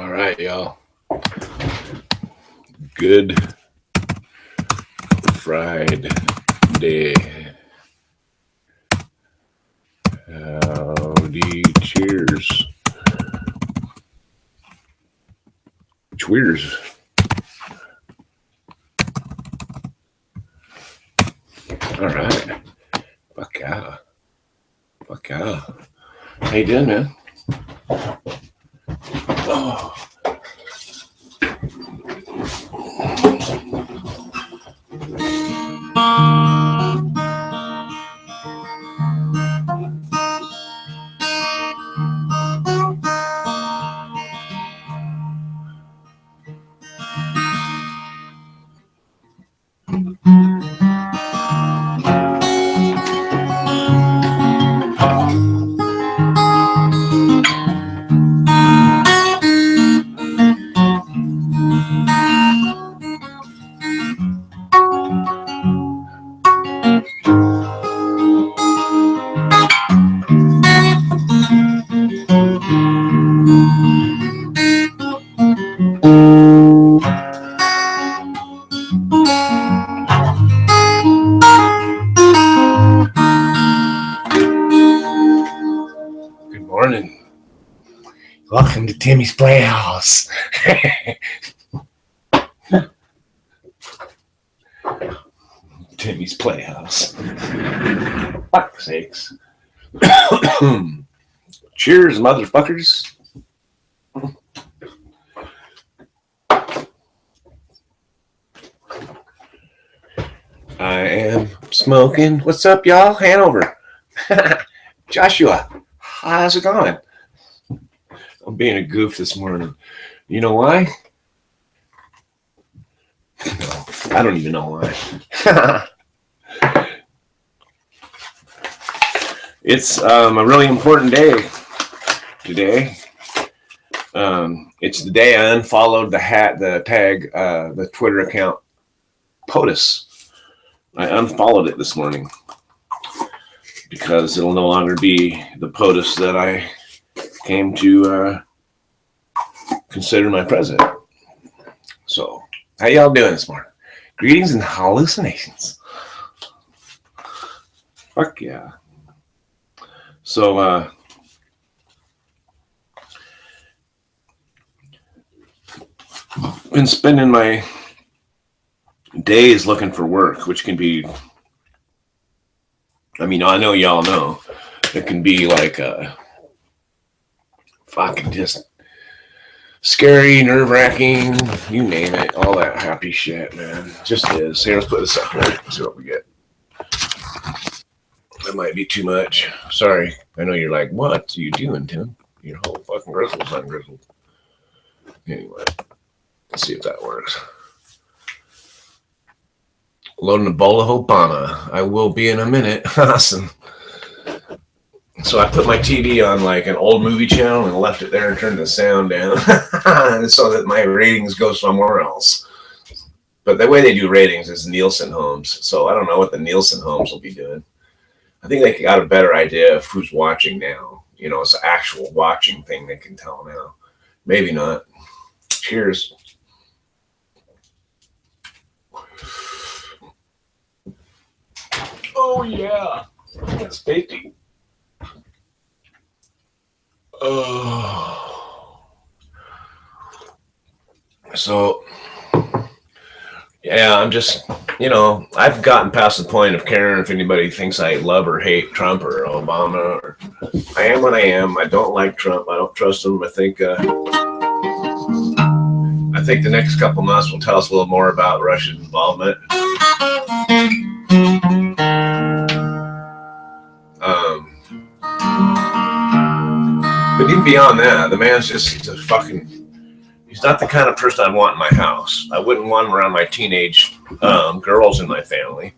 All right, y'all. Good Friday. Howdy, cheers. Cheers. All right. Fuck yeah. Fuck yeah. How you doing, man? Oh. Good morning. Welcome to Timmy's Playhouse. Timmy's Playhouse. Fuck's sakes. Cheers, motherfuckers. I am smoking. What's up, y'all? Hanover. Joshua, how's it going? I'm being a goof this morning. You know why? No, I don't even know why. It's a really important day today. It's the day I unfollowed the Twitter account POTUS. I unfollowed it this morning because it'll no longer be the POTUS that I came to consider my president. So, how y'all doing this morning? Greetings and hallucinations. Fuck yeah. So, been spending my days looking for work, which can be, I know y'all know, it can be like fucking just scary, nerve-wracking, you name it, all that happy shit, man. Just is. Here, let's put this up here. Let's see what we get. That might be too much. Sorry. I know you're like, what are you doing, Tim? Your whole fucking grizzle's ungrizzled. Anyway, let's see if that works. Loading a bowl of Obama. I will be in a minute. Awesome. So I put my TV on like an old movie channel and left it there and turned the sound down so that my ratings go somewhere else. But the way they do ratings is Nielsen Homes. So I don't know what the Nielsen Homes will be doing. I think they got a better idea of who's watching now. You know, it's an actual watching thing they can tell now. Maybe not. Cheers. Oh, yeah. That's tasty. Oh. So, yeah, I'm just, I've gotten past the point of caring if anybody thinks I love or hate Trump or Obama. Or I am what I am. I don't like Trump. I don't trust him. I think the next couple months will tell us a little more about Russian involvement. But even beyond that, the man's just a fucking... He's not the kind of person I'd want in my house. I wouldn't want him around my teenage girls in my family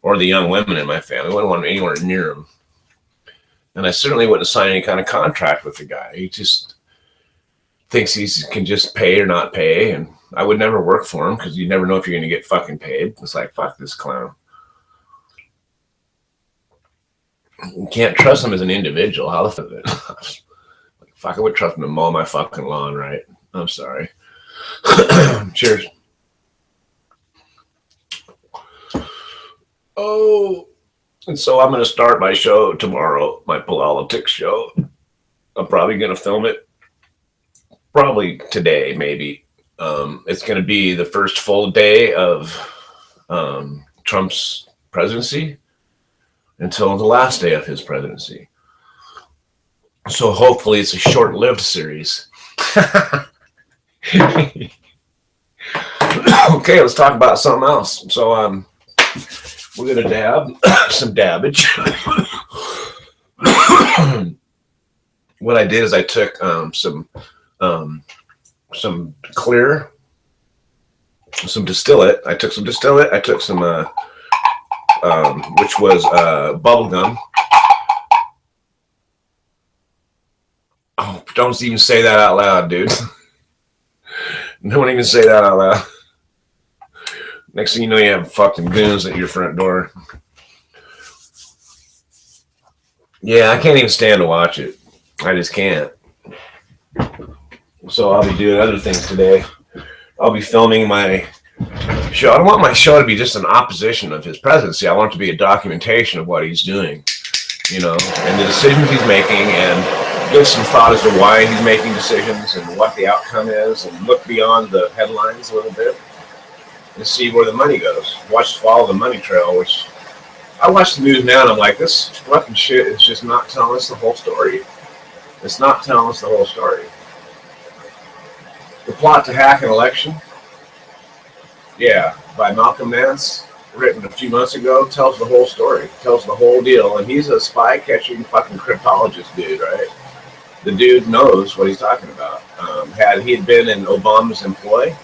or the young women in my family. I wouldn't want him anywhere near them. And I certainly wouldn't sign any kind of contract with the guy. He just thinks he can just pay or not pay. And I would never work for him because you never know if you're going to get fucking paid. It's like, fuck this clown. You can't trust him as an individual. How the fuck is it? Fuck, I would trust him to mow my fucking lawn, right? I'm sorry. Cheers. Oh, and so I'm going to start my show tomorrow, my politics show. I'm probably going to film it probably today, maybe. It's going to be the first full day of Trump's presidency until the last day of his presidency. So hopefully it's a short-lived series. Okay, let's talk about something else. So we're gonna dab some dabbage. What I did is I took some clear, some distillate. I took some distillate. I took some which was bubble gum. Oh, don't even say that out loud, dude. Don't even say that out loud. Next thing you know, you have fucking goons at your front door. Yeah, I can't even stand to watch it. I just can't. So I'll be doing other things today. I'll be filming my show. I don't want my show to be just an opposition of his presidency. I want it to be a documentation of what he's doing, you know, and the decisions he's making, and give some thought as to why he's making decisions and what the outcome is, and look beyond the headlines a little bit and see where the money goes. Follow the money trail, which I watch the news now and I'm like, this fucking shit is just not telling us the whole story. It's not telling us the whole story. The Plot to Hack an Election, yeah, by Malcolm Nance, written a few months ago, tells the whole story, tells the whole deal, and he's a spy-catching fucking cryptologist dude, right? The dude knows what he's talking about. Had he been in Obama's employ,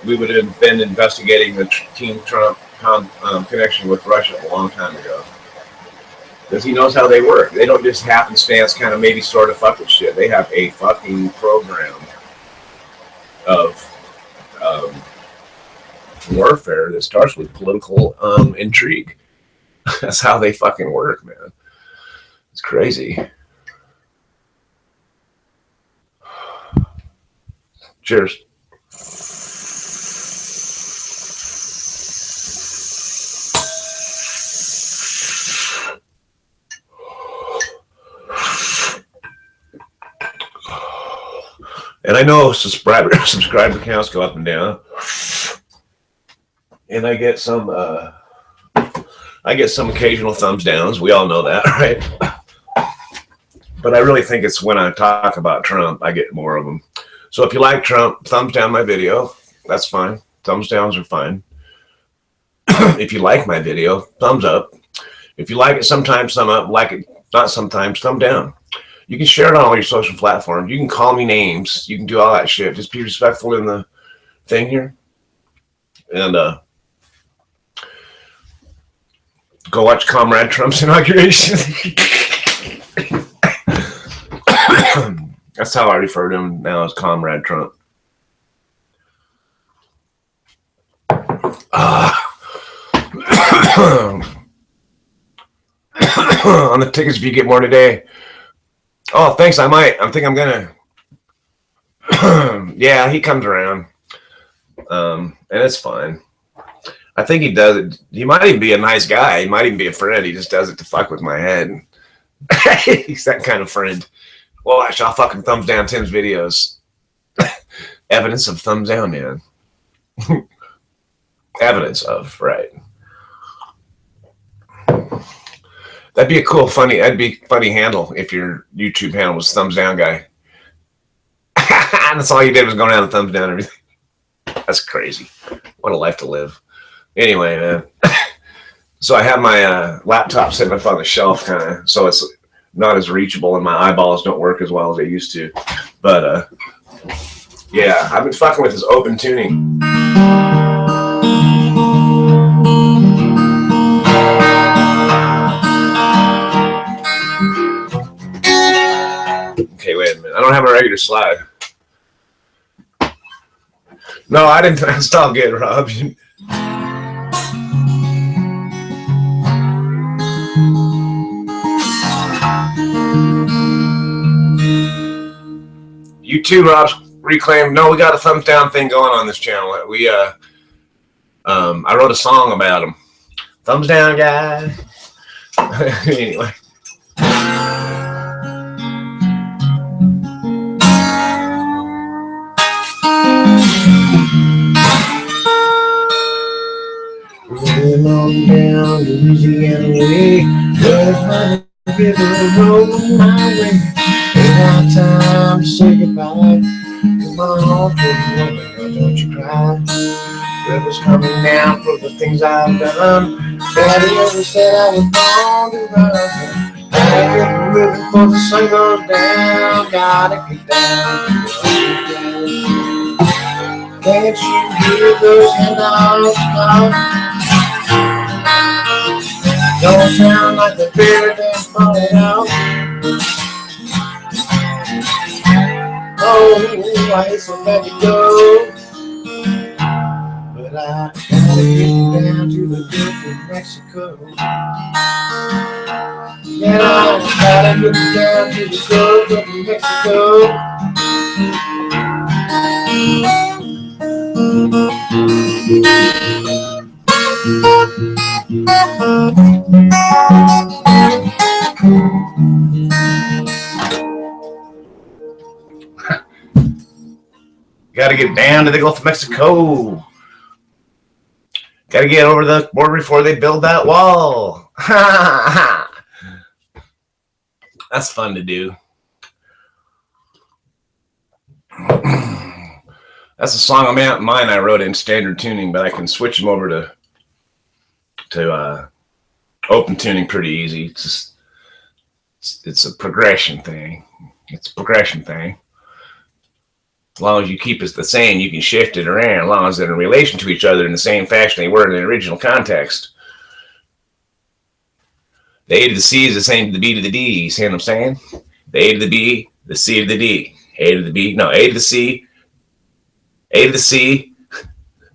we would have been investigating the Team Trump connection with Russia a long time ago. Because he knows how they work. They don't just happenstance kind of maybe sort of fuck with shit. They have a fucking program of warfare that starts with political intrigue. That's how they fucking work, man. It's crazy. Cheers. And I know subscriber counts go up and down, and I get some occasional thumbs downs. We all know that, right? But I really think it's when I talk about Trump, I get more of them. So if you like Trump, thumbs down my video. That's fine. Thumbs downs are fine. If you like my video, thumbs up. If you like it sometimes, thumb up. Like it not sometimes, thumb down. You can share it on all your social platforms. You can call me names. You can do all that shit. Just be respectful in the thing here. And go watch Comrade Trump's inauguration. That's how I refer to him now, as Comrade Trump. On the tickets, if you get more today. Oh, thanks. I think I'm gonna. Yeah, he comes around, and it's fine. I think he does it. He might even be a nice guy. He might even be a friend. He just does it to fuck with my head. He's that kind of friend. Well, actually, I'll fucking thumbs down Tim's videos. Evidence of thumbs down, man. Evidence of, right. That'd be a cool, that'd be funny handle if your YouTube handle was thumbs down guy. That's all you did was go down and thumbs down everything. That's crazy. What a life to live. Anyway, man. So I have my laptop sitting up on the shelf, kind of, so it's not as reachable, and my eyeballs don't work as well as they used to. But yeah, I've been fucking with this open tuning. Okay, wait a minute. I don't have a regular slide. No, I didn't. That's all good, Rob. You too, reclaim. No, we got a thumbs down thing going on this channel. I wrote a song about them. Thumbs down, guys. Anyway. Rolling on down Louisiana way, where's my river rolling my way? Ain't got time to say goodbye. Come on, pretty woman, don't you cry. River's coming down for the things I've done. Daddy ever said I was born to run. I get moving before the sun goes down. Gotta get down. Can't you hear those headlights come? Don't sound like the beer that's falling out. Oh, I hate so bad to go, but I gotta get down to the Gulf of Mexico. Yeah, I gotta get down to the Gulf of Mexico. Gotta get down to the Gulf of Mexico. Gotta get over the border before they build that wall. That's fun to do. That's a song of mine I wrote in standard tuning, but I can switch them over to open tuning pretty easy. It's a progression thing. It's a progression thing. As long as you keep it the same, you can shift it around. As long as they're in relation to each other in the same fashion they were in the original context. The A to the C is the same to the B to the D. You see what I'm saying? The A to the B, the C to the D. A to the B, no, A to the C, A to the C,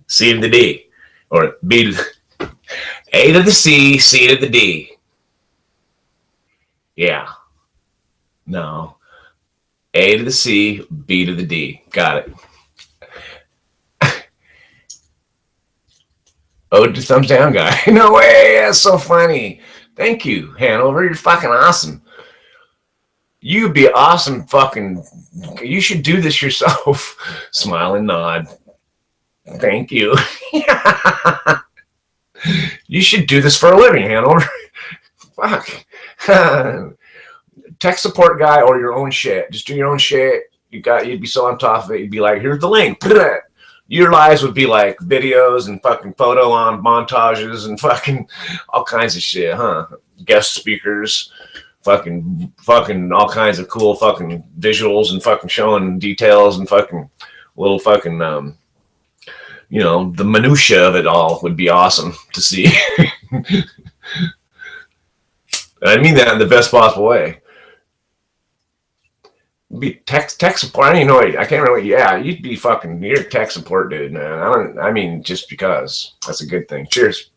C to the D. Or B to the A to the C, C to the D. Yeah. No. A to the C, B to the D. Got it. Oh, thumbs down guy. No way. That's so funny. Thank you, Hanover. You're fucking awesome. You'd be awesome fucking. You should do this yourself. Smile and nod. Thank you. You should do this for a living, Hanover. Fuck. Tech support guy or your own shit. Just do your own shit. You'd be so on top of it. You'd be like, here's the link. Your lives would be like videos and fucking photo on montages and fucking all kinds of shit, huh? Guest speakers, fucking all kinds of cool fucking visuals and fucking showing details and fucking little fucking the minutia of it all would be awesome to see. I mean that in the best possible way. Be tech support. I don't even know. I can't remember. Yeah, you'd be fucking. You're a tech support dude, man. I mean, just because that's a good thing. Cheers.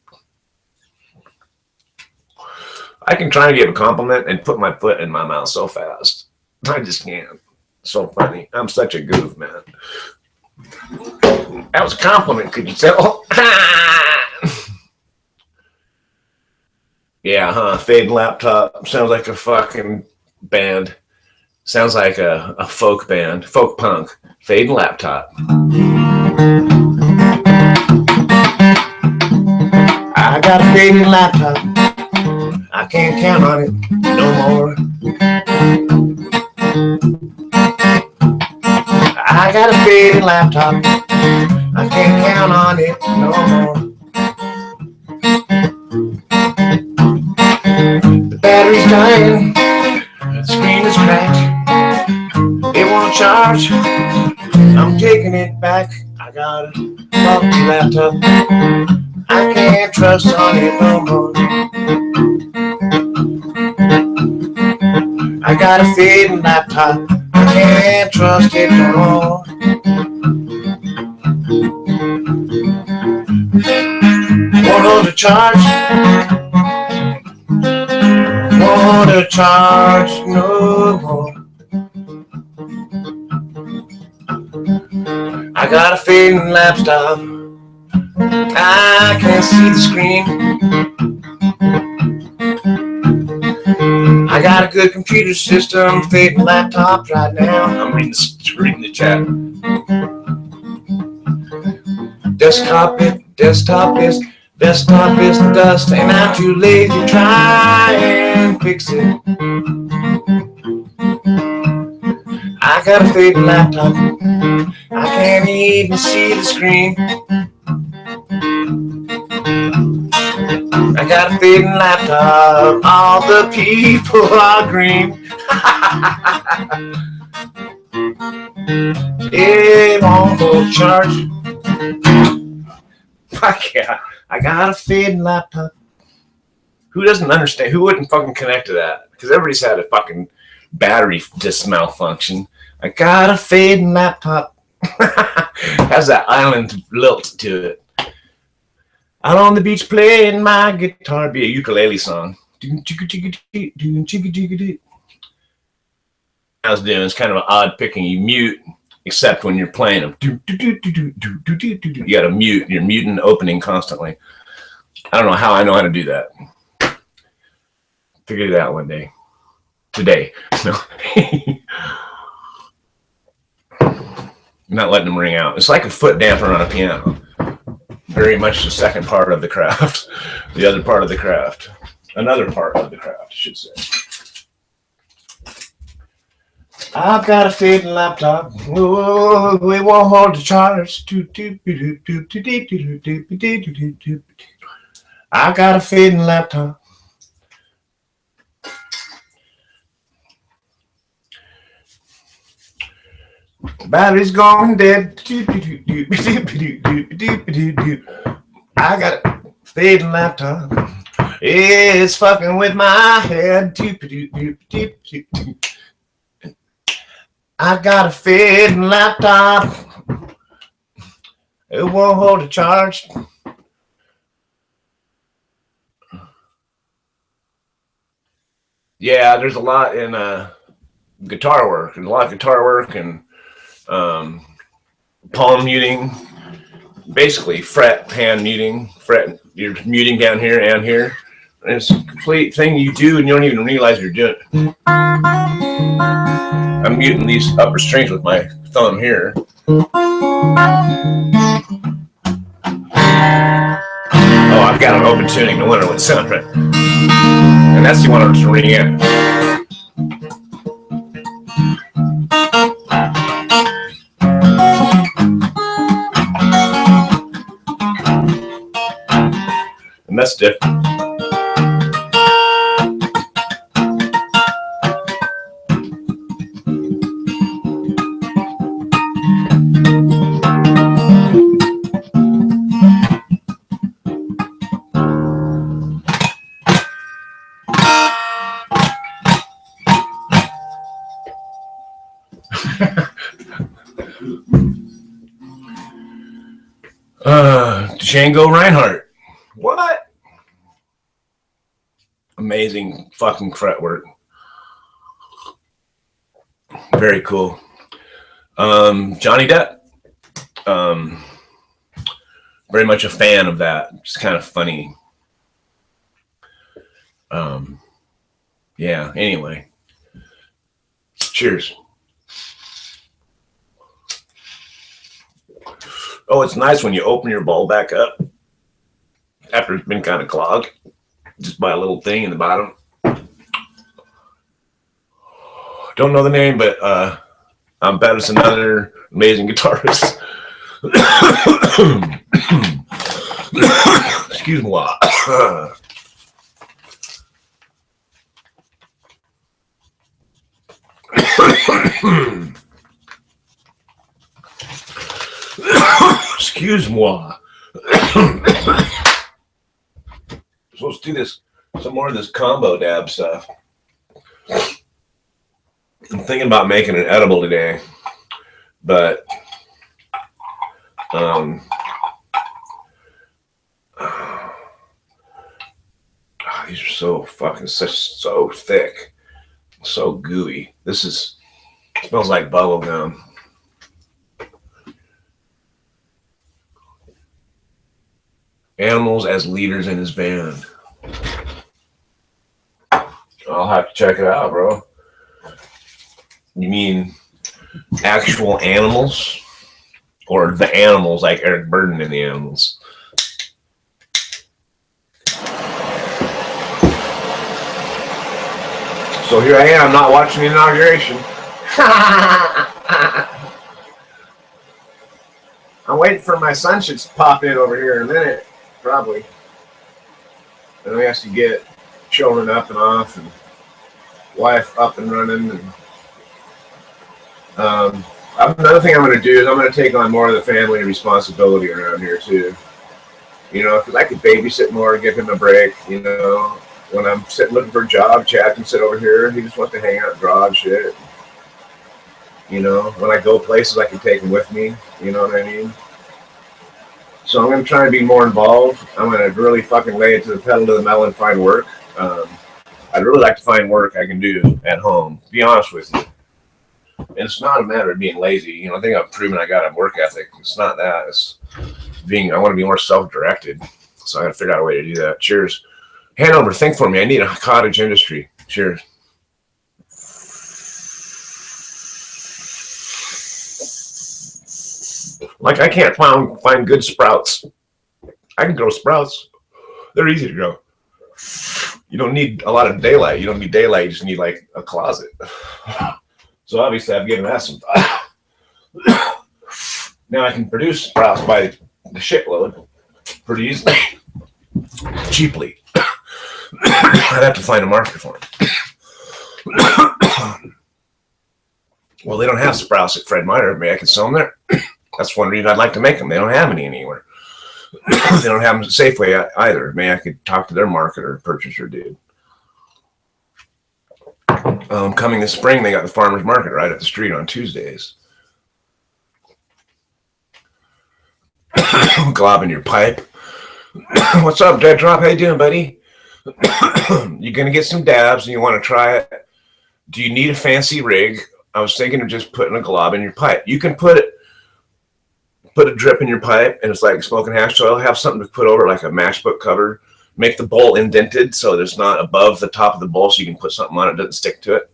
I can try and give a compliment and put my foot in my mouth so fast. I just can't. So funny. I'm such a goof, man. That was a compliment. Could you tell? Yeah, huh? Fading laptop sounds like a fucking band. Sounds like a folk band, folk punk. Fading laptop. I got a fading laptop. I can't count on it no more. I got a fading laptop. I can't count on it no more. The battery's dying. The screen is cracked. It won't charge. I'm taking it back. I got a funky laptop. I can't trust on it no more. I got a fading laptop. I can't trust it no more. Won't hold a charge. Won't hold a charge no more. I got a fading laptop. I can't see the screen. I got a good computer system, fading laptops right now. I'm reading the chat. Desktop is the dust, and I'm too lazy to try and fix it. I got a fading laptop. I can't even see the screen. I got a fading laptop. All the people are green. It won't hold charge. Fuck yeah. I got a fading laptop. Who doesn't understand? Who wouldn't fucking connect to that? Because everybody's had a fucking battery disc malfunction. I got a fading laptop. Has that island lilt to it. Out on the beach playing my guitar. Be a ukulele song. I was doing, it's kind of an odd picking. You mute, except when you're playing them. You gotta mute. You're muting opening constantly. I don't know how I know how to do that. Figured it out one day. Today. No. Not letting them ring out. It's like a foot damper on a piano. Very much the second part of the craft. The other part of the craft. Another part of the craft, I should say. I've got a fading laptop. Oh, we won't hold the charge. I got a fading laptop. Battery's going dead. I got a fading laptop. It's fucking with my head. I got a fading laptop. It won't hold a charge. Yeah, there's a lot in guitar work. There's a lot of guitar work and palm muting, basically fret hand muting. Fret, you're muting down here and here. And it's a complete thing you do and you don't even realize you're doing it. I'm muting these upper strings with my thumb here. Oh, I've got an open tuning. No wonder what sounds right. And that's the one I'm just ringing in. And that's different. Django Reinhardt. What? Amazing fucking fretwork. Very cool. Johnny Depp. Very much a fan of that. It's kind of funny. Yeah, anyway. Cheers. Oh, it's nice when you open your bowl back up after it's been kind of clogged, just by a little thing in the bottom. Don't know the name, but I bet it's another amazing guitarist. Excuse me. Excuse moi. Supposed to do this, some more of this combo dab stuff. I'm thinking about making an edible today, but these are so fucking so thick, so gooey. This smells like bubble gum. Animals as leaders in his band. I'll have to check it out, bro. You mean actual animals? Or the animals like Eric Burden in the Animals? So here I am, not watching the inauguration. I'm waiting for my son should pop in over here in a minute, probably. And he has to get children up and off and wife up and running. And another thing I'm going to do is I'm going to take on more of the family responsibility around here too. You know, because I could babysit more, give him a break. You know, when I'm sitting looking for a job, Chad can sit over here. He just wants to hang out and draw and shit. You know, when I go places, I can take him with me. You know what I mean? So I'm going to try and be more involved. I'm going to really fucking lay it to the pedal to the metal and find work. I'd really like to find work I can do at home, to be honest with you. And it's not a matter of being lazy. You know, I think I've proven I got a work ethic. It's not that. It's being, I want to be more self-directed. So I got to figure out a way to do that. Cheers. Hanover, think for me. I need a cottage industry. Cheers. Like, I can't find good sprouts. I can grow sprouts. They're easy to grow. You don't need a lot of daylight. You don't need daylight. You just need, like, a closet. So, obviously, I've given that some thought. Now I can produce sprouts by the shitload pretty easily. Cheaply. I'd have to find a market for them. Well, they don't have sprouts at Fred Meyer. Maybe I can sell them there. That's one reason I'd like to make them. They don't have any anywhere. They don't have them at Safeway either. Maybe I could talk to their marketer or purchaser dude. Coming this spring, they got the farmer's market right up the street on Tuesdays. Globbing your pipe. What's up, Dead Drop? How you doing, buddy? You're going to get some dabs and you want to try it. Do you need a fancy rig? I was thinking of just putting a glob in your pipe. You can put a drip in your pipe, and it's like smoking hash oil. Have something to put over, like a matchbook cover. Make the bowl indented so there's not above the top of the bowl, so you can put something on it. It doesn't stick to it.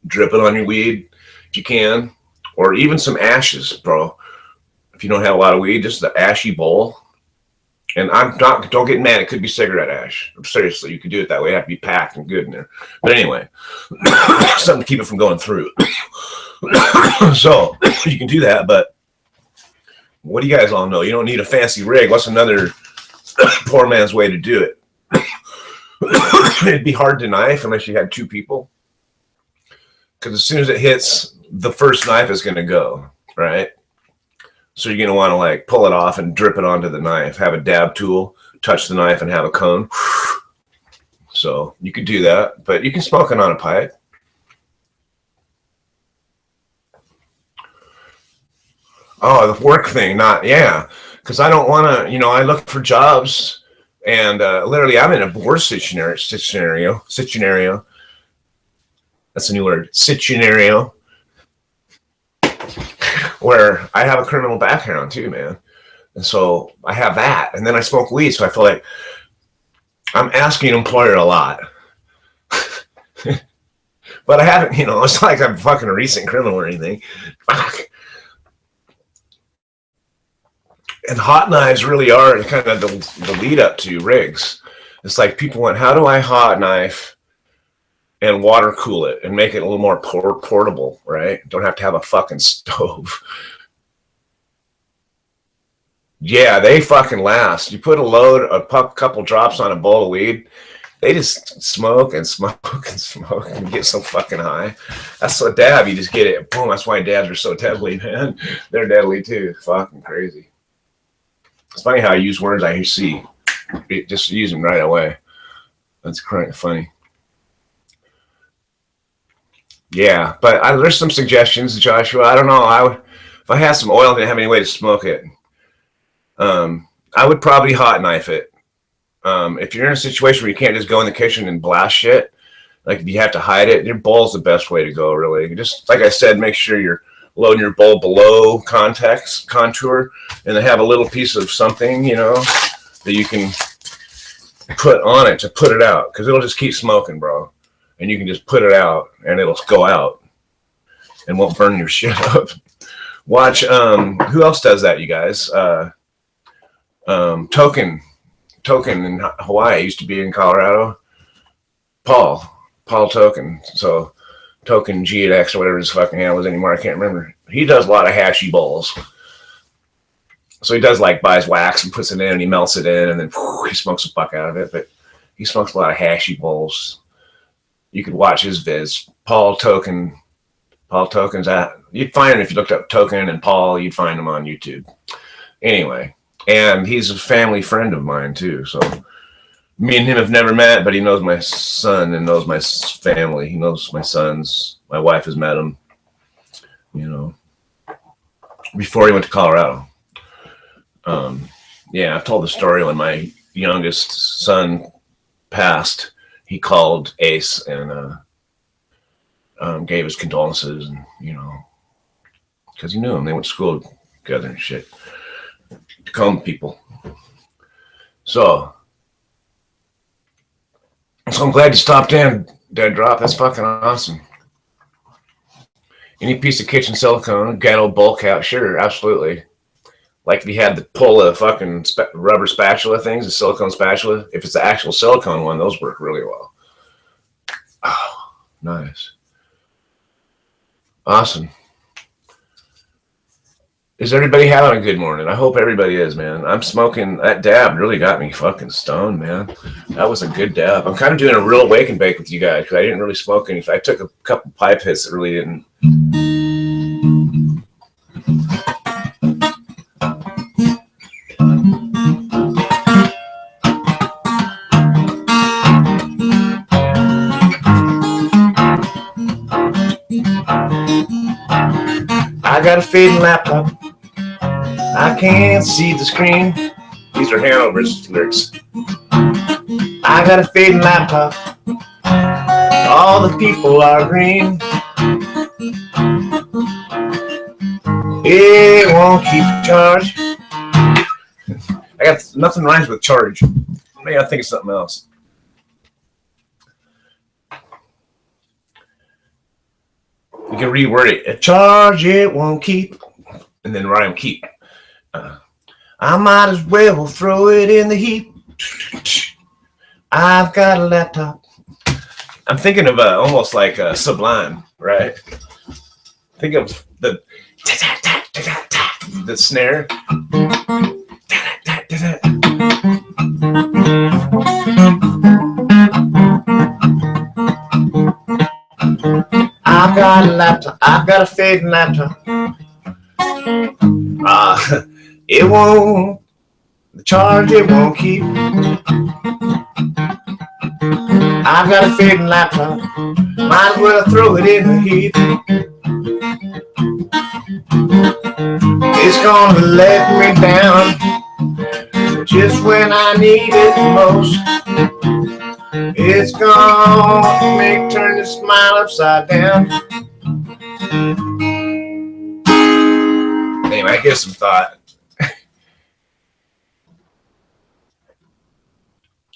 Drip it on your weed if you can, or even some ashes, bro. If you don't have a lot of weed, just the ashy bowl. And don't get mad. It could be cigarette ash. Seriously, you could do it that way. It'd have to be packed and good in there. But anyway, something to keep it from going through. So you can do that, but what do you guys all know? You don't need a fancy rig. What's another poor man's way to do it? It'd be hard to knife unless you had two people. Because as soon as it hits, the first knife is going to go, right? So you're going to want to like pull it off and drip it onto the knife. Have a dab tool, touch the knife, and have a cone. So you could do that, but you can smoke it on a pipe. Oh, the work thing, because I don't want to, I look for jobs, and literally I'm in a worse scenario. That's a new word, scenario, where I have a criminal background too, man. And so I have that, and then I smoke weed, so I feel like I'm asking an employer a lot. But I haven't, it's not like I'm fucking a recent criminal or anything. Fuck. And hot knives really are kind of the lead up to rigs. It's like people went, how do I hot knife and water cool it and make it a little more portable, right? Don't have to have a fucking stove. Yeah, they fucking last. You put a couple drops on a bowl of weed, they just smoke and smoke and smoke and get so fucking high. That's a dab. You just get it. Boom. That's why dabs are so deadly, man. They're deadly too. Fucking crazy. It's funny how I use words I see. Just use them right away. That's kind of funny. Yeah, but there's some suggestions, Joshua. I don't know. If I had some oil and didn't have any way to smoke it, I would probably hot knife it. If you're in a situation where you can't just go in the kitchen and blast shit, like if you have to hide it, your bowl's the best way to go, really. Just like I said, make sure your loading your bowl below contour, and they have a little piece of something, you know, that you can put on it to put it out, because it'll just keep smoking, bro. And you can just put it out, and it'll go out and won't burn your shit up. Watch, who else does that, you guys? Token in Hawaii used to be in Colorado. Paul Token. So Token G8X or whatever his fucking handle is anymore. I can't remember. He does a lot of hashy bowls. So he does like buys wax and puts it in and he melts it in and then he smokes the fuck out of it. But he smokes a lot of hashy bowls. You could watch his vids. Paul Token's at, you'd find him if you looked up Token and Paul, you'd find him on YouTube. Anyway, and he's a family friend of mine too. So me and him have never met, but he knows my son and knows my family. He knows my sons. My wife has met him, you know, before he went to Colorado. Yeah, I've told the story when my youngest son passed. He called Ace and gave his condolences, and you know, because he knew him. They went to school together and shit. To calm people. So I'm glad you stopped in, Dead Drop. That's fucking awesome. Any piece of kitchen silicone, ghetto bowl cap, sure, absolutely. Like if you had to pull a fucking rubber spatula things, a silicone spatula, if it's the actual silicone one, those work really well. Oh, nice. Awesome. Is everybody having a good morning? I hope everybody is, man. I'm smoking. That dab really got me fucking stoned, man. That was a good dab. I'm kind of doing a real wake and bake with you guys because I didn't really smoke anything. I took a couple pipe hits that really didn't. I got a fading laptop. I can't see the screen. These are Hanover's lyrics. I got a fading laptop. All the people are green. It won't keep charge. I got nothing rhymes with charge. Maybe I think it's something else. You can reword it. A charge it won't keep, and then rhyme keep. I might as well throw it in the heap. I've got a laptop. I'm thinking of almost like Sublime, right? Think of the snare. I've got a laptop. I've got a fading laptop. It won't. The charge it won't keep. I've got a fading laptop. Might as well throw it in the heap. It's gonna let me down just when I need it the most. It's gonna turn the smile upside down. Anyway, I give some thought.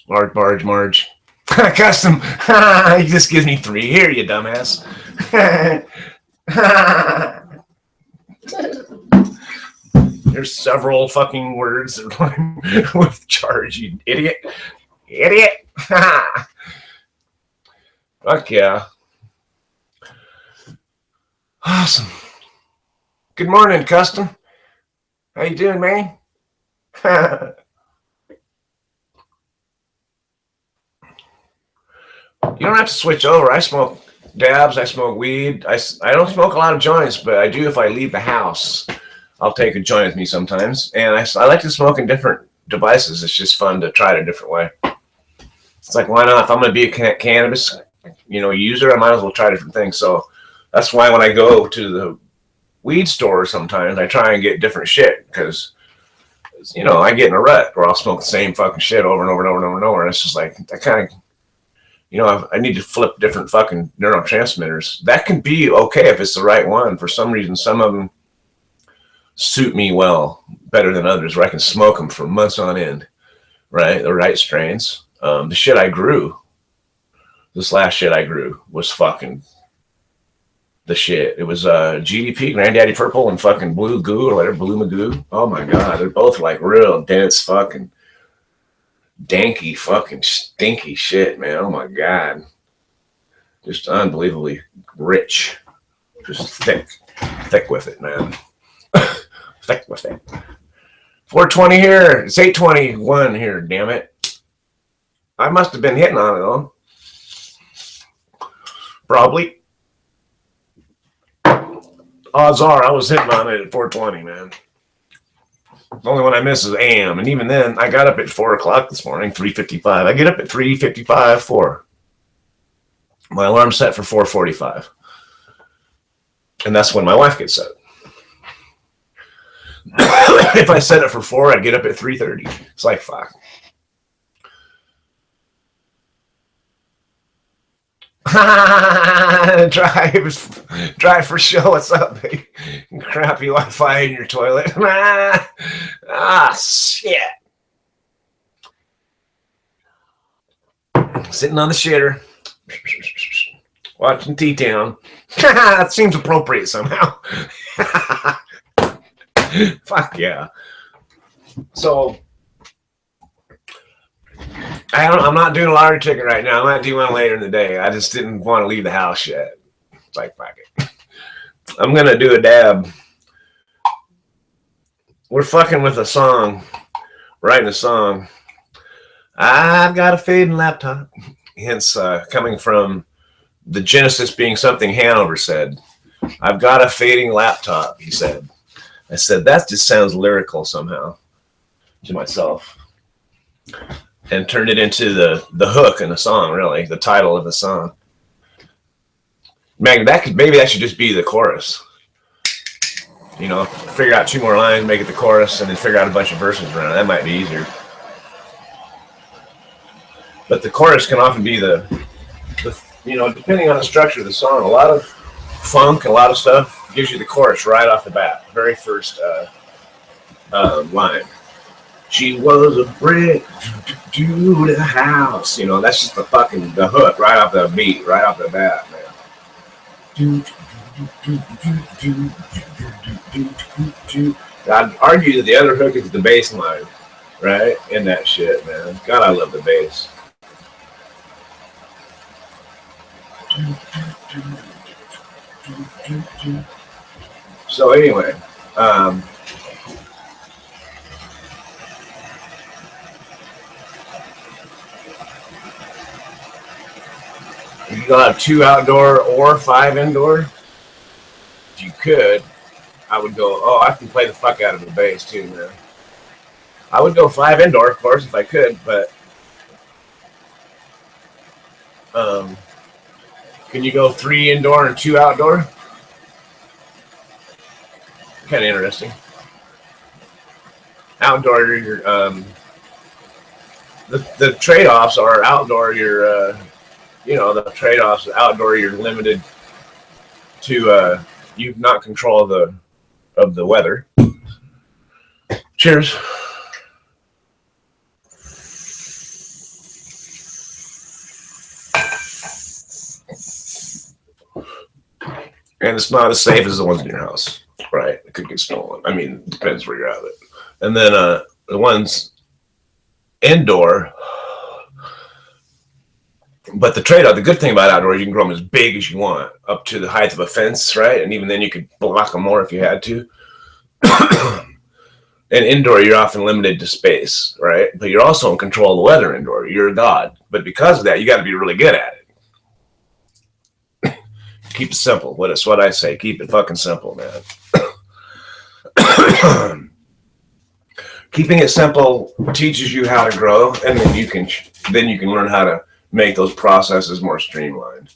Large Marge. Custom. He just gives me 3. Here, you dumbass. There's several fucking words that rhyme with charge, you idiot. Idiot. Fuck yeah. Awesome. Good morning, Custom. How you doing, man? You don't have to switch over. I smoke dabs. I smoke weed. I don't smoke a lot of joints, but I do if I leave the house. I'll take a joint with me sometimes. And I like to smoke in different devices. It's just fun to try it a different way. It's like, why not? If I'm going to be a cannabis, user, I might as well try different things. So that's why when I go to the weed store sometimes, I try and get different shit because, I get in a rut where I'll smoke the same fucking shit over and over and over and over and over. And it's just like, that kind of I need to flip different fucking neurotransmitters. That can be okay if it's the right one. For some reason, some of them suit me well, better than others, where I can smoke them for months on end, right? The right strains. The shit I grew, this last shit I grew was fucking the shit. It was GDP, Granddaddy Purple, and fucking Blue Goo or whatever, Blue Magoo. Oh my God, they're both like real dense fucking danky fucking stinky shit, man. Oh my God. Just unbelievably rich. Just thick with it, man. Thick with it. 420 here. It's 821 here, damn it. I must have been hitting on it, though. Probably. Odds are I was hitting on it at 420, man. The only one I miss is AM. And even then, I got up at 4 o'clock this morning, 3:55. I get up at 3:55, 4. My alarm's set for 4:45. And that's when my wife gets up. If I set it for 4, I'd get up at 3:30. It's like, fuck. drive for show. What's up, baby? Crappy Wi-Fi in your toilet. Shit. Sitting on the shitter, watching T-Town. That seems appropriate somehow. Fuck yeah. So I'm not doing a lottery ticket right now. I might do one later in the day. I just didn't want to leave the house yet. It's like, fuck it. I'm going to do a dab. We're fucking with a song. Writing a song. I've got a fading laptop. Hence, coming from the genesis being something Hanover said. I've got a fading laptop, he said. I said, that just sounds lyrical somehow to myself. And turned it into the hook in the song, really, the title of the song. Man, maybe that should just be the chorus. Figure out 2 more lines, make it the chorus, and then figure out a bunch of verses around it. That might be easier. But the chorus can often be the depending on the structure of the song, a lot of funk, a lot of stuff gives you the chorus right off the bat, very first line. She was a brick to the house. That's just the hook right off the beat, right off the bat, man. I'd argue that the other hook is the bass line, right? In that shit, man. God, I love the bass. So anyway, you got 2 outdoor or 5 indoor. If you could, I would go, I can play the fuck out of the bass too, man. I would go 5 indoor, of course, if I could, but can you go 3 indoor and 2 outdoor? Kind of interesting. Outdoor, the trade-offs are outdoor. The trade-offs outdoor. You're limited to you not control of the weather. Cheers. And it's not as safe as the ones in your house, right? It could get stolen. I mean, it depends where you're at it. And then the ones indoor. But the trade-off, the good thing about outdoor, you can grow them as big as you want, up to the height of a fence, right? And even then you could block them more if you had to. And indoor, you're often limited to space, right? But you're also in control of the weather indoor. You're a god. But because of that, you got to be really good at it. Keep it simple. That's what I say. Keep it fucking simple, man. Keeping it simple teaches you how to grow, and then you can learn how to make those processes more streamlined.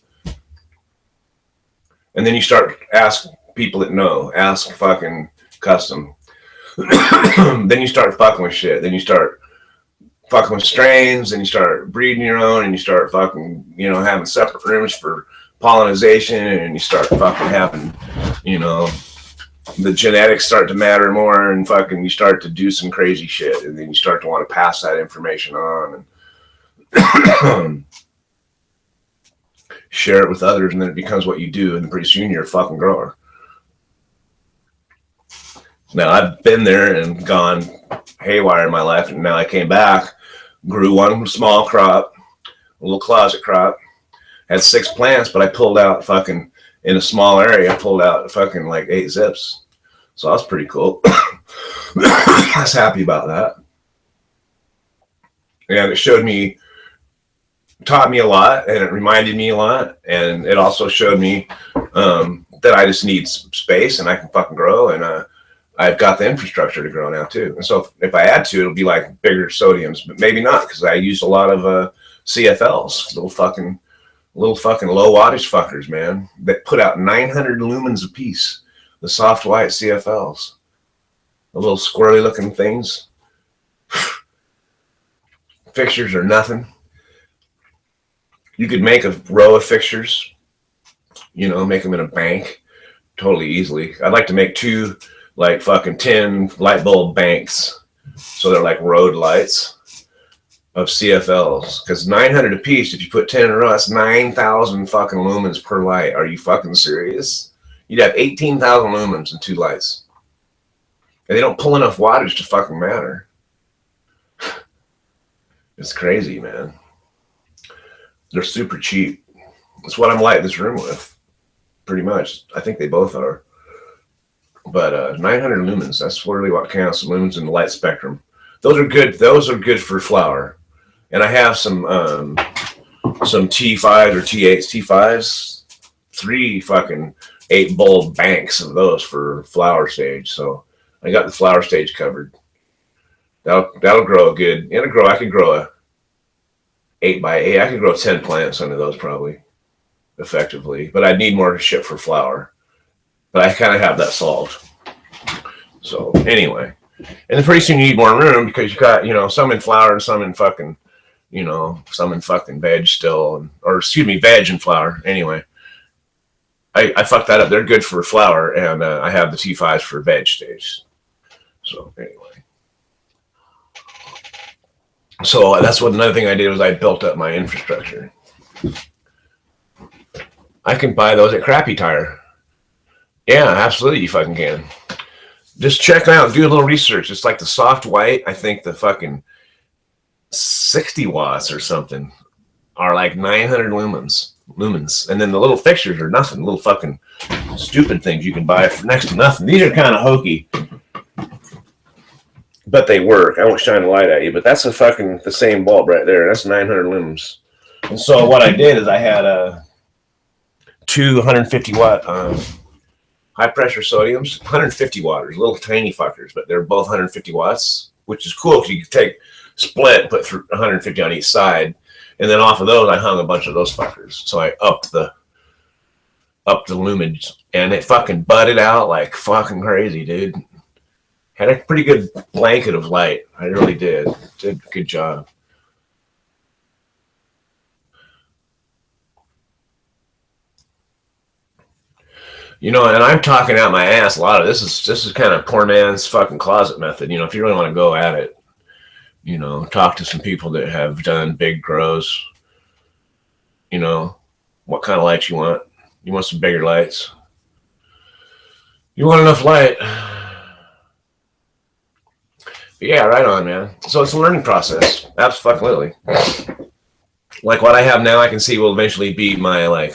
And then you start ask people that know. Ask fucking custom. Then you start fucking with shit. Then you start fucking with strains, and you start breeding your own, and you start fucking, you know, having separate rooms for pollination, and you start fucking having, you know, the genetics start to matter more, and fucking you start to do some crazy shit, and then you start to want to pass that information on and share it with others, and then it becomes what you do, and pretty soon you're a fucking grower. Now, I've been there and gone haywire in my life, and now I came back, grew one small crop, a little closet crop, had 6 plants, but I pulled out fucking, in a small area, I pulled out fucking like 8 zips. So that was pretty cool. I was happy about that. And it showed me, taught me a lot, and it reminded me a lot, and it also showed me that I just need some space, and I can fucking grow, and I've got the infrastructure to grow now too. And so if I add to it, it'll be like bigger sodiums, but maybe not, because I used a lot of CFLs, little fucking low wattage fuckers, man, that put out 900 lumens a piece. The soft white CFLs, the little squirrely looking things. Fixtures are nothing. You could make a row of fixtures, you know, make them in a bank totally easily. I'd like to make 2 like fucking 10 light bulb banks, so they're like road lights of CFLs, because 900 a piece, if you put 10 in a row, that's 9,000 fucking lumens per light. Are you fucking serious? You'd have 18,000 lumens and 2 lights. And they don't pull enough wattage to fucking matter. It's crazy, man. They're super cheap. That's what I'm lighting this room with, pretty much. I think they both are. But 900 lumens, that's literally what counts, lumens in the light spectrum. Those are good. Those are good for flower. And I have some T5s or T8s, T5s, 3 fucking 8 bulb banks of those for flower stage. So I got the flower stage covered. That'll grow a good. It'll grow. I could grow a 8x8. I could grow 10 plants under those probably effectively. But I'd need more shit for flower. But I kind of have that solved. So anyway, and then pretty soon you need more room, because you got, you know, some in flower and some in fucking, you know, some in fucking veg still, or excuse me, veg and flower. Anyway, I fucked that up. They're good for flower, and I have the T5s for veg stage. So anyway, so that's what another thing I did was I built up my infrastructure. I can buy those at Crappy Tire. Yeah, absolutely, you fucking can. Just check out, do a little research. It's like the soft white. I think the fucking 60 watts or something are like 900 lumens. And then the little fixtures are nothing, little fucking stupid things you can buy for next to nothing. These are kind of hokey, but they work. I won't shine a light at you, but that's the same bulb right there. That's 900 lumens. And so what I did is I had 2 150 watt high pressure sodiums, 150 watters, little tiny fuckers, but they're both 150 watts, which is cool because you can take split, put 150 on each side, and then off of those I hung a bunch of those fuckers. So I upped the lumens, and it fucking budded out like fucking crazy, dude. Had a pretty good blanket of light. I really did. Did a good job. You know, and I'm talking out my ass a lot of this is kind of poor man's fucking closet method. You know, if you really want to go at it, you know, talk to some people that have done big grows. You know, what kind of lights you want. You want some bigger lights. You want enough light. But yeah, right on, man. So it's a learning process. Absolutely. Like what I have now, I can see will eventually be my, like,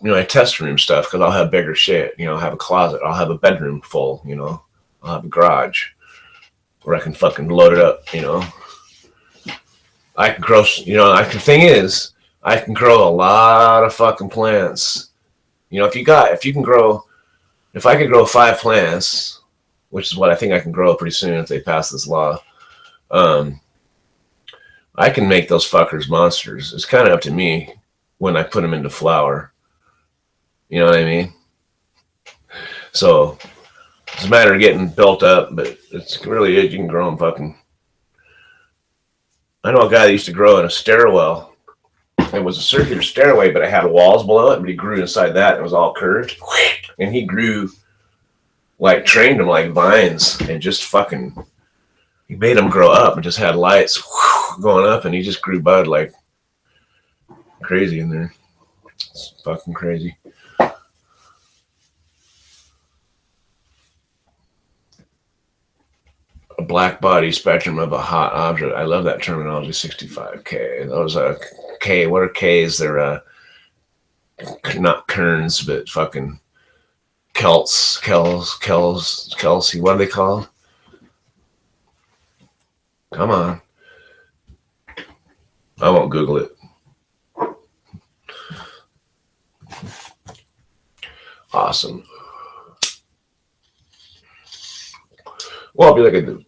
you know, my test room stuff, because I'll have bigger shit. You know, I'll have a closet. I'll have a bedroom full, you know. I'll have a garage where I can fucking load it up, you know. I can grow, you know, the thing is, I can grow a lot of fucking plants. You know, if I could grow 5 plants, which is what I think I can grow pretty soon if they pass this law, I can make those fuckers monsters. It's kind of up to me when I put them into flower. You know what I mean? So it's a matter of getting built up, but it's really it. You can grow them fucking I know a guy that used to grow in a stairwell. It was a circular stairway, but it had walls below it, but he grew inside that, and it was all curved. And he grew, like, trained them like vines, and just fucking, he made them grow up and just had lights going up, and he just grew bud like crazy in there. It's fucking crazy. A black body spectrum of a hot object. I love that terminology. 65K. Those are K. What are Ks? They're not kerns, but fucking Kelsey. What are they called? Come on. I won't Google it. Awesome. Well, if you look at the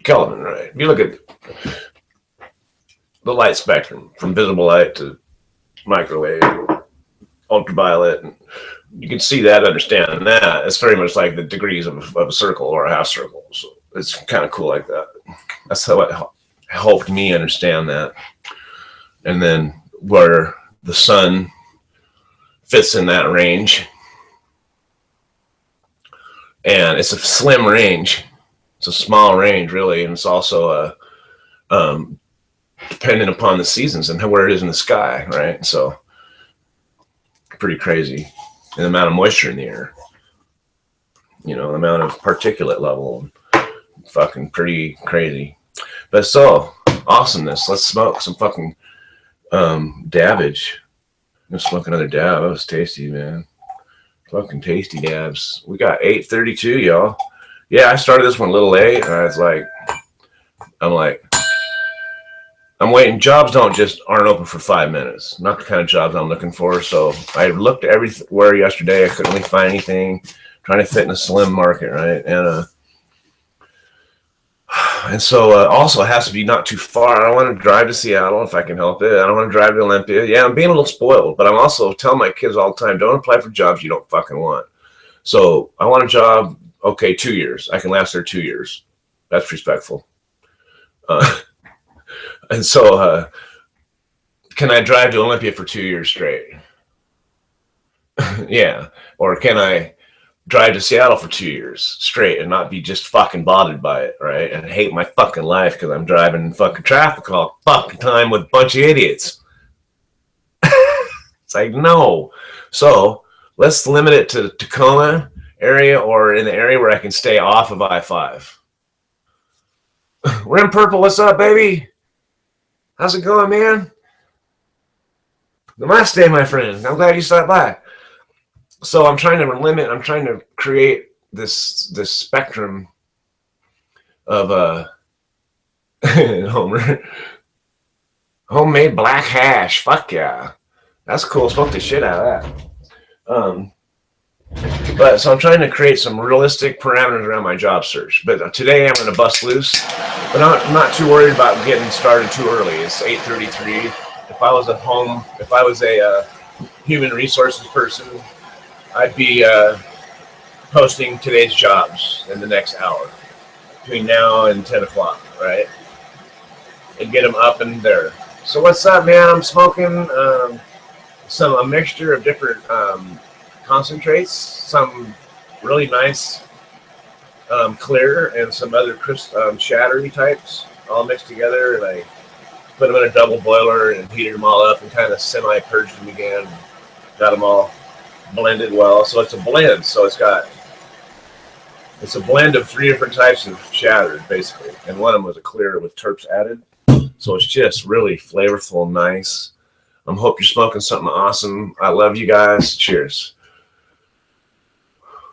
Kelvin, right? If you look at the light spectrum from visible light to microwave, ultraviolet, and you can see that, understand that. It's very much like the degrees of a circle or a half circle. So it's kind of cool like that. That's how it helped me understand that. And then where the sun fits in that range. And it's a slim range. It's a small range, really, and it's also dependent upon the seasons and where it is in the sky, right? So, pretty crazy. And the amount of moisture in the air, you know, the amount of particulate level, fucking pretty crazy. But so, awesomeness. Let's smoke some fucking dabbage. I'm gonna smoke another dab. That was tasty, man. Fucking tasty dabs. We got 8:32, y'all. Yeah, I started this one a little late, and I was like, I'm waiting. Jobs aren't open for 5 minutes. Not the kind of jobs I'm looking for. So I looked everywhere yesterday. I couldn't really find anything. Trying to fit in a slim market, right? And so also it has to be not too far. I don't want to drive to Seattle if I can help it. I don't want to drive to Olympia. Yeah, I'm being a little spoiled, but I'm also telling my kids all the time, don't apply for jobs you don't fucking want. So I want a job. Okay, 2 years. I can last there 2 years. That's respectful. And so, can I drive to Olympia for 2 years straight? Yeah. Or can I drive to Seattle for 2 years straight and not be just fucking bothered by it, right? And hate my fucking life because I'm driving in fucking traffic all fucking time with a bunch of idiots. It's like, no. So, let's limit it to Tacoma area or in the area where I can stay off of I-5. We're in purple. What's up, baby? How's it going, man? Namaste, my friend. I'm glad you stopped by. So I'm trying to create this spectrum of homemade black hash. Fuck yeah. That's cool. Smoke the shit out of that. But so I'm trying to create some realistic parameters around my job search. But today I'm going to bust loose. But I'm not too worried about getting started too early. It's 8:33. If I was at home, if I was a human resources person, I'd be posting today's jobs in the next hour between now and 10 o'clock, right? And get them up and there. So what's up, man? I'm smoking a mixture of different concentrates, some really nice clear and some other crisp shattery types all mixed together, and I put them in a double boiler and heated them all up and kind of semi-purged them again, got them all blended well. So it's a blend, so it's a blend of 3 different types of shatters basically, and one of them was a clear with terps added, so it's just really flavorful, nice. I hope you're smoking something awesome. I love you guys. Cheers.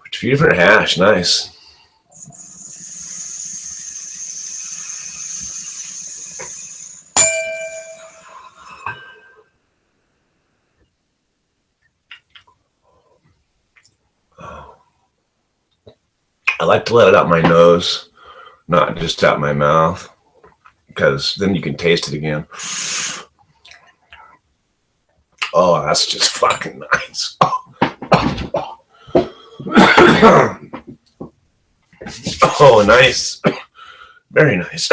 2 different hash. Nice. I like to let it out my nose, not just out my mouth, because then you can taste it again. Oh, that's just fucking nice. Oh, nice. Very nice.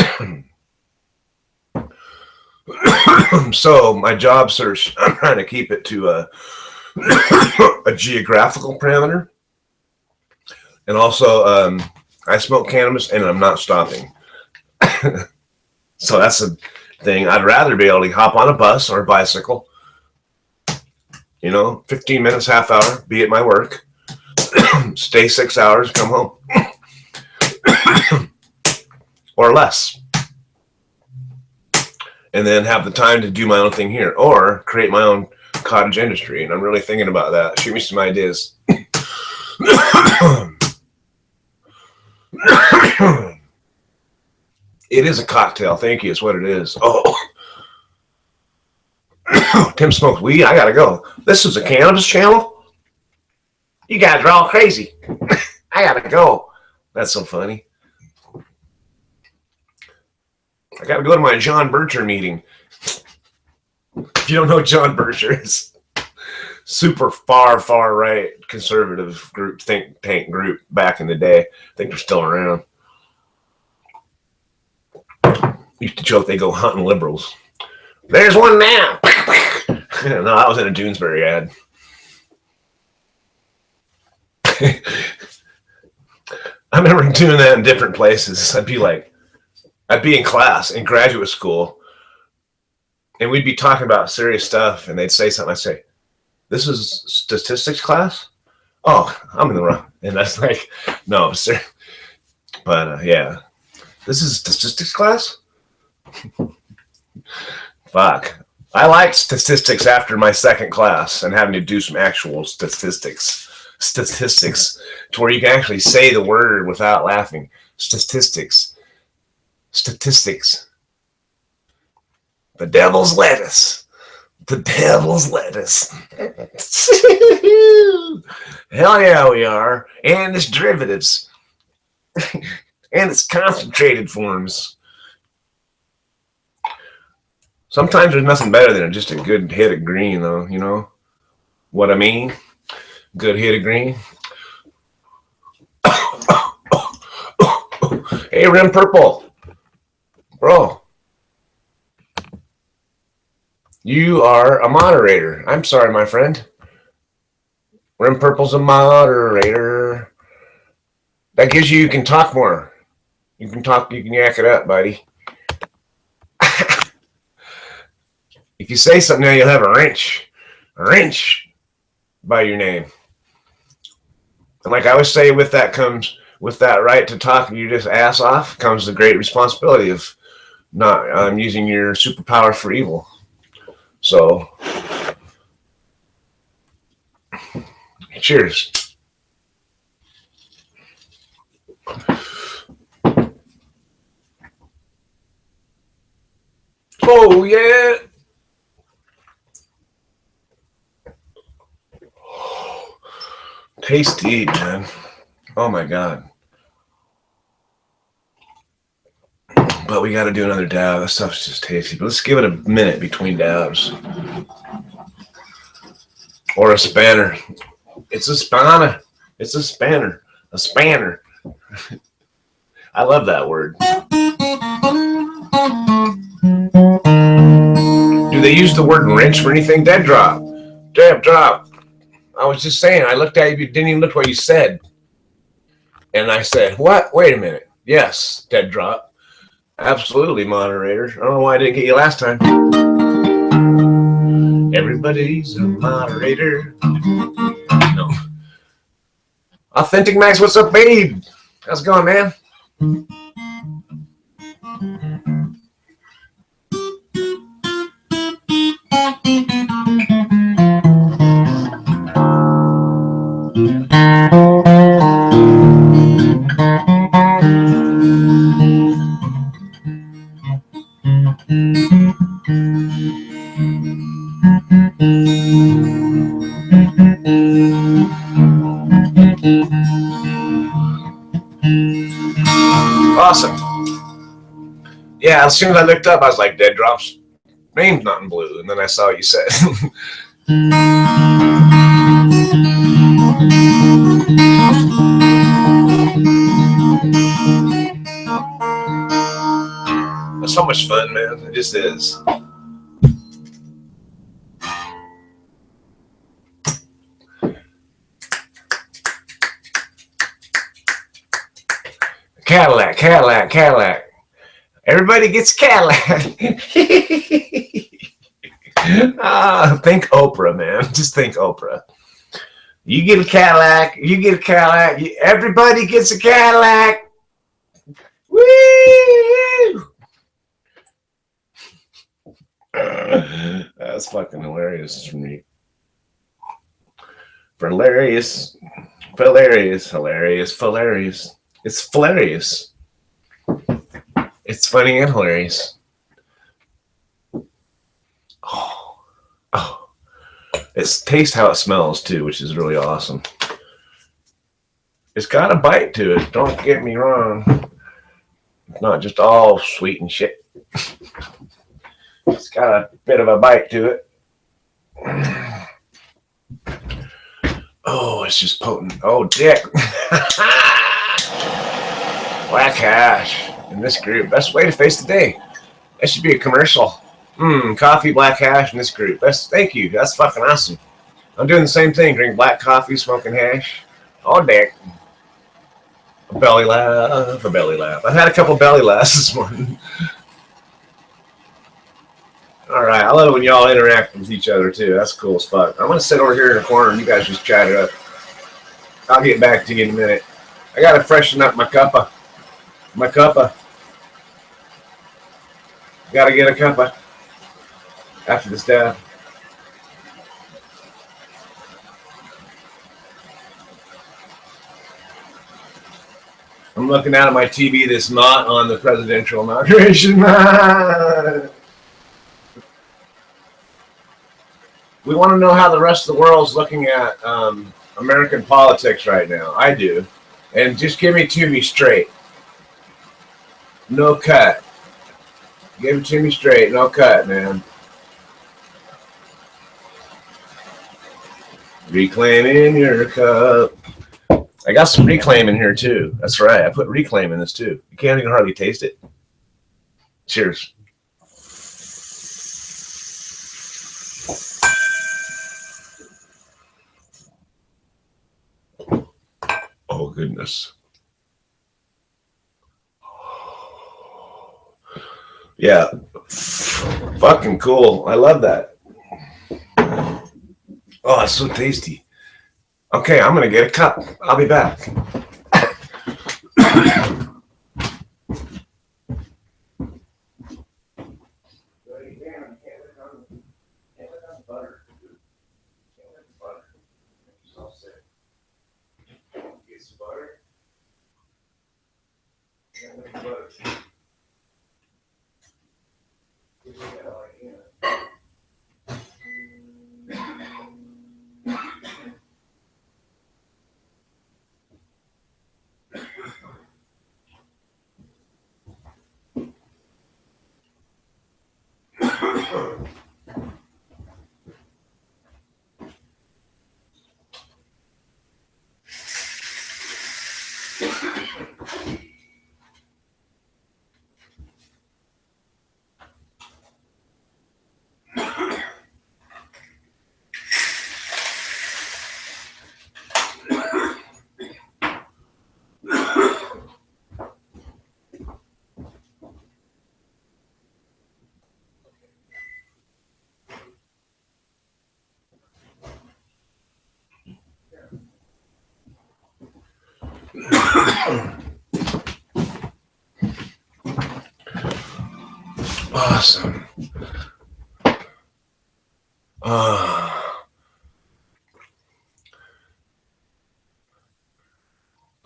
So my job search, I'm trying to keep it to a geographical parameter. And also, I smoke cannabis and I'm not stopping. So that's a thing. I'd rather be able to hop on a bus or a bicycle, 15 minutes, half hour, be at my work, stay 6 hours, come home. Or less. And then have the time to do my own thing here or create my own cottage industry. And I'm really thinking about that. Shoot me some ideas. It is a cocktail. Thank you. It's what it is. Oh. Tim smokes weed. I gotta go. This is a cannabis channel? You guys are all crazy. I gotta go. That's so funny. I gotta go to my John Bircher meeting. If you don't know John Bircher is, super far right conservative group, think tank group back in the day. I think they're still around. Used to joke they go hunting liberals. There's one now. No, that was in a Doonesbury ad. I remember doing that in different places. I'd be in class in graduate school, and we'd be talking about serious stuff, and they'd say something. I'd say, "This is statistics class." Oh, I'm in the wrong. And that's like, no, sir. But yeah, this is statistics class. Fuck. I liked statistics after my second class and having to do some actual statistics to where you can actually say the word without laughing. Statistics. The devil's lettuce. The devil's lettuce. Hell yeah, we are. And its derivatives. And its concentrated forms. Sometimes there's nothing better than just a good hit of green, though. You know what I mean? Good hit of green. Hey, Rim Purple. Bro. You are a moderator. I'm sorry, my friend. Rim Purple's a moderator. That gives you can talk more. You can yak it up, buddy. If you say something now, you'll have a wrench by your name. And like I always say, with that right to talk you just ass off comes the great responsibility of not using your superpower for evil. So, cheers. Oh, yeah. Tasty, man. Oh, my God. But we got to do another dab. That stuff's just tasty. But let's give it a minute between dabs. Or a spanner. It's a spanner. It's a spanner. A spanner. I love that word. Do they use the word wrench for anything? Dead drop. Dead drop. I was just saying, I looked at you, didn't even look what you said. And I said, what? Wait a minute. Yes, dead drop. Absolutely, moderator. I don't know why I didn't get you last time. Everybody's a moderator. No. Authentic Max, what's up, babe? How's it going, man? Awesome. Yeah, as soon as I looked up, I was like, Dead Drop's name's not in blue. And then I saw what you said. That's so much fun, man. It just is. Cadillac, Cadillac, Cadillac. Everybody gets Cadillac. Think Oprah, man. Just think Oprah. You get a Cadillac. You get a Cadillac. Everybody gets a Cadillac. Woo! That's fucking hilarious for me. Hilarious. Hilarious. Hilarious. Hilarious. It's hilarious. It's funny and hilarious. Oh. It's taste how it smells too, which is really awesome. It's got a bite to it. Don't get me wrong. It's not just all sweet and shit. It's got a bit of a bite to it. Oh, it's just potent. Oh, dick. Black hash in this group. Best way to face the day. That should be a commercial. Coffee, black hash in this group. Thank you. That's fucking awesome. I'm doing the same thing. Drink black coffee, smoking hash. Oh, dick. A belly laugh. A belly laugh. I've had a couple belly laughs this morning. All right. I love it when y'all interact with each other, too. That's cool as fuck. I'm going to sit over here in the corner and you guys just chat it up. I'll get back to you in a minute. I got to freshen up my cuppa. My cuppa. Got to get a cuppa after this dab. I'm looking out at my TV that's not on the presidential inauguration. We want to know how the rest of the world's looking at American politics right now. I do. And just give it to me straight. No cut. Give it to me straight. No cut, man. Reclaiming your cup. I got some Reclaim in here, too. That's right. I put Reclaim in this, too. You can't even hardly taste it. Cheers. Oh, goodness. Yeah. Fucking cool. I love that. Oh, it's so tasty. Okay, I'm going to get a cup. I'll be back. Awesome.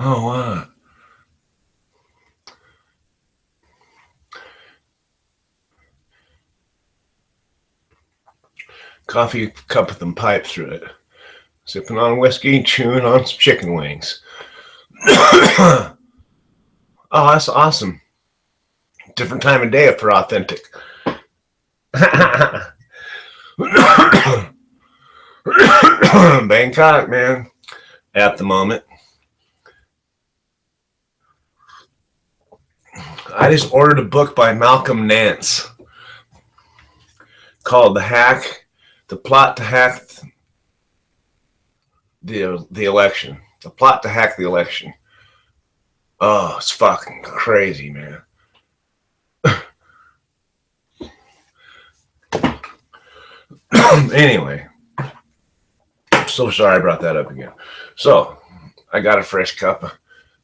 Oh, what? Coffee cup with them pipe through it. Sipping on whiskey, chewing on some chicken wings. Oh, that's awesome. Different time of day for authentic. Bangkok, man, at the moment. I just ordered a book by Malcolm Nance called The Plot to Hack the Election. The Plot to Hack the Election. Oh, it's fucking crazy, man. Anyway, so sorry I brought that up again. So I got a fresh cup of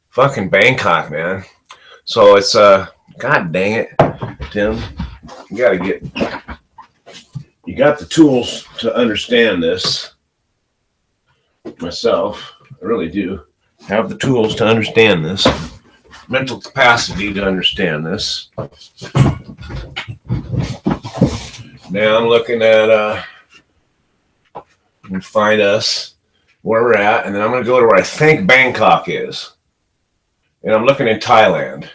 fucking Bangkok, man. So it's god dang it, Tim. You got the tools to understand this. Myself, I really do have the tools to understand this. Mental capacity to understand this. Now I'm looking at find us where we're at, and then I'm going to go to where I think Bangkok is, and I'm looking in Thailand.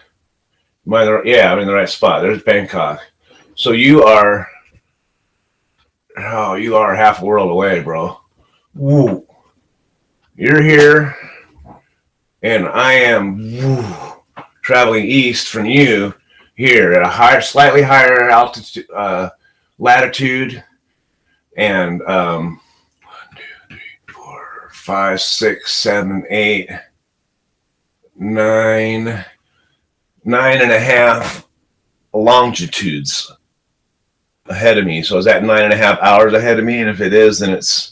I'm in the right spot. There's Bangkok. So you are half a world away, bro. Woo. You're here, and I am traveling east from you here at a slightly higher altitude, latitude, and 1, 2, 3, 4, 5, 6, 7, 8, 9, 9.5 longitudes ahead of me. So is that 9.5 hours ahead of me? And if it is, then it's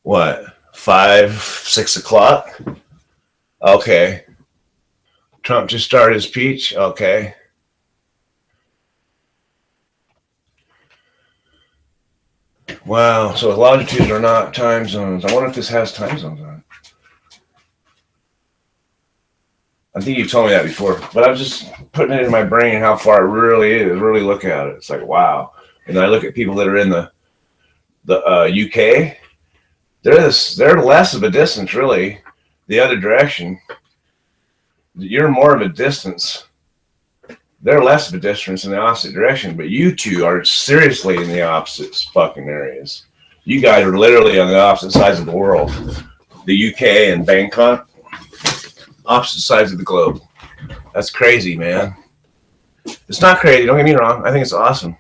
what, 5, 6 o'clock? Okay. Trump just started his speech. Okay. Wow. So longitudes are not time zones. I wonder if this has time zones on it. I think you've told me that before, but I was just putting it in my brain how far it really is. Really look at it. It's like, wow. And then I look at people that are in the UK. They're less of a distance, really, the other direction. You're more of a distance. They're less of a distance in the opposite direction, but you two are seriously in the opposite fucking areas. You guys are literally on the opposite sides of the world. The UK and Bangkok, opposite sides of the globe. That's crazy, man. It's not crazy, don't get me wrong. I think it's awesome.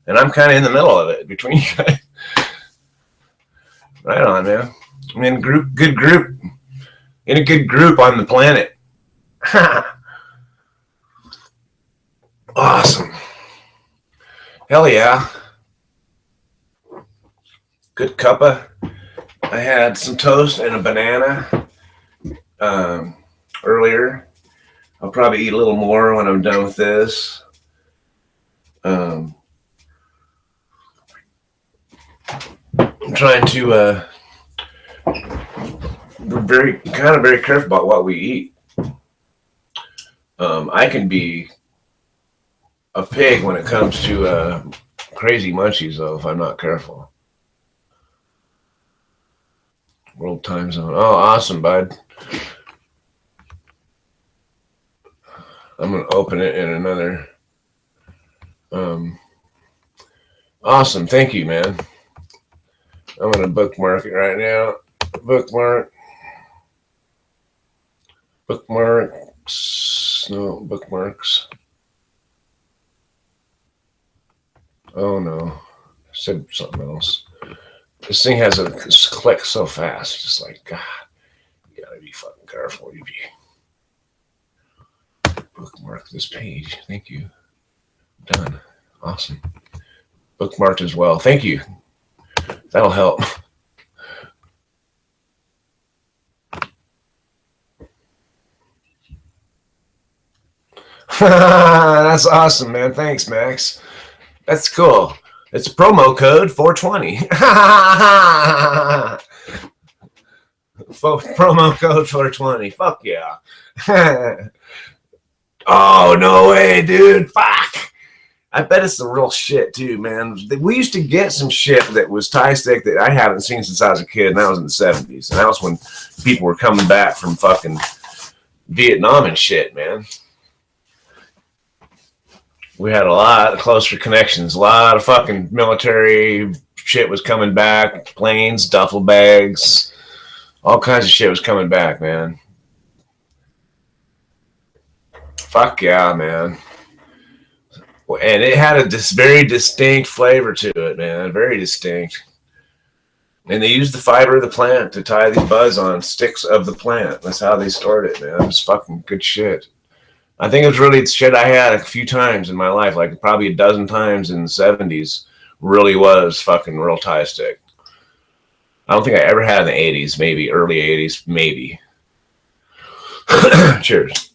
And I'm kind of in the middle of it between you guys. Right on, man. I'm in a good group on the planet. Awesome. Hell yeah. Good cuppa. I had some toast and a banana earlier. I'll probably eat a little more when I'm done with this. I'm trying to very careful about what we eat. I can be a pig when it comes to crazy munchies, though, if I'm not careful. World time zone. Oh, awesome, bud. I'm going to open it in another. Awesome. Thank you, man. I'm going to bookmark it right now. Bookmarks. No, bookmarks. Oh, no. I said something else. This thing has a click so fast. Just like, God, you got to be fucking careful. You bookmark this page. Thank you. Done. Awesome. Bookmarked as well. Thank you. That'll help. That's awesome, man. Thanks, Max. That's cool. It's a promo code 420. Promo code 420. Fuck yeah. Oh, no way, dude. Fuck. I bet it's the real shit, too, man. We used to get some shit that was Thai stick that I haven't seen since I was a kid, and that was in the 70s. And that was when people were coming back from fucking Vietnam and shit, man. We had a lot of closer connections. A lot of fucking military shit was coming back. Planes, duffel bags. All kinds of shit was coming back, man. Fuck yeah, man. And it had a very distinct flavor to it, man. Very distinct. And they used the fiber of the plant to tie these buds on sticks of the plant. That's how they stored it, man. It was fucking good shit. I think it was really shit I had a few times in my life, like probably a dozen times in the 70s, really was fucking real tie stick. I don't think I ever had in the 80s, maybe early 80s, maybe. Cheers.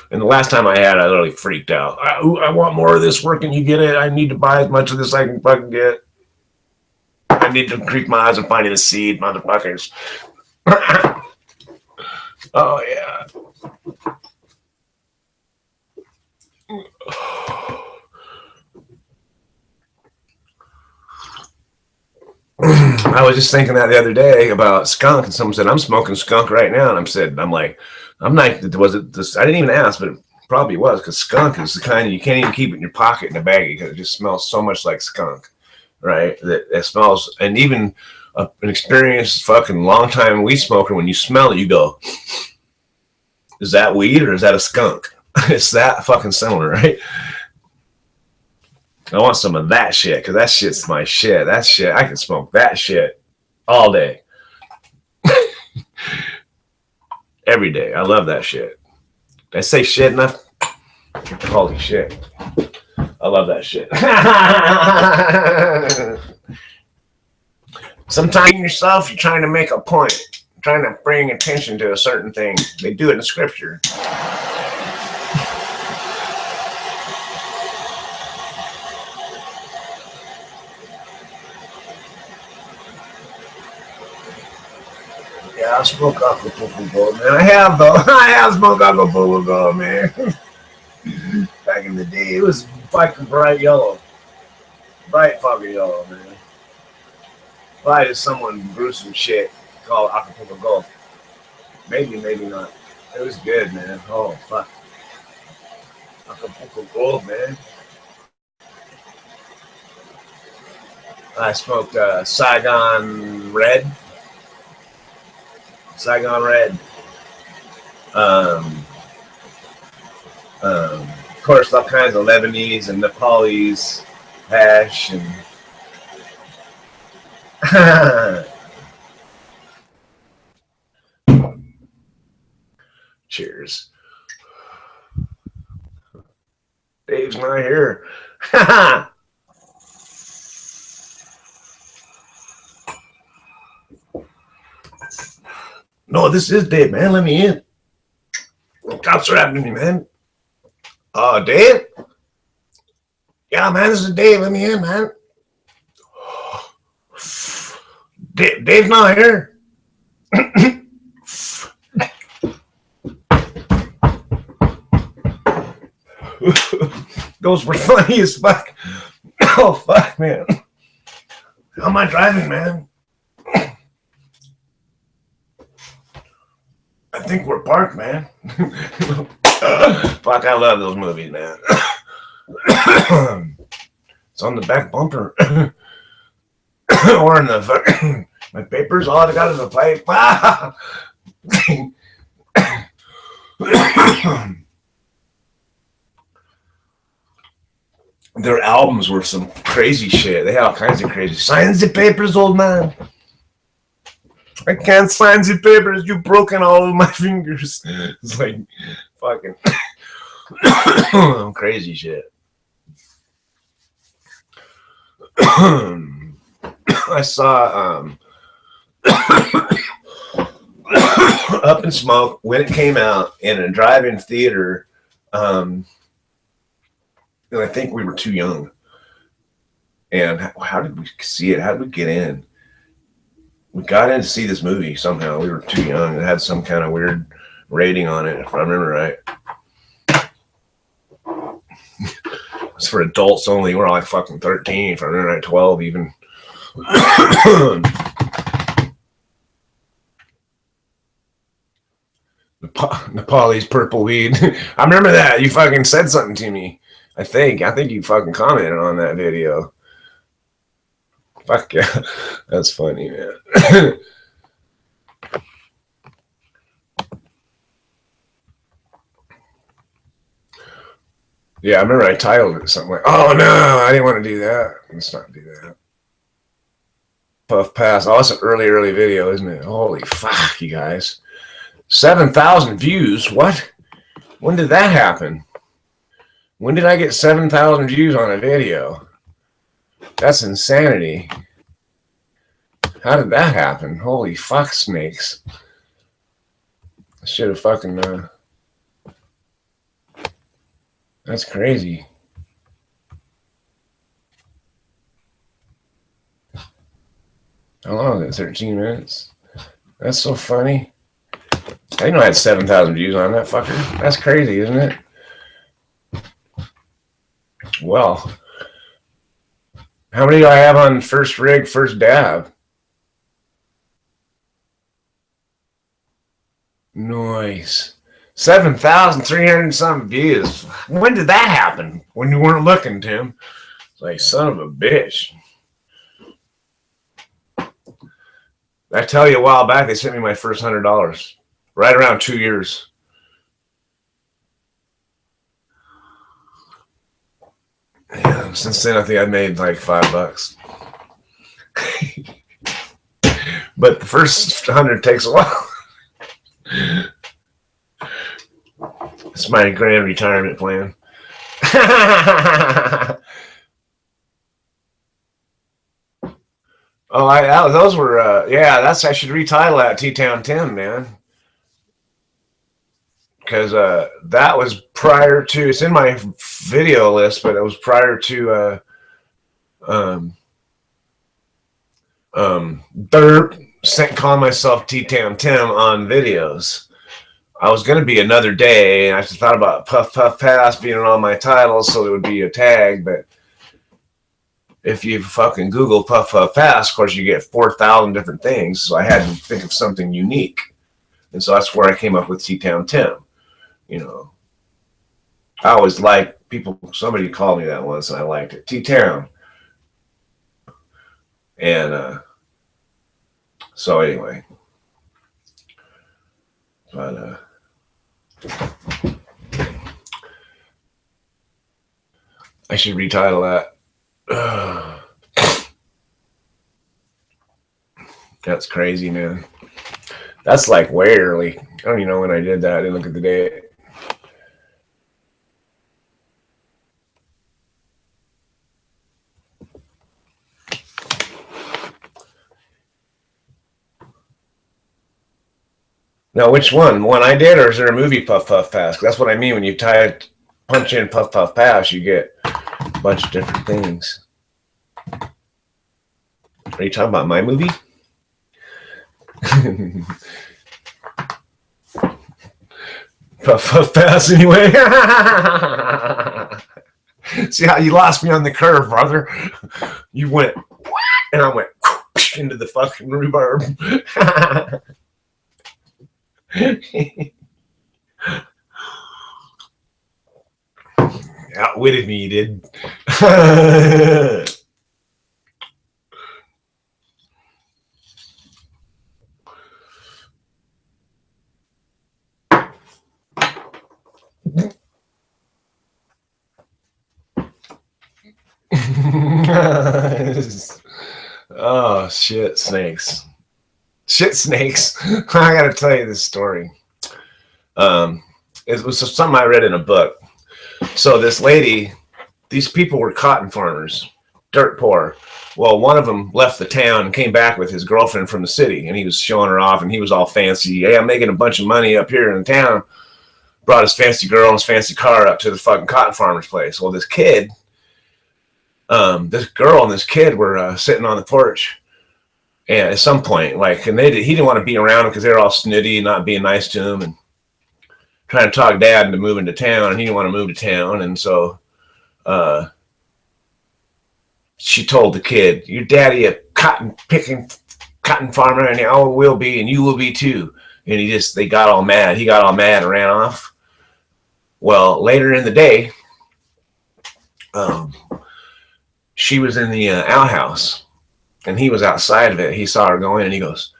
And the last time I had, I literally freaked out. I want more of this. Where can you get it? I need to buy as much of this as I can fucking get. I need to creep my eyes and finding the seed, motherfuckers. Oh, yeah. I was just thinking that the other day about skunk, and someone said, I'm smoking skunk right now. And I'm like, was it this? I didn't even ask, but it probably was, because skunk is the kind you can't even keep it in your pocket in a baggie because it just smells so much like skunk, right? That it smells, and even an experienced fucking long time weed smoker, when you smell it, you go, is that weed or is that a skunk? It's that fucking similar, right? I want some of that shit, because that shit's my shit. That shit, I can smoke that shit all day. Every day. I love that shit. Did I say shit enough? Holy shit. I love that shit. Sometimes yourself, you're trying to make a point, trying to bring attention to a certain thing. They do it in scripture. Yeah, I smoke Acapulco Gold, man. I have, though. I have smoked Acapulco Gold, man. Back in the day, it was fucking bright yellow. Bright fucking yellow, man. Why did someone brew some shit called Acapulco Gold? Maybe, maybe not. It was good, man. Oh, fuck. Acapulco Gold, man. I smoked Saigon Red. Saigon Red. Of course, all kinds of Lebanese and Nepalese hash and cheers. Dave's not here. No, this is Dave, man. Let me in. Cops are after me, man. Dave? Yeah, man, this is Dave. Let me in, man. Dave's not here. Those were funny as fuck. Oh, fuck, man. How am I driving, man? I think we're parked, man. Fuck, I love those movies, man. It's on the back bumper. Or in the my papers. All I got is a pipe. Their albums were some crazy shit. They had all kinds of crazy. Sign the papers, old man. I can't sign the papers. You've broken all of my fingers. It's like fucking crazy shit. I saw Up in Smoke when it came out in a drive-in theater. And I think we were too young. And how did we see it? How did we get in? We got in to see this movie somehow. We were too young. It had some kind of weird rating on it, if I remember right. It's for adults only. We're like fucking 13, if I remember right, 12 even. Nepalese purple weed. I remember that. You fucking said something to me. I think you fucking commented on that video. Fuck yeah. That's funny, man. Yeah, I remember I titled it something like, oh no, I didn't want to do that. Let's not do that. Puff Pass. Oh, it's an early video, isn't it? Holy fuck, you guys. 7,000 views. What? When did that happen? When did I get 7,000 views on a video? That's insanity. How did that happen? Holy fuck snakes. I should have fucking... That's crazy. How long is it? 13 minutes? That's so funny. I didn't know I had 7,000 views on that fucker. That's crazy, isn't it? Well, how many do I have on first rig, first dab? Nice. 7,300 something views. When did that happen? When you weren't looking, Tim? It's like, son of a bitch. I tell you, a while back, they sent me my first $100. Right around 2 years. Yeah, since then, I think I've made like $5. But the first 100 takes a while. It's my grand retirement plan. Oh, those were, yeah, I should retitle that T-Town Tim, man. Because that was prior to, it's in my video list, but it was prior to calling myself T-Town Tim on videos. I was going to be Another Day, and I just thought about Puff Puff Pass being on my titles, so it would be a tag, but if you fucking Google Puff Puff Pass, of course, you get 4,000 different things, so I had to think of something unique. And so that's where I came up with T-Town Tim. You know, I always liked people, somebody called me that once, and I liked it. T-Town. And so anyway. But I should retitle that. That's crazy, man. That's like way early. I don't even know when I did that. I didn't look at the date. Now, which one? One I did, or is there a movie Puff Puff Pass? That's what I mean when you punch in Puff Puff Pass, you get a bunch of different things. Are you talking about my movie? Puff Puff Pass anyway. See how you lost me on the curve, brother? You went, and I went into the fucking rhubarb. Outwitted me, you did. Oh, shit snakes. Shit snakes. I gotta tell you this story. It was something I read in a book. So this lady, these people were cotton farmers, dirt poor. Well, one of them left the town and came back with his girlfriend from the city, and he was showing her off, and he was all fancy. Hey, I'm making a bunch of money up here in the town. Brought his fancy girl and his fancy car up to the fucking cotton farmer's place. Well, this kid, this girl and this kid were sitting on the porch. And at some point, like, and he didn't want to be around them because they were all snooty and not being nice to him, and trying to talk dad into moving to town, and he didn't want to move to town. And so she told the kid, your daddy a cotton farmer, and I will be, and you will be too. And they got all mad. He got all mad and ran off. Well, later in the day, she was in the outhouse. And he was outside of it. He saw her go in, and he goes,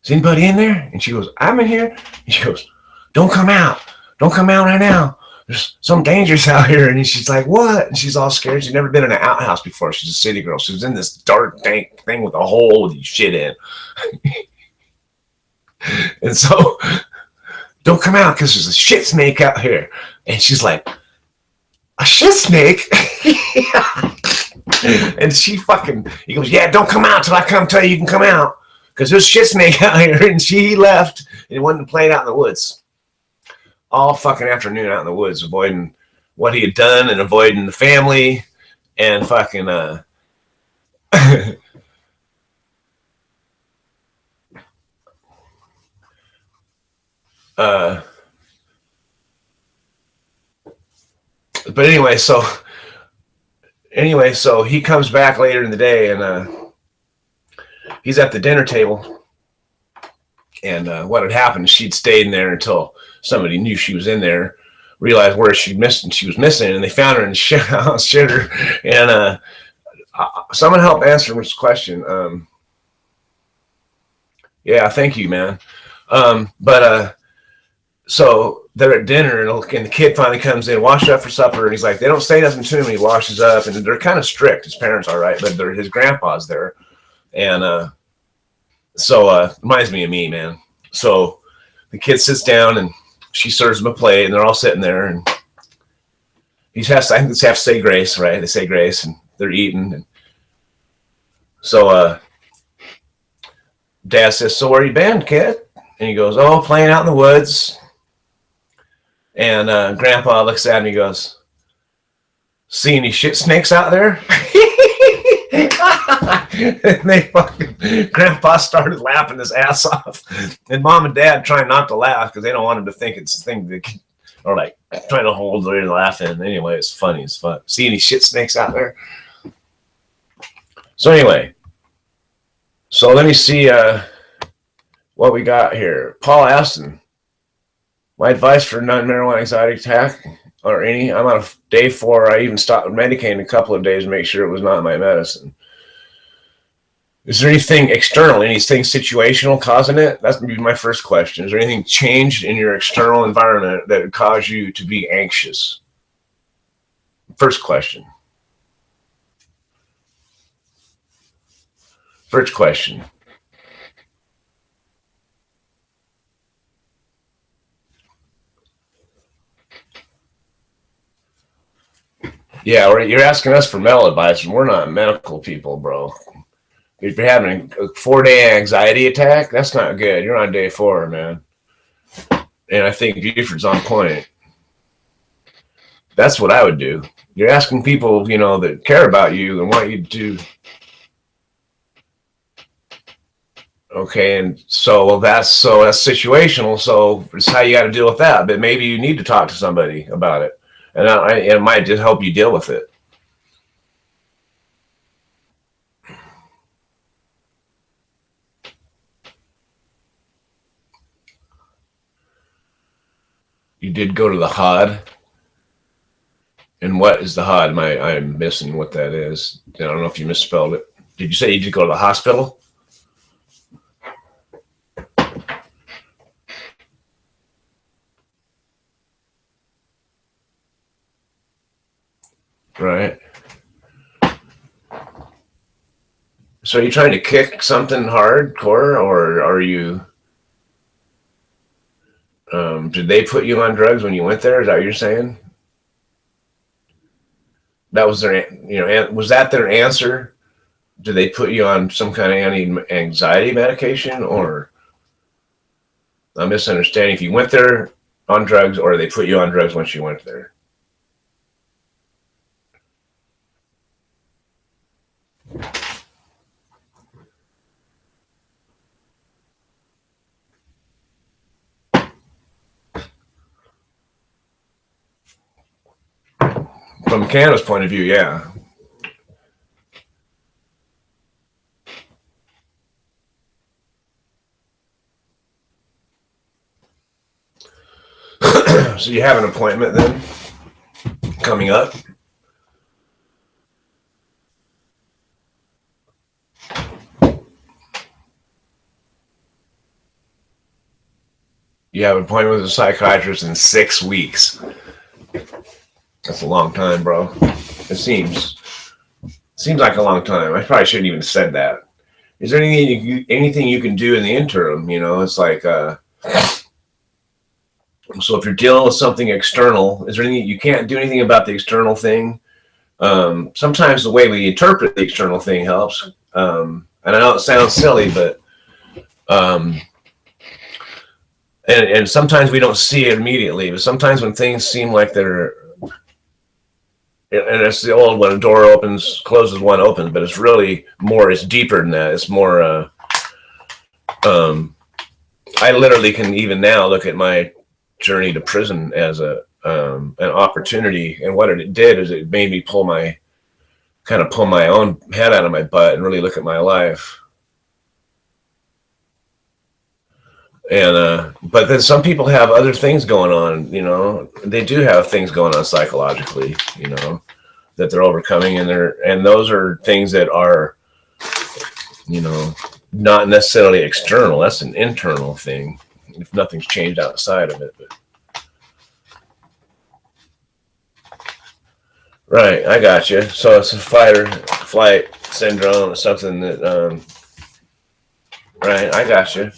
is anybody in there? And she goes, I'm in here. And she goes, don't come out. Don't come out right now. there's some dangers out here. And she's like, what? And she's all scared. She's never been in an outhouse before. She's a city girl. She was in this dark, dank thing with a hole with shit in. And so, don't come out because there's a shit snake out here. And she's like, a shit snake? And he goes, yeah, don't come out till I come tell you can come out. Because there's a shit snake out here. And she left and went and played out in the woods. All fucking afternoon out in the woods, avoiding what he had done and avoiding the family and fucking but anyway, so he comes back later in the day and he's at the dinner table. And what had happened, she'd stayed in there until somebody knew she was in there, realized where she was missing, and they found her in the shitter. And someone help answer this question. Yeah, thank you, man. So they're at dinner, and the kid finally comes in, washed up for supper, and he's like, they don't say nothing to him. He washes up, and they're kind of strict. His parents are, right, but his grandpa's there. And so reminds me of me, man. So the kid sits down, and she serves him a plate, and they're all sitting there, and I think they have to say grace, right? They say grace, and they're eating. And so Dad says, so where you been, kid? And he goes, oh, playing out in the woods. And Grandpa looks at him, he goes, see any shit snakes out there? And Grandpa started laughing his ass off. And Mom and Dad trying not to laugh because they don't want him to think it's a thing that, or like trying to hold their laughing. Anyway, it's funny as fuck. See any shit snakes out there? So anyway, so let me see what we got here. Paul Aston. My advice for non-marijuana anxiety attack or any, I'm on day 4. I even stopped medicating a couple of days to make sure it was not my medicine. Is there anything external, anything situational causing it? That's going to be my first question. Is there anything changed in your external environment that would cause you to be anxious? First question. First question. Yeah, you're asking us for medical advice, and we're not medical people, bro. If you're having a 4-day anxiety attack, that's not good. You're on day 4, man. And I think Buford's on point. That's what I would do. You're asking people, that care about you and want you to. Okay, and so that's situational. So it's how you got to deal with that. But maybe you need to talk to somebody about it, and it might just help you deal with it. You did go to the HOD. And what is the HOD? I'm missing what that is. I don't know if you misspelled it. Did you say you did go to the hospital? Right. So are you trying to kick something hardcore, or are you? Did they put you on drugs when you went there? Is that what you're saying? That was their, was that their answer? Did they put you on some kind of anti-anxiety medication, or I'm misunderstanding? If you went there on drugs, or they put you on drugs once you went there? From Canada's point of view, yeah. So you have an appointment then coming up? You have an appointment with a psychiatrist in 6 weeks. That's a long time, bro. It seems like a long time. I probably shouldn't even have said that. Is there anything you can do in the interim? You know, it's like so if you're dealing with something external, is there anything you can't do anything about the external thing? Sometimes the way we interpret the external thing helps. And I know it sounds silly, but and sometimes we don't see it immediately. But sometimes when things seem like they're, and it's the old when a door opens, closes, one opens, but it's really more. It's deeper than that. It's more. I literally can even now look at my journey to prison as an opportunity, and what it did is it made me pull my own head out of my butt and really look at my life. And but then some people have other things going on, you know. They do have things going on psychologically, you know, that they're overcoming, and those are things that are, you know, not necessarily external. That's an internal thing if nothing's changed outside of it. But right, I got you. So it's a fight or flight syndrome or something that right, I got you.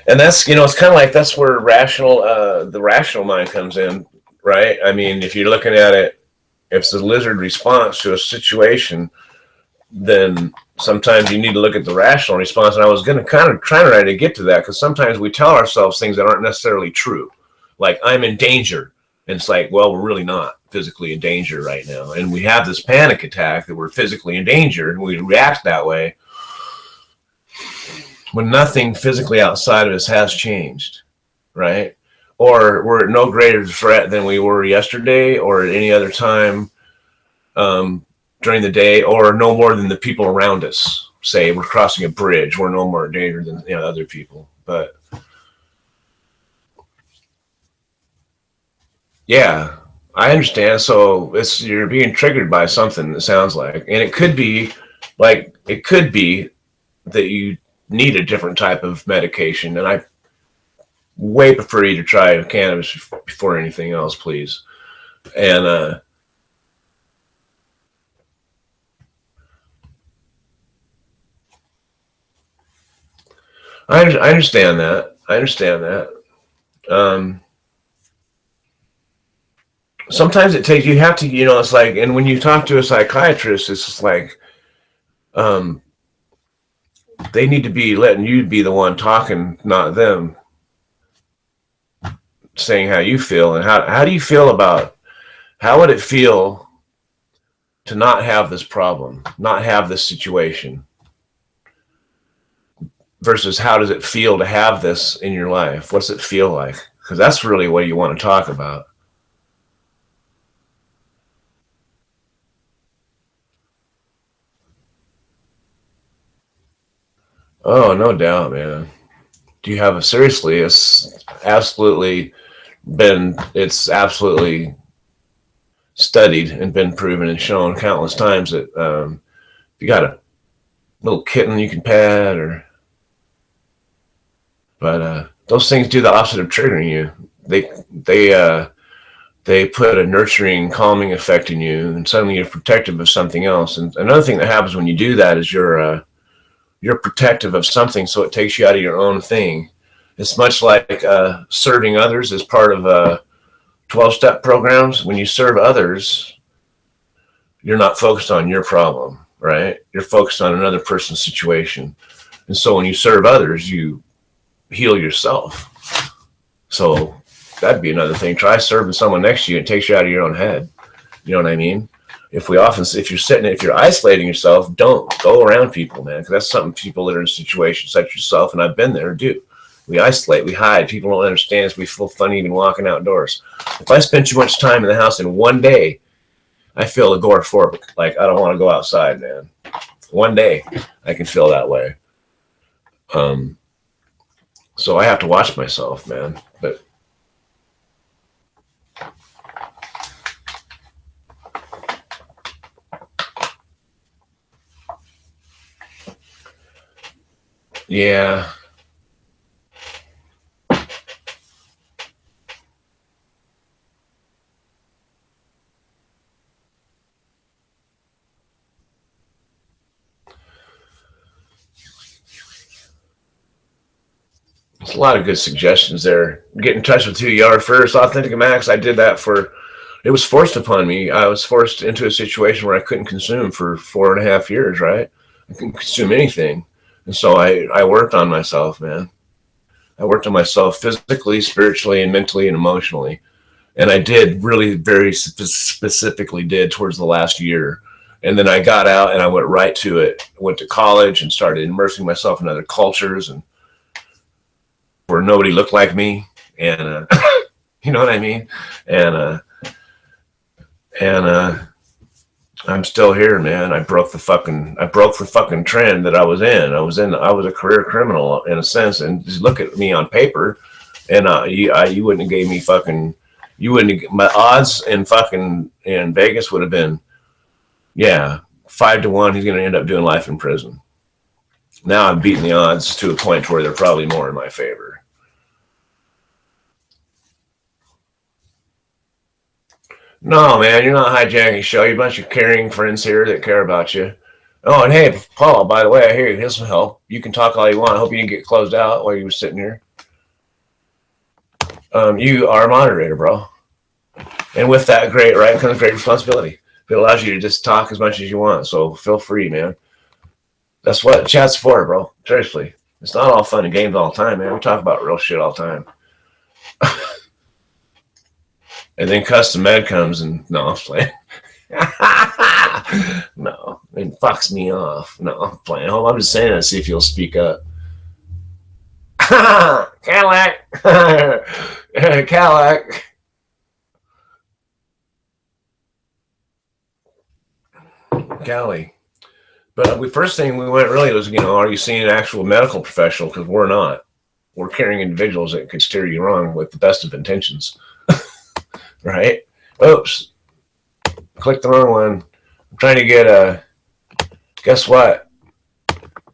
And that's, you know, it's kind of like that's where the rational mind comes in, right? I mean, if you're looking at it, if it's a lizard response to a situation, then sometimes you need to look at the rational response. And I was going to kind of try to get to that, because sometimes we tell ourselves things that aren't necessarily true. Like, I'm in danger. And it's like, well, we're really not physically in danger right now. And we have this panic attack that we're physically in danger, and we react that way when nothing physically outside of us has changed, right? Or we're at no greater threat than we were yesterday or at any other time during the day, or no more than the people around us. Say we're crossing a bridge, we're no more in danger than, you know, other people. But yeah, I understand. So you're being triggered by something, it sounds like, and it could be that you need a different type of medication, and I way prefer you to try cannabis before anything else, please. And I understand that. Um, Sometimes it takes, you have to, you know, it's like, and when you talk to a psychiatrist, it's just like they need to be letting you be the one talking, not them saying how you feel. And how do you feel about, how would it feel to not have this problem, not have this situation, versus how does it feel to have this in your life? What's it feel like? Because that's really what you want to talk about. Oh, no doubt, man. Do you have a, seriously, it's absolutely studied and been proven and shown countless times that if you got a little kitten you can pet, or but those things do the opposite of triggering you. They put a nurturing, calming effect in you, and suddenly you're protective of something else. And another thing that happens when you do that is you're protective of something, so it takes you out of your own thing. It's much like serving others as part of 12-step programs. When you serve others, you're not focused on your problem, right? You're focused on another person's situation. And so when you serve others, you heal yourself. So that'd be another thing. Try serving someone next to you. It takes you out of your own head. You know what I mean? If you're isolating yourself, don't go around people, man, because that's something people that are in situations such as yourself, and I've been there, do. We isolate, we hide. People don't understand us. We feel funny even walking outdoors. If I spend too much time in the house in one day, I feel agoraphobic. Like, I don't want to go outside, man. One day, I can feel that way. So I have to watch myself, man. But yeah. There's a lot of good suggestions there. Get in touch with who you are first. Authentic Max, I did that it was forced upon me. I was forced into a situation where I couldn't consume for 4.5 years, right? I couldn't consume anything. And so I worked on myself, man. I worked on myself physically, spiritually, and mentally and emotionally. And I did really very specifically did towards the last year. And then I got out and I went right to it. I went to college and started immersing myself in other cultures and where nobody looked like me. And you know what I mean? And I'm still here, man. I broke the fucking trend that I was in. I was a career criminal in a sense. And just look at me on paper, and you wouldn't have gave me fucking. You wouldn't have, my odds in Vegas would have been, 5-1. He's going to end up doing life in prison. Now I'm beating the odds to a point where they're probably more in my favor. No, man, you're not hijacking the show. You're a bunch of caring friends here that care about you. Oh, and hey, Paul, by the way, I hear you. Here's some help. You can talk all you want. I hope you didn't get closed out while you were sitting here. You are a moderator, bro. And with that great right comes great responsibility. It allows you to just talk as much as you want. So feel free, man. That's what chat's for, bro. Seriously. It's not all fun and games all the time, man. We talk about real shit all the time. And then custom med comes and no, I'm playing. No, it fucks me off. No, I'm playing. I'm just saying that, see if you'll speak up. Cadillac. Cadillac. Cali. But the first thing we went really was, are you seeing an actual medical professional? Because we're not. We're carrying individuals that could steer you wrong with the best of intentions. Right? Oops. Click the wrong one. I'm trying to get a. Guess what?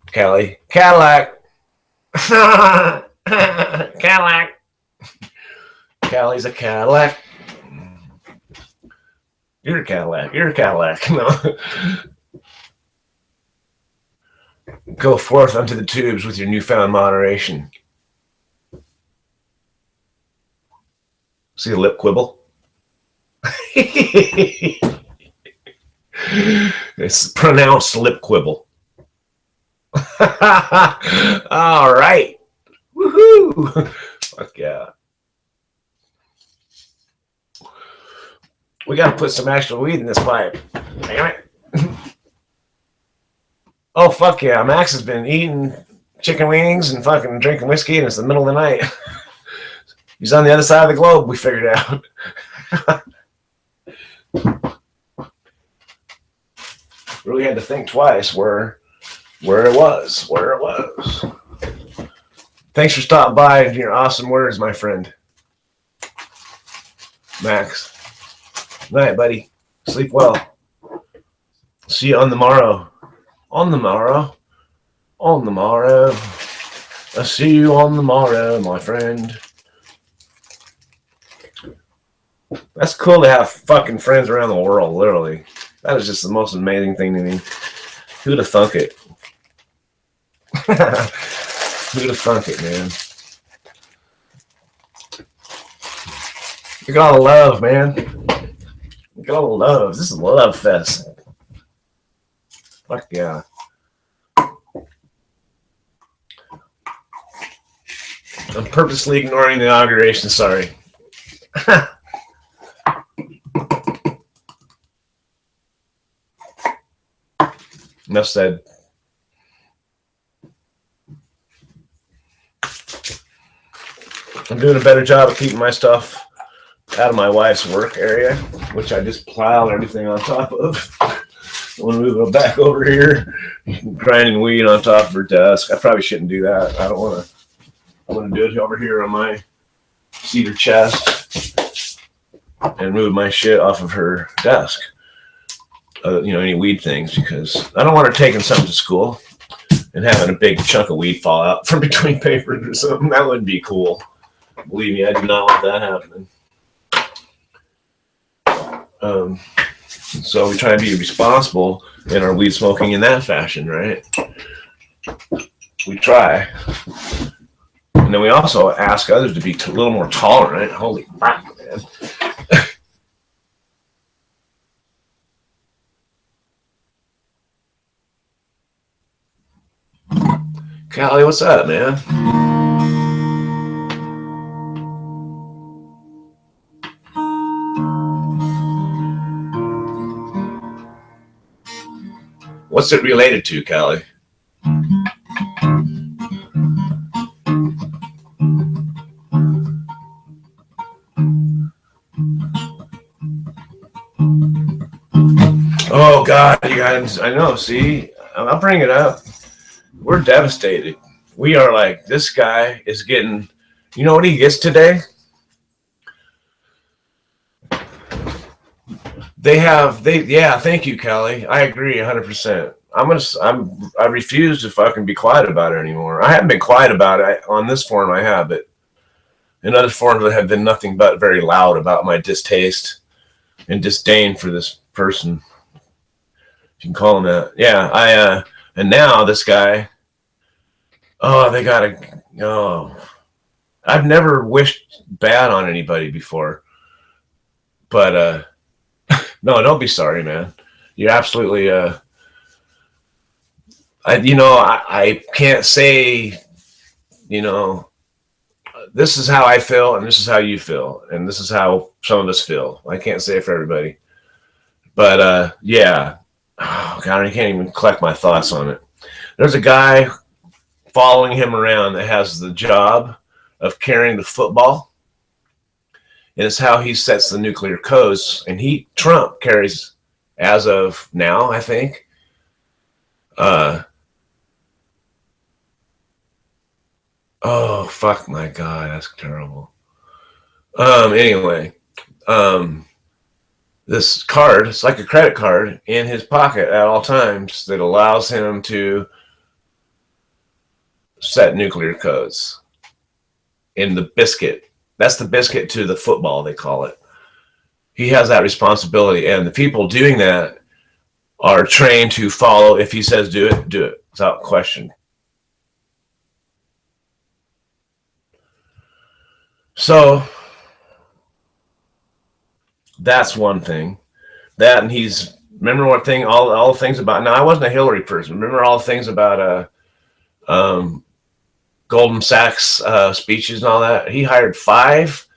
Cali. Cadillac. Cadillac. Cali's a Cadillac. You're a Cadillac. You're a Cadillac. No. Go forth unto the tubes with your newfound moderation. See the lip quibble? It's pronounced lip quibble. All right. Woohoo. Fuck yeah. We got to put some actual weed in this pipe. Damn it. Oh, fuck yeah. Max has been eating chicken wings and fucking drinking whiskey, and it's the middle of the night. He's on the other side of the globe, we figured out. Really had to think twice where it was. Thanks for stopping by and your awesome words, my friend. Max. Night, buddy. Sleep well. See you on the morrow. On the morrow. I see you on the morrow, my friend. That's cool to have fucking friends around the world, literally. That is just the most amazing thing to me. Who'd have thunk it? Who'd have thunk it, man? Look at all the love, man. Look at all the love. This is a love fest. Fuck yeah. I'm purposely ignoring the inauguration, sorry. Enough said. I'm doing a better job of keeping my stuff out of my wife's work area, which I just piled everything on top of. I'm going to move it back over here, grinding weed on top of her desk. I probably shouldn't do that. I don't want to. I'm going to do it over here on my cedar chest and move my shit off of her desk. Any weed things, because I don't want her taking something to school and having a big chunk of weed fall out from between papers or something. That wouldn't be cool. Believe me, I do not want that happening. So we try to be responsible in our weed smoking in that fashion, right? We try. And then we also ask others to be a little more tolerant. Holy fuck, man. Callie, what's up, man? What's it related to, Callie? Oh, God, you guys, I know, see? I'll bring it up. We're devastated. We are like, this guy is getting, you know what he gets today? Yeah, thank you, Kelly. I agree 100%. I refuse to fucking be quiet about it anymore. I haven't been quiet about it on this forum. I have, but in other forums, I have been nothing but very loud about my distaste and disdain for this person. If you can call him that. Yeah, and now this guy, I've never wished bad on anybody before, but, no, don't be sorry, man. You're absolutely, I can't say, this is how I feel and this is how you feel. And this is how some of us feel. I can't say it for everybody, but, yeah. Oh, God, I can't even collect my thoughts on it. There's a guy following him around that has the job of carrying the football. And it's how he sets the nuclear codes. And Trump carries, as of now, I think, oh, fuck my God, that's terrible. Anyway, this card, it's like a credit card in his pocket at all times that allows him to set nuclear codes in the biscuit. That's the biscuit to the football, they call it. He has that responsibility, and the people doing that are trained to follow. If he says do it without question. So that's one thing. That, and remember what thing, all the things about, now I wasn't a Hillary person. Remember all the things about Goldman Sachs speeches and all that? He hired 5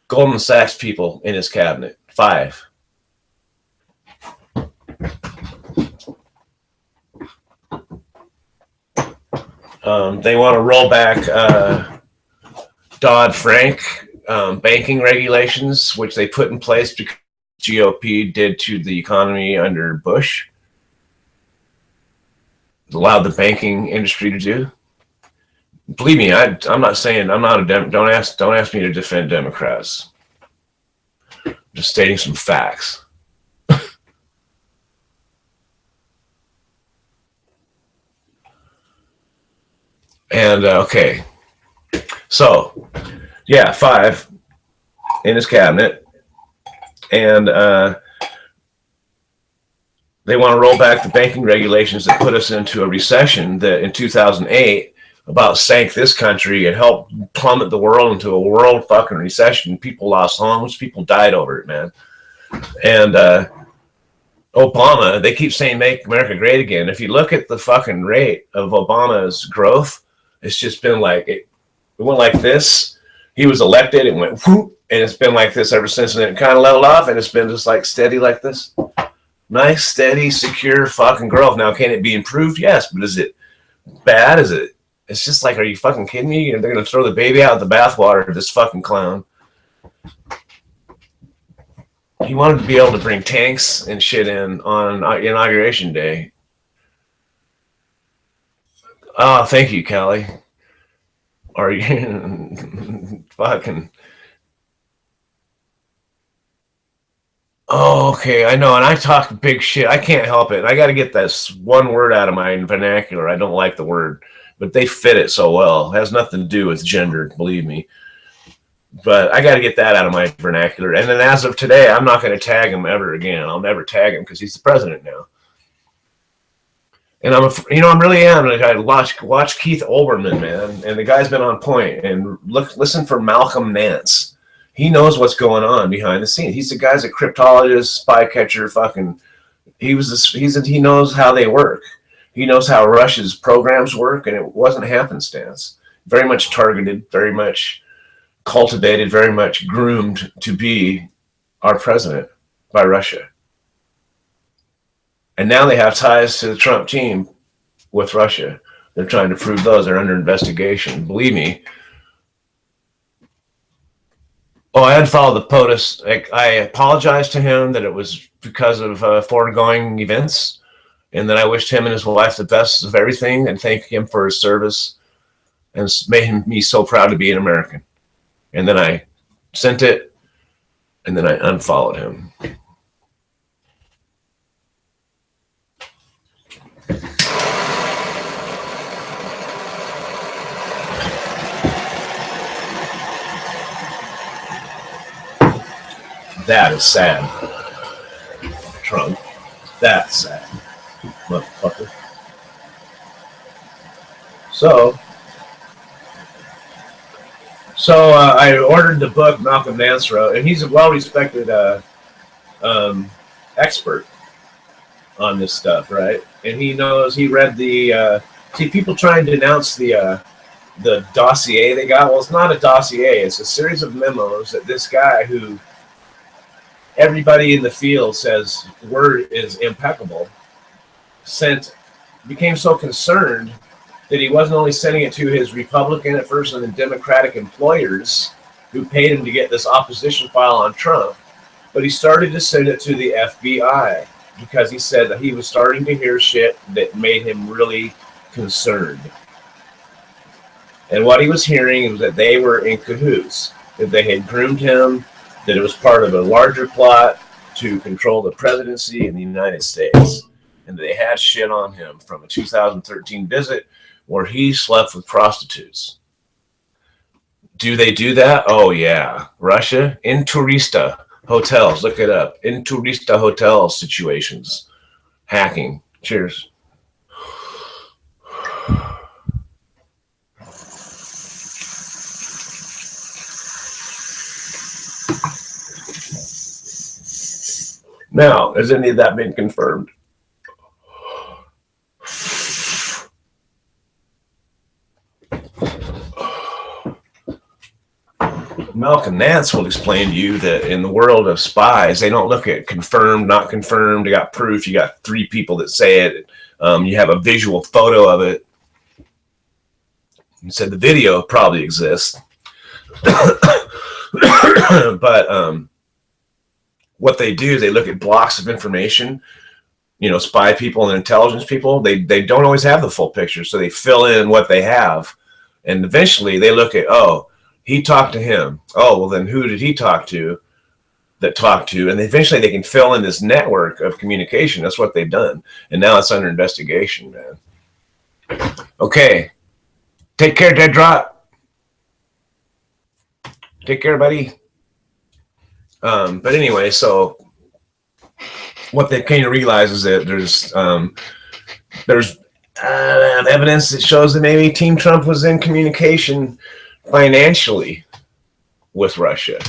Goldman Sachs people in his cabinet. 5. They want to roll back Dodd-Frank banking regulations, which they put in place because GOP did to the economy under Bush. Allowed the banking industry to do. Believe me, I'm not saying I'm not a don't ask me to defend Democrats. I'm just stating some facts. And okay, so yeah, 5 in his cabinet, and they want to roll back the banking regulations that put us into a recession that in 2008 about sank this country and helped plummet the world into a world fucking recession. People lost homes. People died over it, man. And Obama, they keep saying make America great again. If you look at the fucking rate of Obama's growth, it's just been like, it went like this. He was elected, it went whoop, and it's been like this ever since. And it kind of leveled off, and it's been just like steady like this. Nice, steady, secure fucking growth. Now, can it be improved? Yes, but is it bad? It's just like, are you fucking kidding me? They're going to throw the baby out with the bathwater, this fucking clown. He wanted to be able to bring tanks and shit in on Inauguration Day. Oh, thank you, Kelly. Are you fucking... Oh, okay, I know, and I talk big shit. I can't help it. I got to get this one word out of my vernacular. I don't like the word, but they fit it so well. It has nothing to do with gender, believe me. But I got to get that out of my vernacular. And then as of today, I'm not going to tag him ever again. I'll never tag him because he's the president now. And I'm really am. I watch Keith Olbermann, man, and the guy's been on point. And listen for Malcolm Nance. He knows what's going on behind the scenes. He's the guy's a cryptologist, spy catcher, fucking. He knows how they work. He knows how Russia's programs work, and it wasn't happenstance. Very much targeted, very much cultivated, very much groomed to be our president by Russia. And now they have ties to the Trump team with Russia. They're trying to prove those. They're under investigation. Believe me. Oh, I unfollowed the POTUS. I apologized to him that it was because of foregoing events, and that I wished him and his wife the best of everything, and thanked him for his service, and made me so proud to be an American. And then I sent it, and then I unfollowed him. That is sad. Trump. That's sad. Motherfucker. So I ordered the book Malcolm Nance wrote, and he's a well-respected expert on this stuff, right? And he read the, see, people try and denounce the dossier they got. Well, it's not a dossier. It's a series of memos that this guy, who everybody in the field says word is impeccable, became so concerned that he wasn't only sending it to his Republican at first and then Democratic employers who paid him to get this opposition file on Trump, but he started to send it to the FBI because he said that he was starting to hear shit that made him really concerned. And what he was hearing was that they were in cahoots, that they had groomed him, that it was part of a larger plot to control the presidency in the United States, and they had shit on him from a 2013 visit where he slept with prostitutes. Do they do that? Oh, yeah. Russia, in turista hotels, look it up. In turista hotel situations. Hacking. Cheers. Now, has any of that been confirmed? Malcolm Nance will explain to you that in the world of spies, they don't look at confirmed, not confirmed. You got proof. You got 3 people that say it. You have a visual photo of it. He said the video probably exists. But what they do is they look at blocks of information. You know, spy people and intelligence people, they don't always have the full picture, so they fill in what they have. And eventually they look at, oh, he talked to him. Oh, well, then who did he talk to that talked to? And eventually they can fill in this network of communication. That's what they've done. And now it's under investigation, man. Okay. Take care, Dead Drop. Take care, buddy. But anyway, so what they came to realize is that there's evidence that shows that maybe Team Trump was in communication financially with Russia.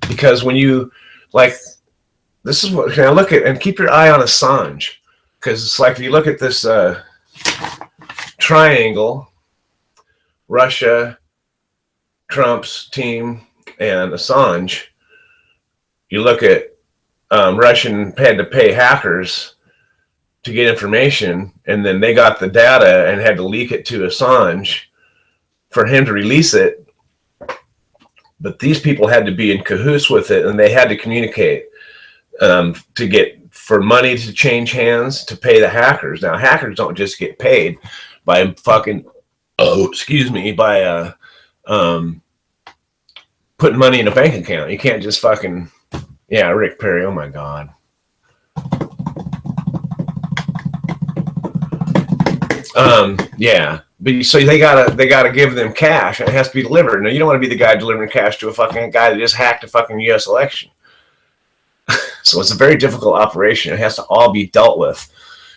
Because when you, like, this is what, now look at, and keep your eye on Assange, because it's like if you look at this triangle, Russia, Trump's team, and Assange, you look at Russian had to pay hackers to get information, and then they got the data and had to leak it to Assange for him to release it. But these people had to be in cahoots with it, and they had to communicate to get, for money to change hands to pay the hackers. Now, hackers don't just get paid by fucking, by putting money in a bank account. You can't just fucking, yeah, Rick Perry, oh my God. Yeah, but so they gotta give them cash, and it has to be delivered. Now, you don't want to be the guy delivering cash to a fucking guy that just hacked a fucking U.S. election. So it's a very difficult operation. It has to all be dealt with,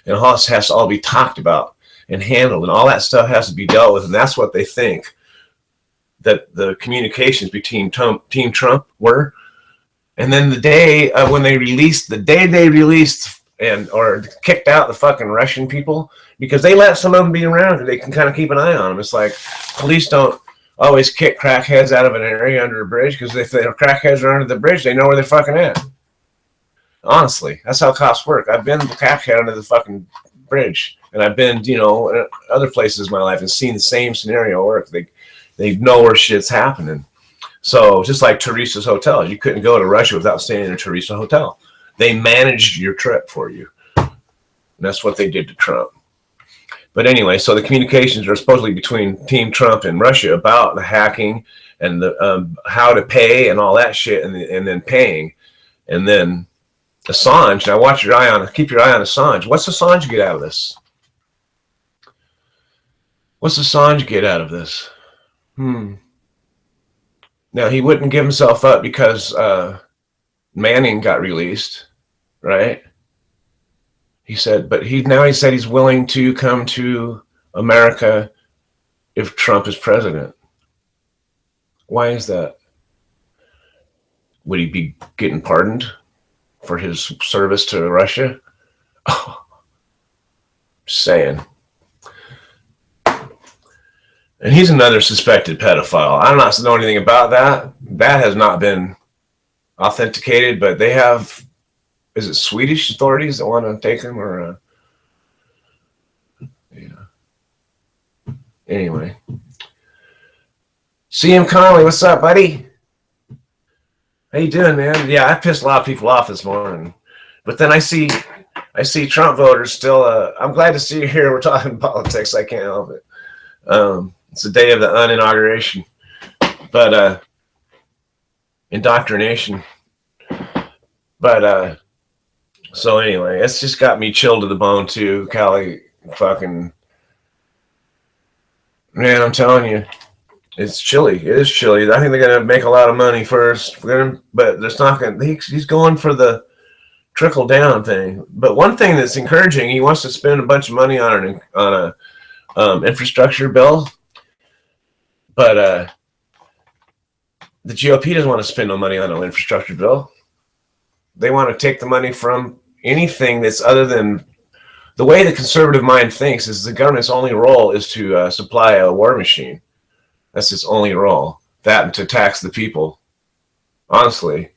and it has to all be talked about and handled, and all that stuff has to be dealt with. And that's what they think that the communications between Team Trump were. And then the day when they released, and or kicked out the fucking Russian people, because they let some of them be around because they can kind of keep an eye on them. It's like police don't always kick crackheads out of an area under a bridge, because if the crackheads are under the bridge, they know where they're fucking at. Honestly, that's how cops work. I've been the crackhead under the fucking bridge, and I've been, other places in my life and seen the same scenario work. They know where shit's happening. So just like Teresa's hotels, you couldn't go to Russia without staying in a Teresa hotel. They managed your trip for you. And that's what they did to Trump. But anyway, so the communications are supposedly between Team Trump and Russia about the hacking and the how to pay and all that shit, and then paying. And then Assange, now keep your eye on Assange. What's Assange get out of this? What's Assange get out of this? Now, he wouldn't give himself up because Manning got released, right? He said he's willing to come to America if Trump is president. Why is that? Would he be getting pardoned for his service to Russia? Oh, just saying. And he's another suspected pedophile. I don't know anything about that. That has not been authenticated, but they have, is it Swedish authorities that want to take him, or yeah. Anyway. CM Connolly, what's up, buddy? How you doing, man? Yeah, I pissed a lot of people off this morning. But then I see Trump voters still, I'm glad to see you here. We're talking politics. I can't help it. It's the day of the Anti-Inauguration, but indoctrination. But so anyway, it's just got me chilled to the bone too, Callie. Fucking man, I'm telling you, it's chilly. It is chilly. I think they're gonna make a lot of money first, but there's not gonna. He's going for the trickle down thing. But one thing that's encouraging, he wants to spend a bunch of money on a infrastructure bill. But the GOP doesn't want to spend no money on an infrastructure bill. They want to take the money from anything that's other than the way the conservative mind thinks is the government's only role is to supply a war machine. That's its only role. That and to tax the people, honestly.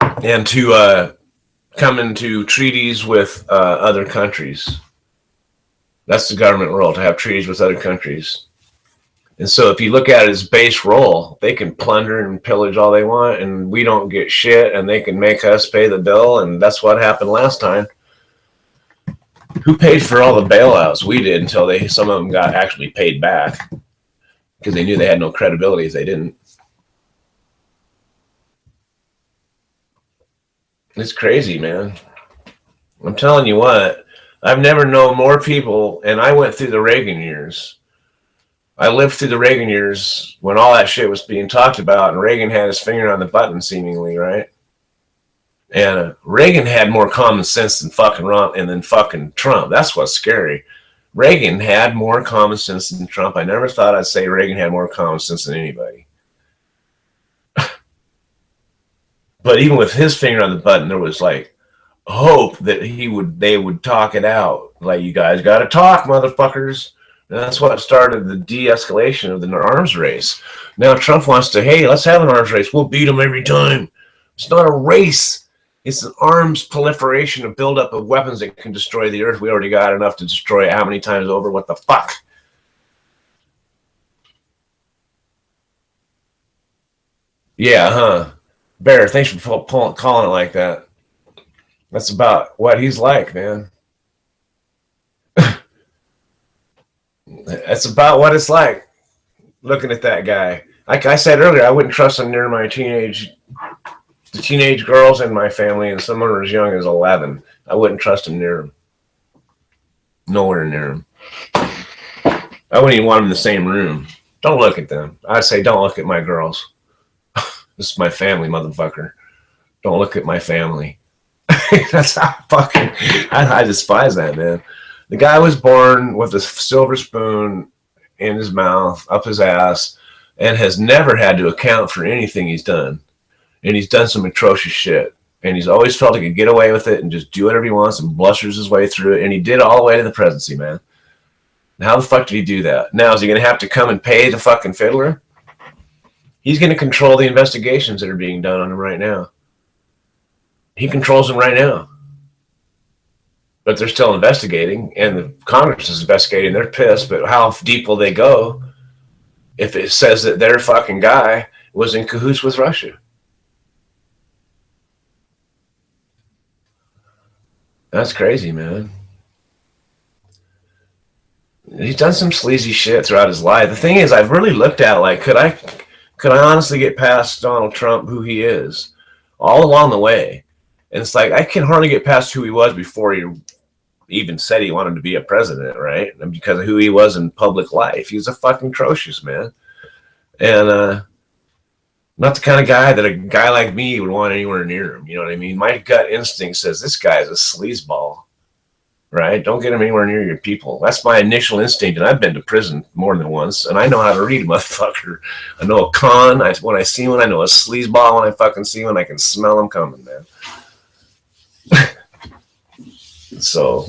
And to come into treaties with other countries. That's the government role, to have treaties with other countries. And so if you look at it as base role, they can plunder and pillage all they want, and we don't get shit, and they can make us pay the bill, and that's what happened last time. Who paid for all the bailouts? We did, until some of them got actually paid back, because they knew they had no credibility if they didn't. It's crazy, man. I'm telling you what. I've never known more people, and I went through the Reagan years. I lived through the Reagan years when all that shit was being talked about, and Reagan had his finger on the button, seemingly, right? And Reagan had more common sense than fucking Trump. That's what's scary. Reagan had more common sense than Trump. I never thought I'd say Reagan had more common sense than anybody. But even with his finger on the button, there was like hope that they would talk it out. Like, you guys got to talk, motherfuckers. And that's what started the de-escalation of the arms race. Now Trump wants to, hey, let's have an arms race. We'll beat them every time. It's not a race. It's an arms proliferation, a buildup of weapons that can destroy the earth. We already got enough to destroy it how many times over? What the fuck? Yeah, huh? Bear, thanks for calling it like that. That's about what he's like, man. That's about what it's like looking at that guy. Like I said earlier, I wouldn't trust him near the teenage girls in my family, and some are as young as 11. I wouldn't trust him near them. Nowhere near him. I wouldn't even want him in the same room. Don't look at them. I'd say don't look at my girls. This is my family, motherfucker. Don't look at my family. That's how fucking I despise that, man. The guy was born with a silver spoon in his mouth, up his ass, and has never had to account for anything he's done. And he's done some atrocious shit. And he's always felt he could get away with it and just do whatever he wants and blusters his way through it. And he did all the way to the presidency, man. How the fuck did he do that? Now, is he going to have to come and pay the fucking fiddler? He's going to control the investigations that are being done on him right now. He controls them right now. But they're still investigating, and the Congress is investigating. They're pissed, but how deep will they go if it says that their fucking guy was in cahoots with Russia? That's crazy, man. He's done some sleazy shit throughout his life. The thing is, I've really looked at, like, could I honestly get past Donald Trump, who he is, all along the way? And it's like, I can hardly get past who he was before he even said he wanted to be a president, right? And because of who he was in public life. He was a fucking atrocious, man. And not the kind of guy that a guy like me would want anywhere near him. You know what I mean? My gut instinct says this guy is a sleazeball, right? Don't get him anywhere near your people. That's my initial instinct, and I've been to prison more than once, and I know how to read a motherfucker. I know a con when I see one. I know a sleazeball when I fucking see one. I can smell him coming, man. So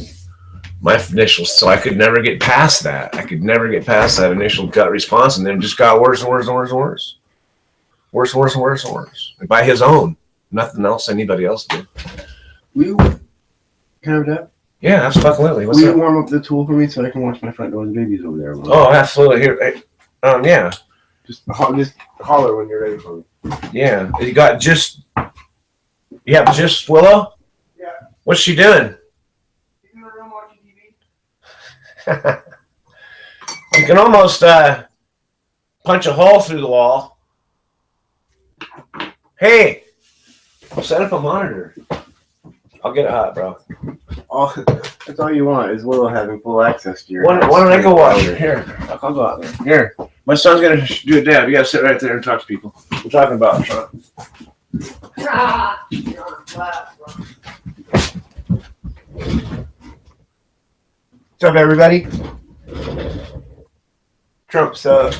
I could never get past that. I could never get past that initial gut response, and then it just got worse and worse and worse and worse. Worse and worse and worse and worse. By his own. Nothing else anybody else did. Will you count up? Yeah, absolutely. Will you warm up the tool for me so I can watch my front door? The baby's over there. Oh, absolutely. Here, yeah. Just holler when you're ready for me. Yeah. You have just Willow? Yeah. What's she doing? She's in her room watching TV. You can almost punch a hole through the wall. Hey, set up a monitor. I'll get it hot, bro. That's all you want is Willow having full access to your Why don't I go watch it? Here, I'll go out there. Here, my son's going to do a dab. You got to sit right there and talk to people. We're talking about Trump. What's up, everybody? Trump sucks.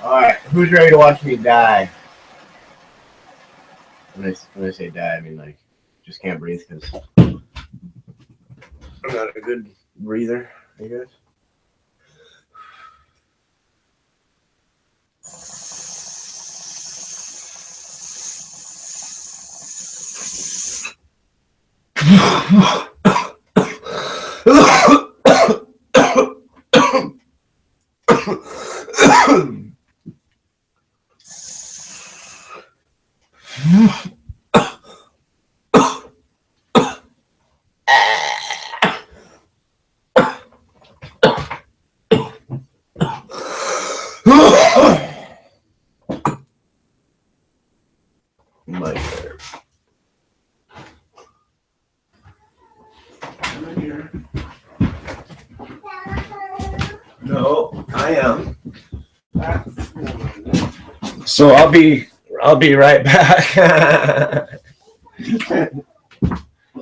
Alright, who's ready to watch me die? When I say die, I mean like just can't breathe because I'm not a good breather, I guess. My turn. So I'll I'll be right back. I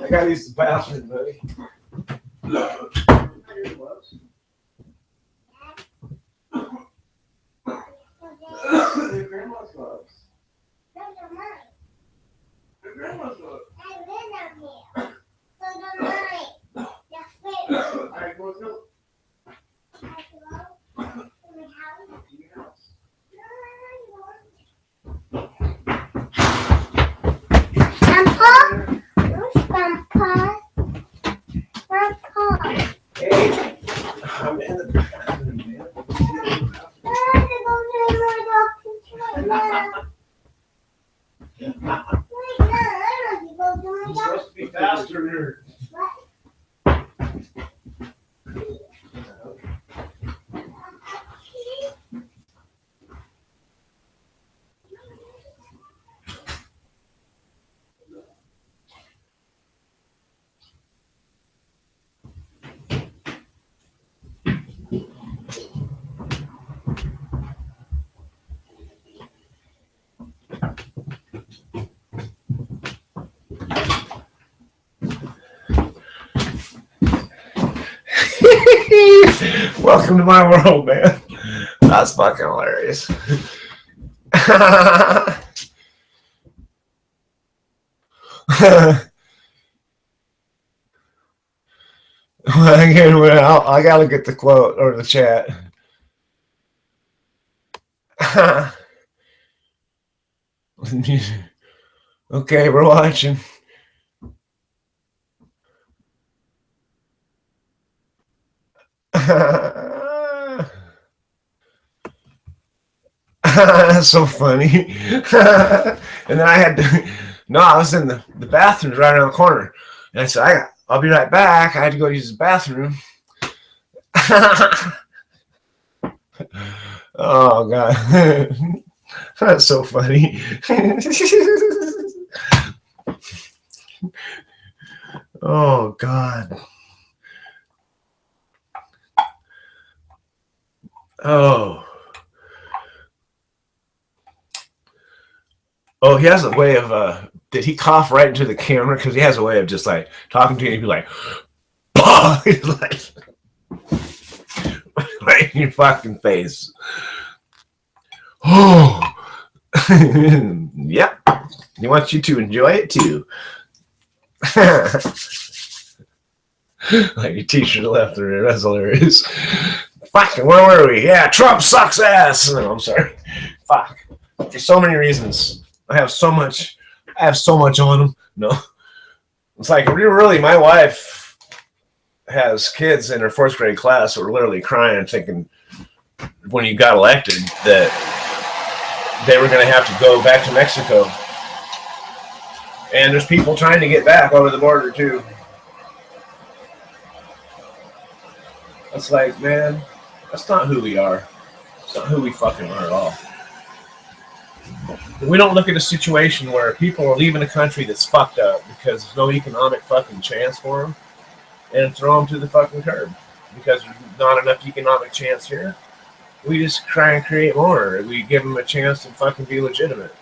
gotta use the bathroom, buddy. Your grandma's gloves. Those are mine. Your grandma's gloves. I live up here. Those are mine. That's it. All right, let's go. I have to go to my house. To your house. Grandpa? Where's Grandpa? Grandpa. Hey, I'm in the bathroom, man. I have to go to my doctor's right now. Right now, I have to go to my You're doctor's. supposed to be faster, nerd. Welcome to my world, man. That's fucking hilarious. I gotta look at the quote or the chat. Okay, we're watching. That's so funny. And then I had to, no, I was in the bathroom right around the corner. And I said, I'll be right back. I had to go use the bathroom. Oh, God. That's so funny. Oh, God. Oh. Oh, he has a way of, did he cough right into the camera? Because he has a way of just like talking to you and he'd be like, bah! He's like, right in your fucking face. Oh, yep. He wants you to enjoy it too. Like your t-shirt left there. That's hilarious. Fucking, where were we? Yeah, Trump sucks ass. No, I'm sorry. Fuck. For so many reasons. I have so much on him. No. It's like, really, my wife has kids in her 4th grade class who are literally crying, thinking when you got elected that they were going to have to go back to Mexico. And there's people trying to get back over the border, too. It's like, man, that's not who we are. It's not who we fucking are at all. We don't look at a situation where people are leaving a country that's fucked up because there's no economic fucking chance for them and throw them to the fucking curb because there's not enough economic chance here. We just try and create more. We give them a chance to fucking be legitimate,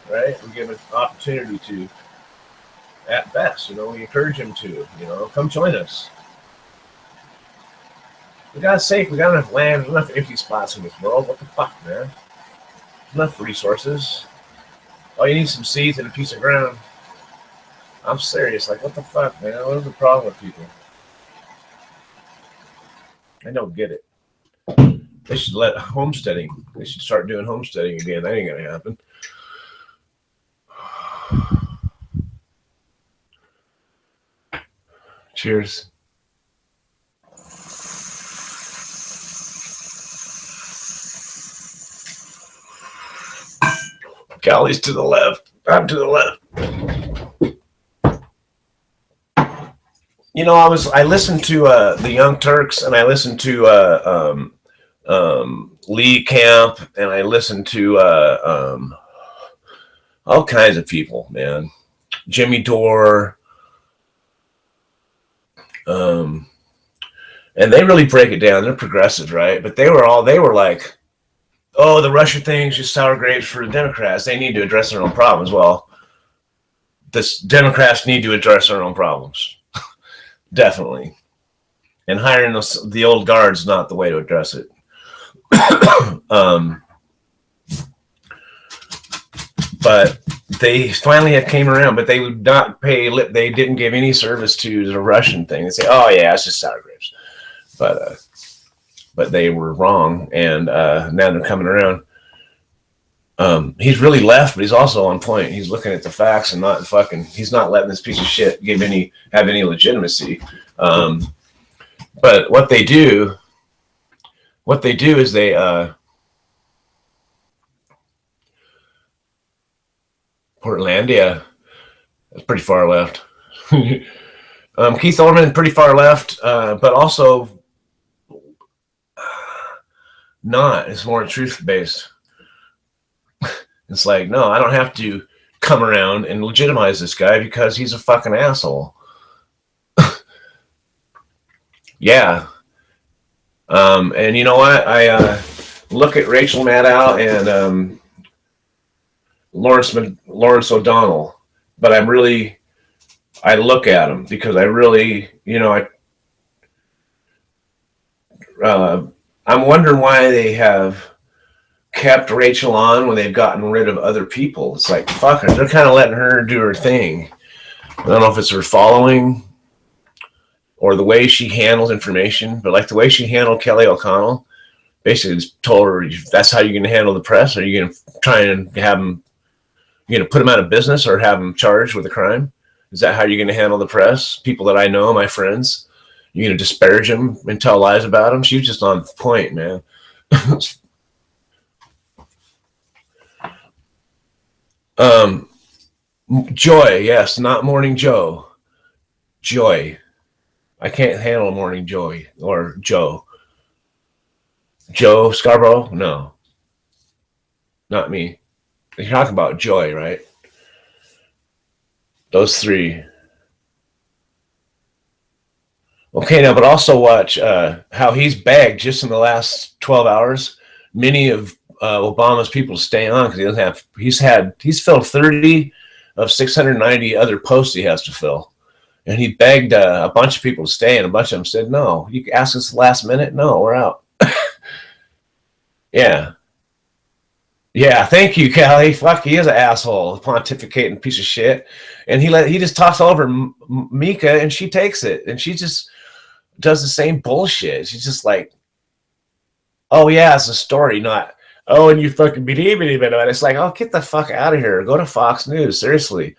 right? We give them an opportunity to, at best, we encourage them to, come join us. For God's sake, we got enough land, enough empty spots in this world. What the fuck, man? Enough resources. All you need is some seeds and a piece of ground. I'm serious. Like, what the fuck, man? What is the problem with people? I don't get it. They should let homesteading. They should start doing homesteading again. That ain't gonna happen. Cheers. Callie's to the left. I'm to the left. I listened to the Young Turks, and I listened to Lee Camp, and I listened to all kinds of people, man. Jimmy Dore. And they really break it down. They're progressive, right? But they were like oh, the Russia thing's just sour grapes for the Democrats. They need to address their own problems. Well, the Democrats need to address their own problems. Definitely. And hiring the old guard's not the way to address it. But they finally came around, but they would not pay lip. They didn't give any service to the Russian thing. They say, oh, yeah, it's just sour grapes. But they were wrong, and now they're coming around. He's really left, but he's also on point. He's looking at the facts and not he's not letting this piece of shit have any legitimacy. But what they do is they Portlandia, that's pretty far left. Keith Olbermann, pretty far left, but also not. It's more truth based. It's like, no, I don't have to come around and legitimize this guy because he's a fucking asshole. Yeah. And you know what? I look at Rachel Maddow and Lawrence O'Donnell, but I look at them because I really, I'm wondering why they have kept Rachel on when they've gotten rid of other people. It's like, fuck her. They're kind of letting her do her thing. I don't know if it's her following or the way she handles information, but like the way she handled Kelly O'Connell, basically just told her, that's how you're going to handle the press. Are you going to try and have them, you're going to put them out of business or have them charged with a crime? Is that how you're going to handle the press? People that I know, my friends, you're going to disparage them and tell lies about them? She was just on point, man. Joy, yes, not Morning Joe. Joy. I can't handle Morning Joy or Joe. Joe Scarborough? No. Not me. You're talking about Joy, right? Those three. Okay, now, but also watch how he's bagged just in the last 12 hours. Many of Obama's people to stay on because he doesn't have. He's filled 30 of 690 other posts he has to fill, and he begged a bunch of people to stay, and a bunch of them said no. You ask us last minute, no, we're out. Yeah. Thank you, Kelly. Fuck, he is an asshole, a pontificating piece of shit, and he just talks all over Mika, and she takes it, and she just does the same bullshit. She's just like, oh yeah, it's a story, not. Oh, and you fucking believe it. It's like, oh, get the fuck out of here. Go to Fox News. Seriously.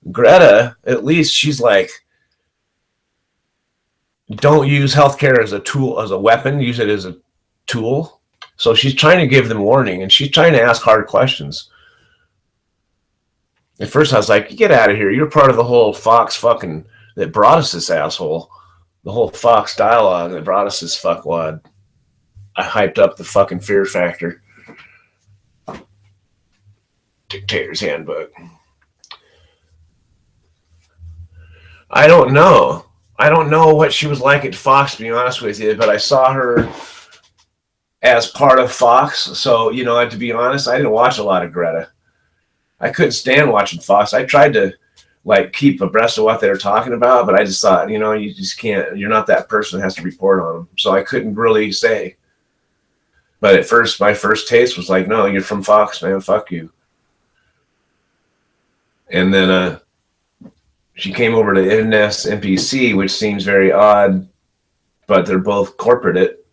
Greta, at least she's like, don't use healthcare as a tool, as a weapon. Use it as a tool. So she's trying to give them warning, and she's trying to ask hard questions. At first I was like, get out of here. You're part of the whole Fox fucking, that brought us this asshole. The whole Fox dialogue that brought us this fuckwad. I hyped up the fucking fear factor. Dictator's Handbook. I don't know what she was like at Fox, to be honest with you, but I saw her as part of Fox. So, to be honest, I didn't watch a lot of Greta. I couldn't stand watching Fox. I tried to keep abreast of what they were talking about, but I just thought, you just can't, you're not that person that has to report on them. So I couldn't really say. But at first, my first taste was like, no, you're from Fox, man. Fuck you. And then she came over to NPC, which seems very odd, but they're both corporate,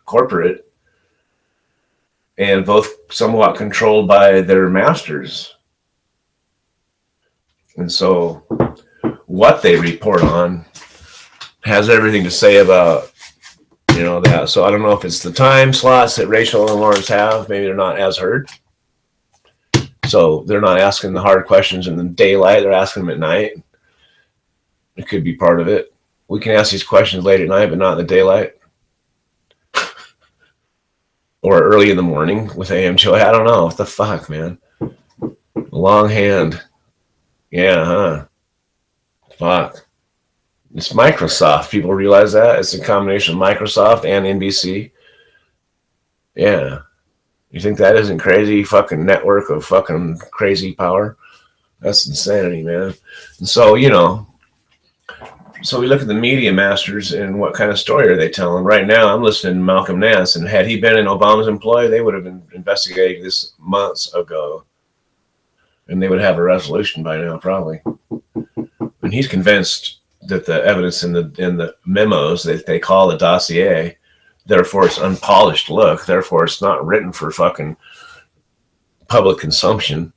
and both somewhat controlled by their masters. And so what they report on has everything to say about, that. So I don't know if it's the time slots that Rachel and Lawrence have. Maybe they're not as heard. So they're not asking the hard questions in the daylight. They're asking them at night. It could be part of it. We can ask these questions late at night, but not in the daylight. Or early in the morning with AM Joy. I don't know. What the fuck, man? Long hand. Yeah, huh? Fuck. It's Microsoft. People realize that? It's a combination of Microsoft and NBC. Yeah. You think that isn't crazy? Fucking network of fucking crazy power. That's insanity, man. And so, you know, so we look at the media masters and what kind of story are they telling? Right now, I'm listening to Malcolm Nance, and had he been in Obama's employ, they would have been investigating this months ago, and they would have a resolution by now, probably. And he's convinced that the evidence in the memos that they call the dossier, therefore it's unpolished look, therefore it's not written for fucking public consumption.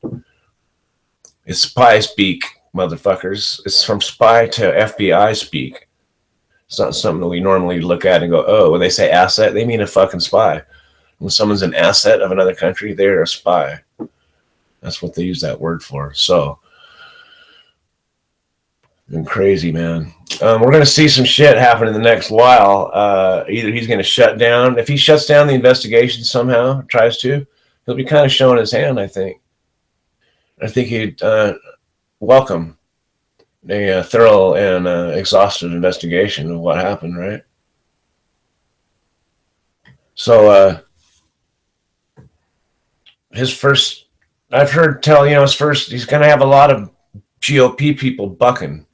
It's spy speak, motherfuckers. It's from spy to FBI speak. It's not something that we normally look at and go, oh, when they say asset, they mean a fucking spy. When someone's an asset of another country, they're a spy. That's what they use that word for. So, been crazy, man. We're going to see some shit happen in the next while. Either he's going to shut down. If he shuts down the investigation somehow, tries to, he'll be kind of showing his hand, I think. I think he'd welcome a thorough and exhaustive investigation of what happened, right? So his first, I've heard tell, his first, he's going to have a lot of GOP people bucking.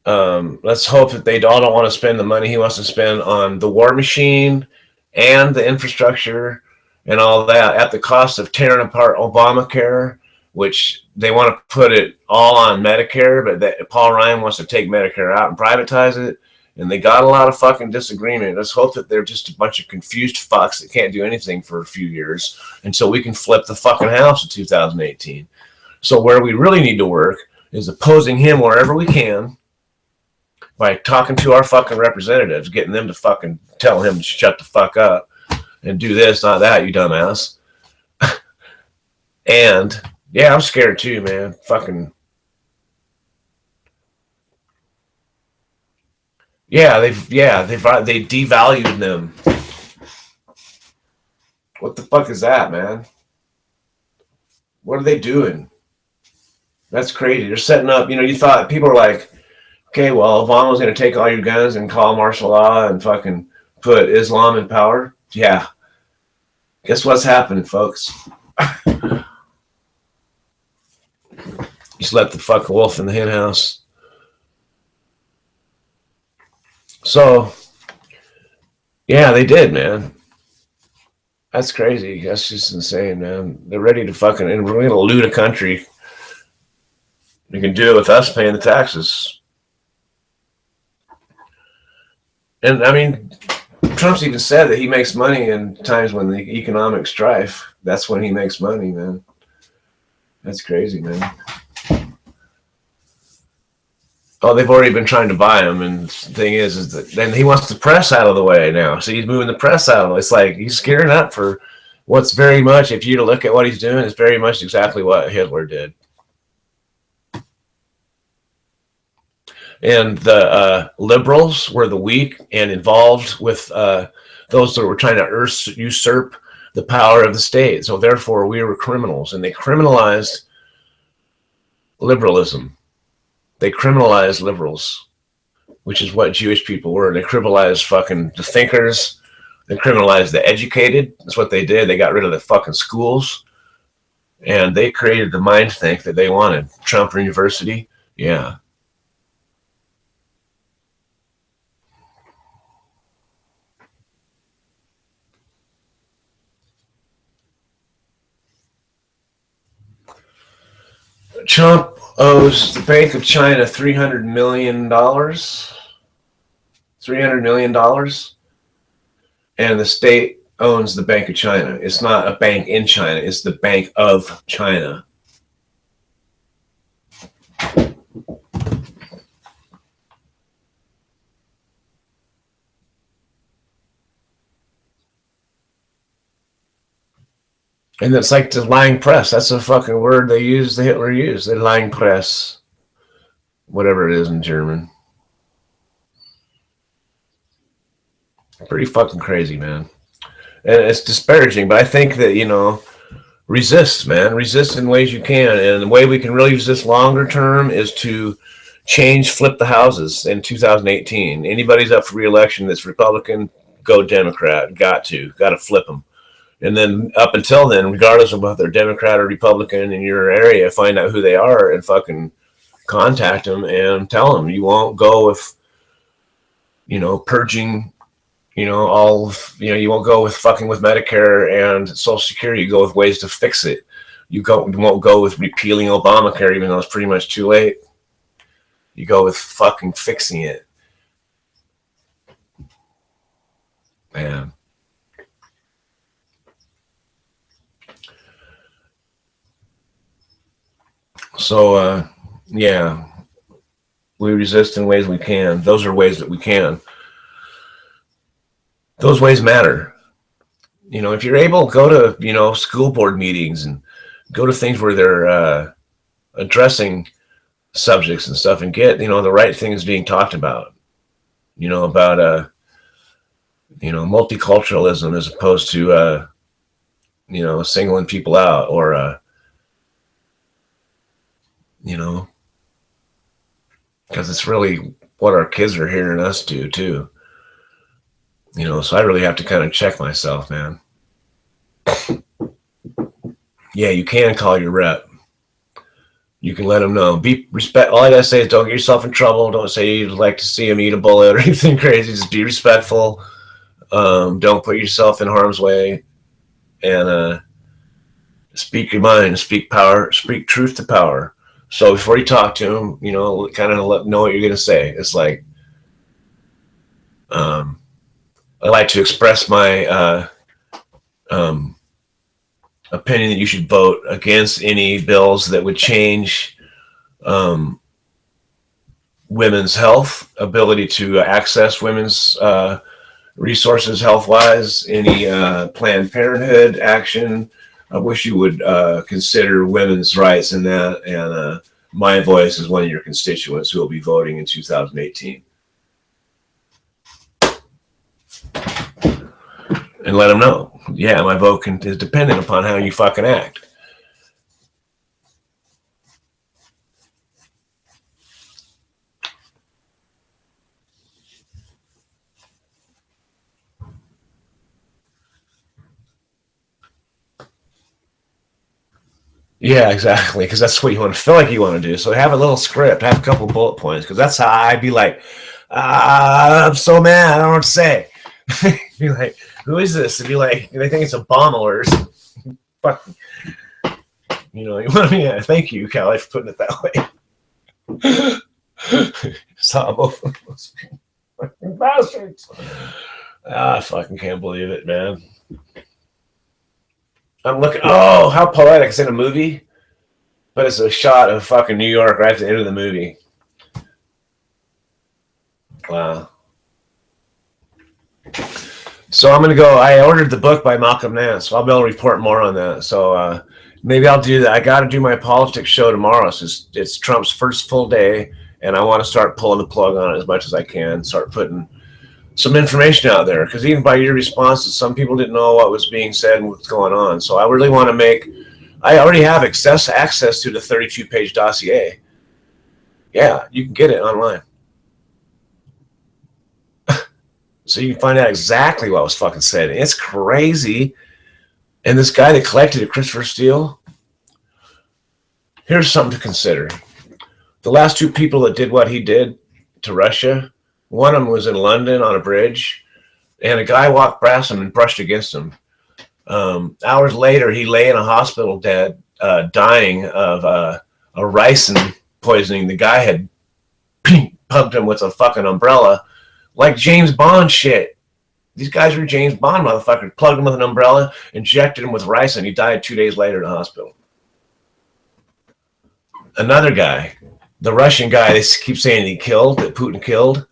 Let's hope that they all don't want to spend the money he wants to spend on the war machine and the infrastructure and all that at the cost of tearing apart Obamacare, which they want to put it all on Medicare, but that Paul Ryan wants to take Medicare out and privatize it. And they got a lot of fucking disagreement. Let's hope that they're just a bunch of confused fucks that can't do anything for a few years until we can flip the fucking house in 2018. So where we really need to work is opposing him wherever we can by talking to our fucking representatives, getting them to fucking tell him to shut the fuck up and do this, not that, you dumbass. And yeah, I'm scared too, man. Fucking they devalued them. What the fuck is that, man? What are they doing? That's crazy. They're setting up, you thought people were like, okay, well, Obama's going to take all your guns and call martial law and fucking put Islam in power. Yeah. Guess what's happening, folks? Just let the fucking wolf in the hen house. So, yeah, they did, man. That's crazy. That's just insane, man. They're ready to fucking, and we're going to loot a country. You can do it with us paying the taxes. And I mean, Trump's even said that he makes money in times when the economic strife. That's when he makes money, man. That's crazy, man. Oh, they've already been trying to buy him, and the thing is that then he wants the press out of the way now. So he's moving the press out of the way. It's like he's gearing up for what's very much, if you look at what he's doing, it's very much exactly what Hitler did. And the liberals were the weak and involved with those that were trying to usurp the power of the state. So therefore, we were criminals, and they criminalized liberalism. They criminalized liberals, which is what Jewish people were. They criminalized fucking the thinkers. They criminalized the educated. That's what they did. They got rid of the fucking schools, and they created the mind think that they wanted. Trump University, yeah. Trump owes the Bank of China $300 million. $300 million. And the state owns the Bank of China. It's not a bank in China. It's the Bank of China. And it's like the lying press. That's a fucking word they used, the Hitler used. The lying press. Whatever it is in German. Pretty fucking crazy, man. And it's disparaging, but I think that, resist, man. Resist in ways you can. And the way we can really resist longer term is to flip the houses in 2018. Anybody's up for re-election that's Republican, go Democrat. Got to flip them. And then up until then, regardless of whether they're Democrat or Republican in your area, find out who they are and fucking contact them and tell them you won't go with, purging, all of, you won't go with fucking with Medicare and Social Security. You go with ways to fix it. You won't go with repealing Obamacare, even though it's pretty much too late. You go with fucking fixing it. Man. So, yeah, we resist in ways we can. Those are ways that we can. Those ways matter. If you're able, go to, school board meetings and go to things where they're addressing subjects and stuff and get, the right things being talked about, about, multiculturalism as opposed to, singling people out or, because it's really what our kids are hearing us do too. So I really have to kind of check myself, man. Yeah, you can call your rep. You can let them know. Be respect. All I gotta say is don't get yourself in trouble. Don't say you'd like to see them eat a bullet or anything crazy. Just be respectful. Don't put yourself in harm's way, and speak your mind. Speak power. Speak truth to power. So before you talk to them, kind of know what you're gonna say. It's like, I like to express my opinion that you should vote against any bills that would change women's health, ability to access women's resources health-wise, any Planned Parenthood action. I wish you would consider women's rights in that, and my voice is one of your constituents who will be voting in 2018. And let them know, yeah, my vote is dependent upon how you fucking act. Yeah, exactly, because that's what you want to feel like you want to do. So have a little script, have a couple bullet points, because that's how I'd be like, I'm so mad, I don't know what to say. Be like, who is this? And be like, they think it's a bomb alert. Fuck. You want me? Yeah, thank you, Callie, for putting it that way. Some fucking bastards. I fucking can't believe it, man. I'm looking. Oh, how poetic! It's in a movie, but it's a shot of fucking New York right at the end of the movie. Wow. So I'm gonna go. I ordered the book by Malcolm Nance, so I'll be able to report more on that. So maybe I'll do that. I got to do my politics show tomorrow. So it's Trump's first full day, and I want to start pulling the plug on it as much as I can. Start putting some information out there, because even by your responses, some people didn't know what was being said and what's going on. So I really want to make. I already have access to the 32-page dossier. Yeah, you can get it online. So you can find out exactly what was fucking said. It's crazy. And this guy that collected it, Christopher Steele, here's something to consider. The last two people that did what he did to Russia, one of them was in London on a bridge, and a guy walked past him and brushed against him. Hours later, he lay in a hospital dead, dying of a ricin poisoning. The guy had pumped him with a fucking umbrella, like James Bond shit. These guys were James Bond motherfuckers. Plugged him with an umbrella, injected him with ricin. He died 2 days later in the hospital. Another guy, the Russian guy they keep saying he killed, that Putin killed,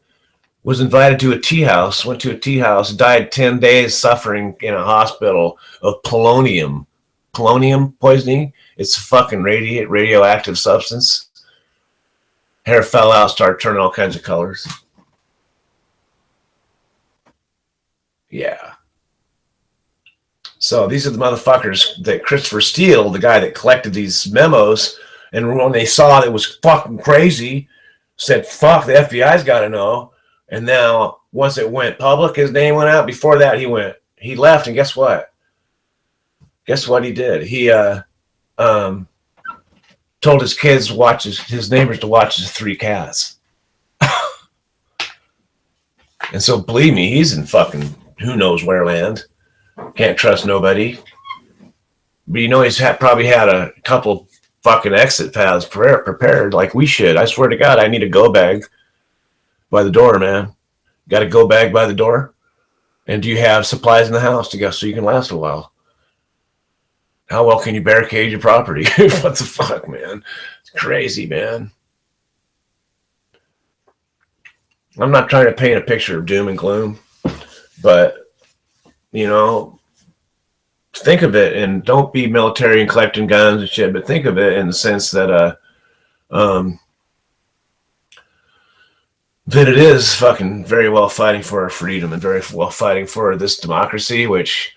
was invited to a tea house, went to a tea house, died 10 days suffering in a hospital of polonium. Polonium poisoning. It's a fucking radioactive substance. Hair fell out, started turning all kinds of colors. Yeah. So these are the motherfuckers that Christopher Steele, the guy that collected these memos, and when they saw that it was fucking crazy, said, fuck, the FBI's got to know. And now, once it went public, his name went out. Before that, he left, and guess what? Guess what he did? He told his kids his neighbors to watch his 3 cats. And so believe me, he's in fucking who knows where land. Can't trust nobody. But you know, he's probably had a couple fucking exit paths prepared like we should. I swear to God, I need a go bag by the door, man. Got a go bag by the door? And do you have supplies in the house to go so you can last a while? How well can you barricade your property? What the fuck, man? It's crazy, man. I'm not trying to paint a picture of doom and gloom, but, you know, think of it, and don't be military and collecting guns and shit, but think of it in the sense that that it is fucking very well fighting for our freedom and very well fighting for this democracy, which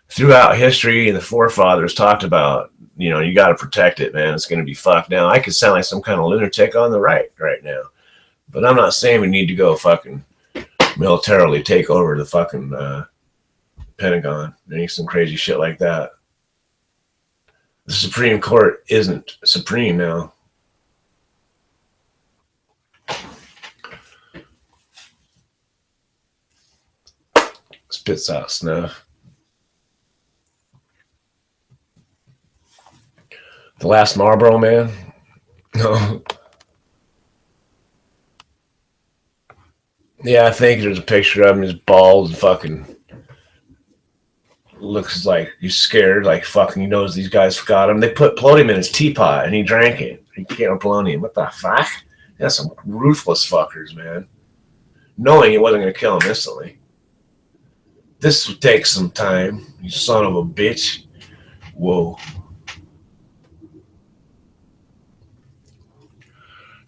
throughout history and the forefathers talked about, you know, you got to protect it, man. It's going to be fucked. Now, I could sound like some kind of lunatic on the right now, but I'm not saying we need to go fucking militarily take over the fucking Pentagon and some crazy shit like that. The Supreme Court isn't supreme now. Spits out snuff. The last Marlboro man? No. Yeah, I think there's a picture of him. He's bald and fucking looks like he's scared, like fucking he knows these guys got him. They put polonium in his teapot and he drank it. He can't polonium. What the fuck? That's some ruthless fuckers, man. Knowing it wasn't going to kill him instantly. This would take some time, you son of a bitch. Whoa.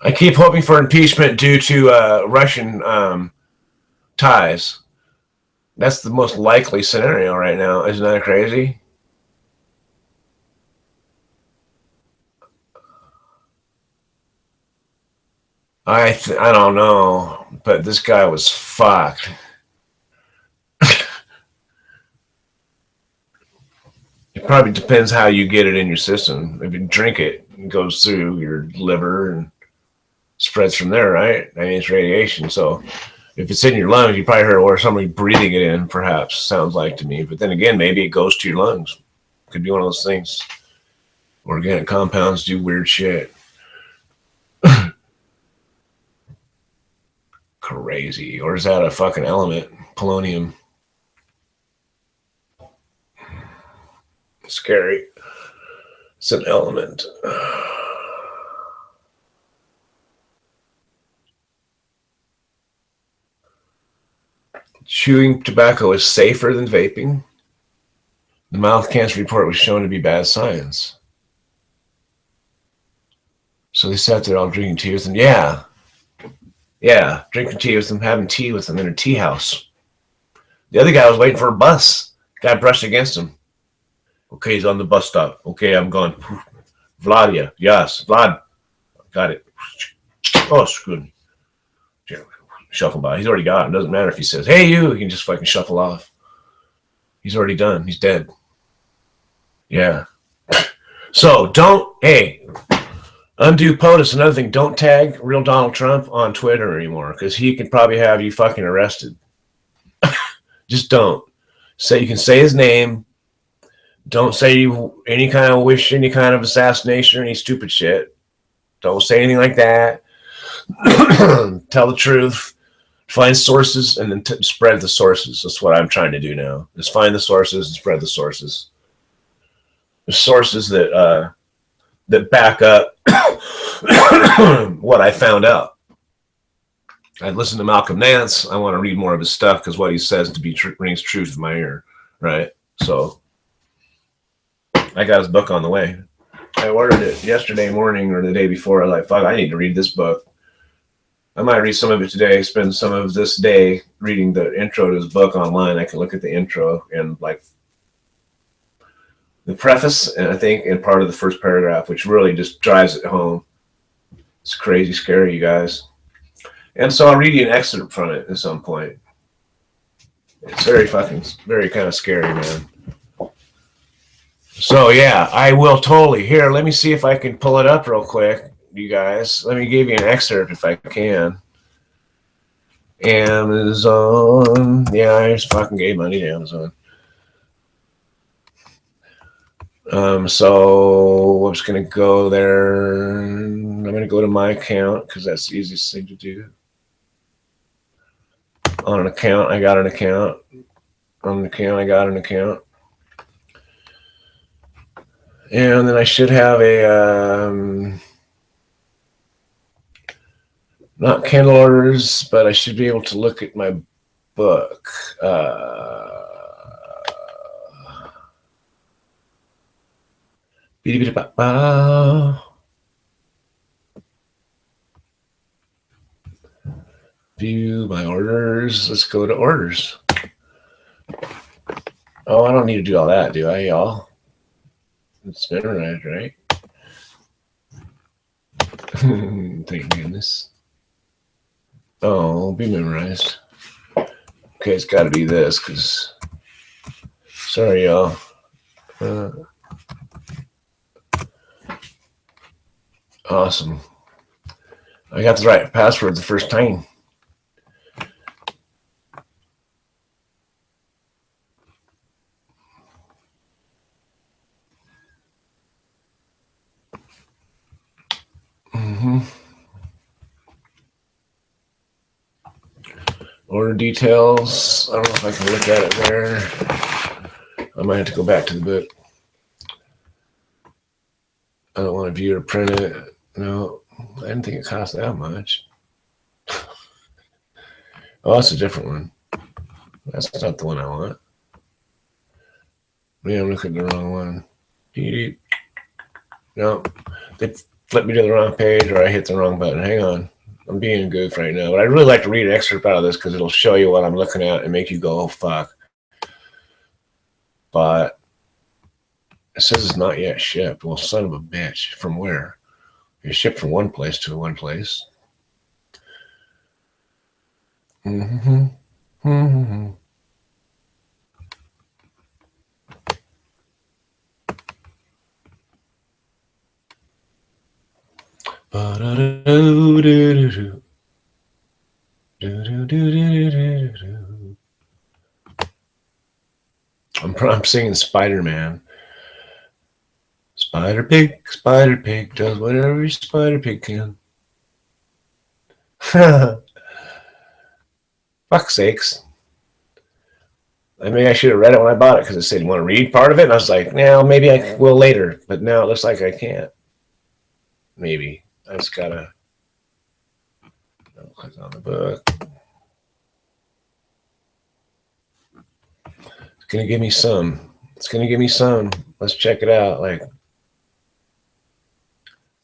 I keep hoping for impeachment due to Russian ties. That's the most likely scenario right now. Isn't that crazy? I don't know, but this guy was fucked. It probably depends how you get it in your system. If you drink it, it goes through your liver and spreads from there, right? I mean, it's radiation. So if it's in your lungs, you probably heard or somebody breathing it in, perhaps, sounds like to me. But then again, maybe it goes to your lungs. Could be one of those things. Organic compounds do weird shit. Crazy. Or is that a fucking element? Polonium. Scary. It's an element. Chewing tobacco is safer than vaping. The mouth cancer report was shown to be bad science. So they sat there all drinking tea with them. Yeah, drinking tea with them, having tea with them in a tea house. The other guy was waiting for a bus. Guy brushed against him. Okay, he's on the bus stop. Okay, I'm gone. Vladia, yes, Vlad. Got it. Oh, screw me. Shuffle by. He's already got him. Doesn't matter if he says, hey, you. He can just fucking shuffle off. He's already done. He's dead. Yeah. So hey, undue POTUS. Another thing, don't tag real Donald Trump on Twitter anymore because he could probably have you fucking arrested. Just don't. You can say his name. Don't say any kind of wish, any kind of assassination or any stupid shit. Don't say anything like that. Tell the truth. Find sources and then spread the sources. That's what I'm trying to do now. Just find the sources and spread the sources. There's sources that back up what I found out. I listened to Malcolm Nance. I want to read more of his stuff because what he says to be rings truth in my ear, right? So I got his book on the way. I ordered it yesterday morning or the day before. I was like, fuck, I need to read this book. I might read some of it today, spend some of this day reading the intro to his book online. I can look at the intro and like the preface, and I think in part of the first paragraph, which really just drives it home. It's crazy scary, you guys. And so I'll read you an excerpt from it at some point. It's very kind of scary, man. So yeah, I will totally. Here, let me see if I can pull it up real quick, you guys. Let me give you an excerpt if I can. Amazon. Yeah, I just fucking gave money to Amazon. So I'm just gonna go there. I'm gonna go to my account because that's the easiest thing to do. On an account, I got an account. On an account, I got an account. And then I should have a not Kindle orders, but I should be able to look at my book. View my orders. Let's go to orders. Oh, I don't need to do all that, do I, y'all? It's memorized, right? Thank goodness. Oh, be memorized. Okay, it's got to be this, because... Sorry, y'all. Awesome. I got the right password the first time. Order details. I don't know if I can look at it there. I might have to go back to the book. I don't want to view or print it. No, I didn't think it cost that much. Oh, that's a different one. That's not the one I want. Yeah, I'm looking at the wrong one. No, they flipped me to the wrong page or I hit the wrong button. Hang on. I'm being a goof right now, but I'd really like to read an excerpt out of this because it'll show you what I'm looking at and make you go, oh, fuck. But it says it's not yet shipped. Well, son of a bitch. From where? It's shipped from one place to one place. Mm-hmm. Mm-hmm. I'm singing Spider-Man. Spider Pig does whatever Spider Pig can. Fuck sakes. I mean, I should have read it when I bought it because it said, you want to read part of it? And I was like, no, maybe I will later. But now it looks like I can't. Maybe. I just gotta click on the book. It's gonna give me some. It's gonna give me some. Let's check it out. Like,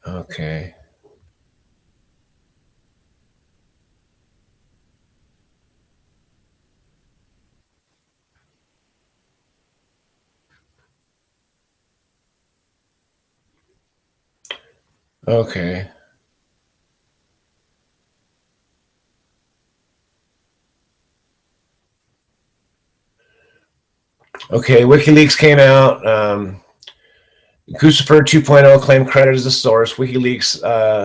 okay. Okay. Okay, WikiLeaks came out. Guccifer 2.0 claimed credit as the source. WikiLeaks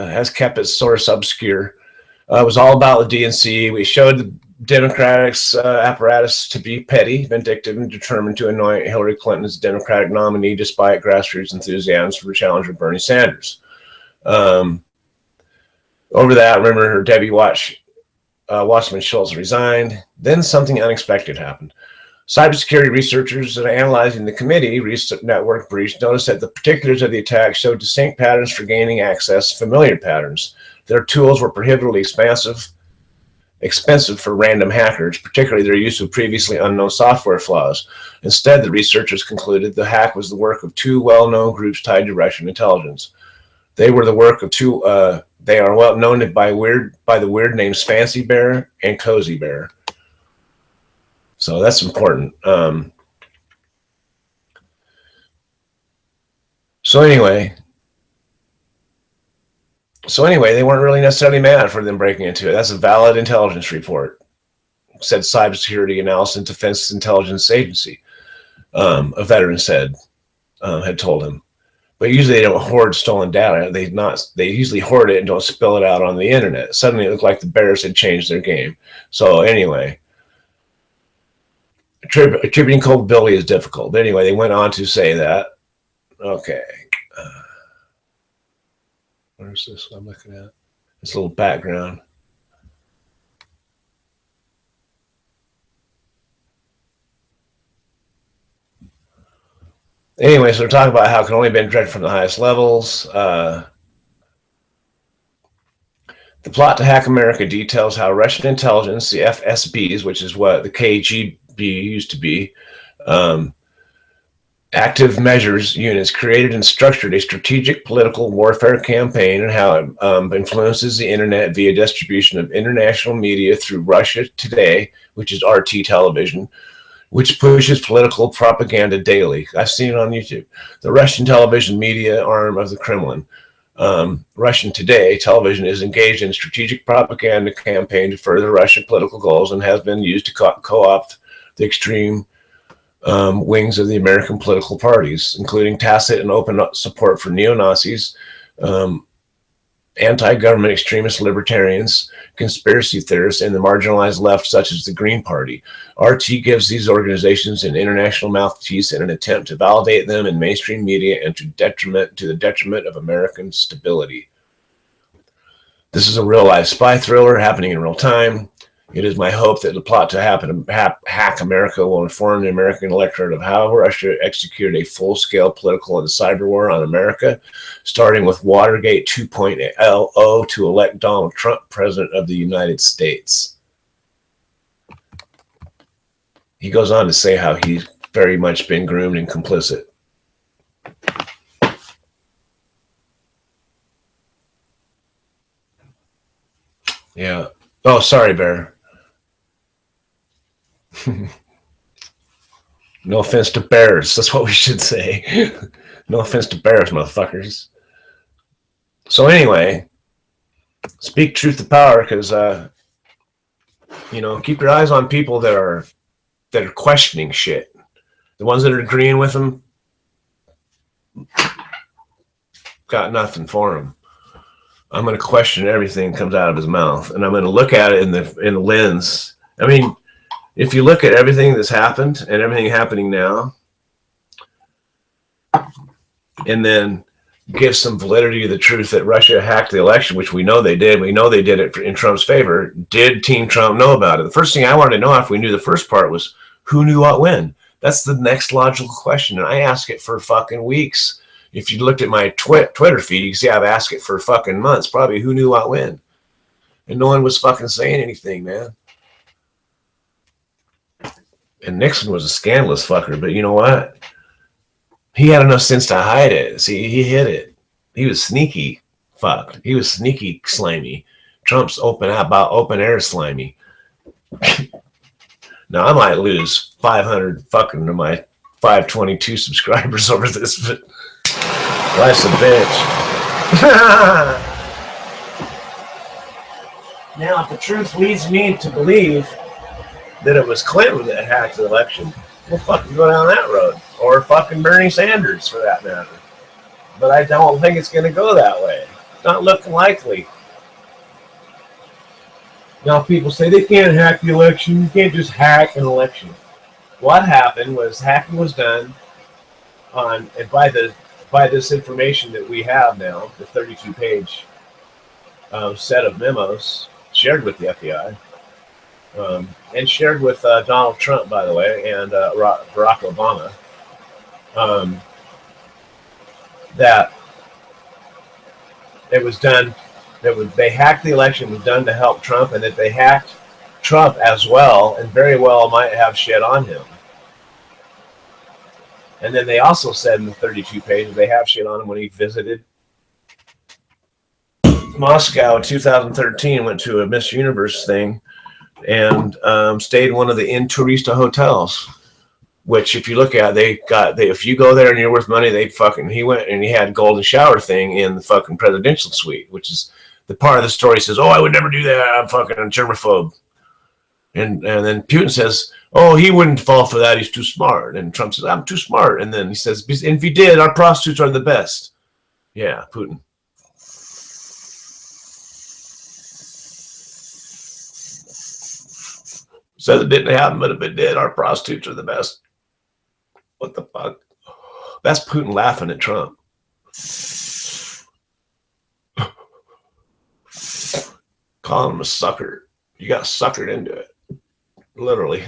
has kept its source obscure. It was all about the DNC. We showed the Democrats apparatus to be petty, vindictive, and determined to anoint Hillary Clinton as Democratic nominee despite grassroots enthusiasm for challenger Bernie Sanders. Over that, remember Debbie Wasserman Schultz resigned. Then something unexpected happened. Cybersecurity researchers analyzing the committee network breach noticed that the particulars of the attack showed distinct patterns for gaining access, familiar patterns. Their tools were prohibitively expensive for random hackers, particularly their use of previously unknown software flaws. Instead, the researchers concluded the hack was the work of two well-known groups tied to Russian intelligence. They were the work of two. They are well known by the weird names Fancy Bear and Cozy Bear. So that's important. So anyway, they weren't really necessarily mad for them breaking into it. That's a valid intelligence report, said Cybersecurity Analysis and Defense Intelligence Agency. A veteran said. had told him. But usually they don't hoard stolen data. They usually hoard it and don't spill it out on the internet. Suddenly it looked like the Bears had changed their game. So anyway, attributing culpability is difficult. But anyway, they went on to say that. Okay. Where's this I'm looking at? This little background. Anyway, so we're talking about how it can only be directed from the highest levels. The plot to hack America details how Russian intelligence, the FSBs, which is what the KGB used to be, active measures units created and structured a strategic political warfare campaign, and how it influences the internet via distribution of international media through Russia Today, which is RT television, which pushes political propaganda daily. I've seen it on YouTube. The Russian television media arm of the Kremlin, Russian Today television, is engaged in a strategic propaganda campaign to further Russian political goals and has been used to co-opt the extreme wings of the American political parties, including tacit and open support for neo-Nazis, anti-government extremist libertarians, conspiracy theorists, and the marginalized left, such as the Green Party. RT gives these organizations an international mouthpiece in an attempt to validate them in mainstream media and to the detriment of American stability. This is a real-life spy thriller happening in real time. It is my hope that the plot to hack America will inform the American electorate of how Russia executed a full-scale political and cyber war on America, starting with Watergate 2.0 to elect Donald Trump president of the United States. He goes on to say how he's very much been groomed and complicit. Yeah. Oh, sorry, Bear. No offense to bears. That's what we should say. No offense to bears, motherfuckers. So anyway, speak truth to power, because keep your eyes on people that are questioning shit. The ones that are agreeing with them got nothing for them. I'm going to question everything that comes out of his mouth, and I'm going to look at it in the lens. I mean, if you look at everything that's happened and everything happening now, and then give some validity to the truth that Russia hacked the election, which we know they did. We know they did it in Trump's favor. Did Team Trump know about it? The first thing I wanted to know after we knew the first part was who knew what when. That's the next logical question, and I ask it for fucking weeks. If you looked at my Twitter feed, you can see I've asked it for fucking months. Probably who knew what when. And no one was fucking saying anything, man. And Nixon was a scandalous fucker, but you know what? He had enough sense to hide it. See, he hid it. He was sneaky fucked. He was sneaky slimy. Trump's open air slimy. Now I might lose 500 fucking of my 522 subscribers over this, but life's a bitch. Now, if the truth leads me to believe that it was Clinton that hacked the election, we'll fucking go down that road. Or fucking Bernie Sanders, for that matter. But I don't think it's going to go that way. It's not looking likely. Now, people say they can't hack the election. You can't just hack an election. What happened was hacking was done on, and by this information that we have now, the 32-page set of memos shared with the FBI, and shared with Donald Trump, by the way, and Barack Obama, that it was done, they hacked the election, was done to help Trump, and that they hacked Trump as well, and very well might have shit on him. And then they also said in the 32 pages they have shit on him when he visited Moscow in 2013, went to a Miss Universe thing, and stayed in one of the Inturista hotels. Which, if you look at, if you go there and you're worth money, he went and he had golden shower thing in the fucking presidential suite, which is the part of the story says, oh, I would never do that. I'm fucking a germaphobe. And then Putin says, oh, he wouldn't fall for that. He's too smart. And Trump says, I'm too smart. And then he says, if he did, our prostitutes are the best. Yeah, Putin. Says it didn't happen, but if it did, our prostitutes are the best. What the fuck? That's Putin laughing at Trump. Calling him a sucker. You got suckered into it. Literally.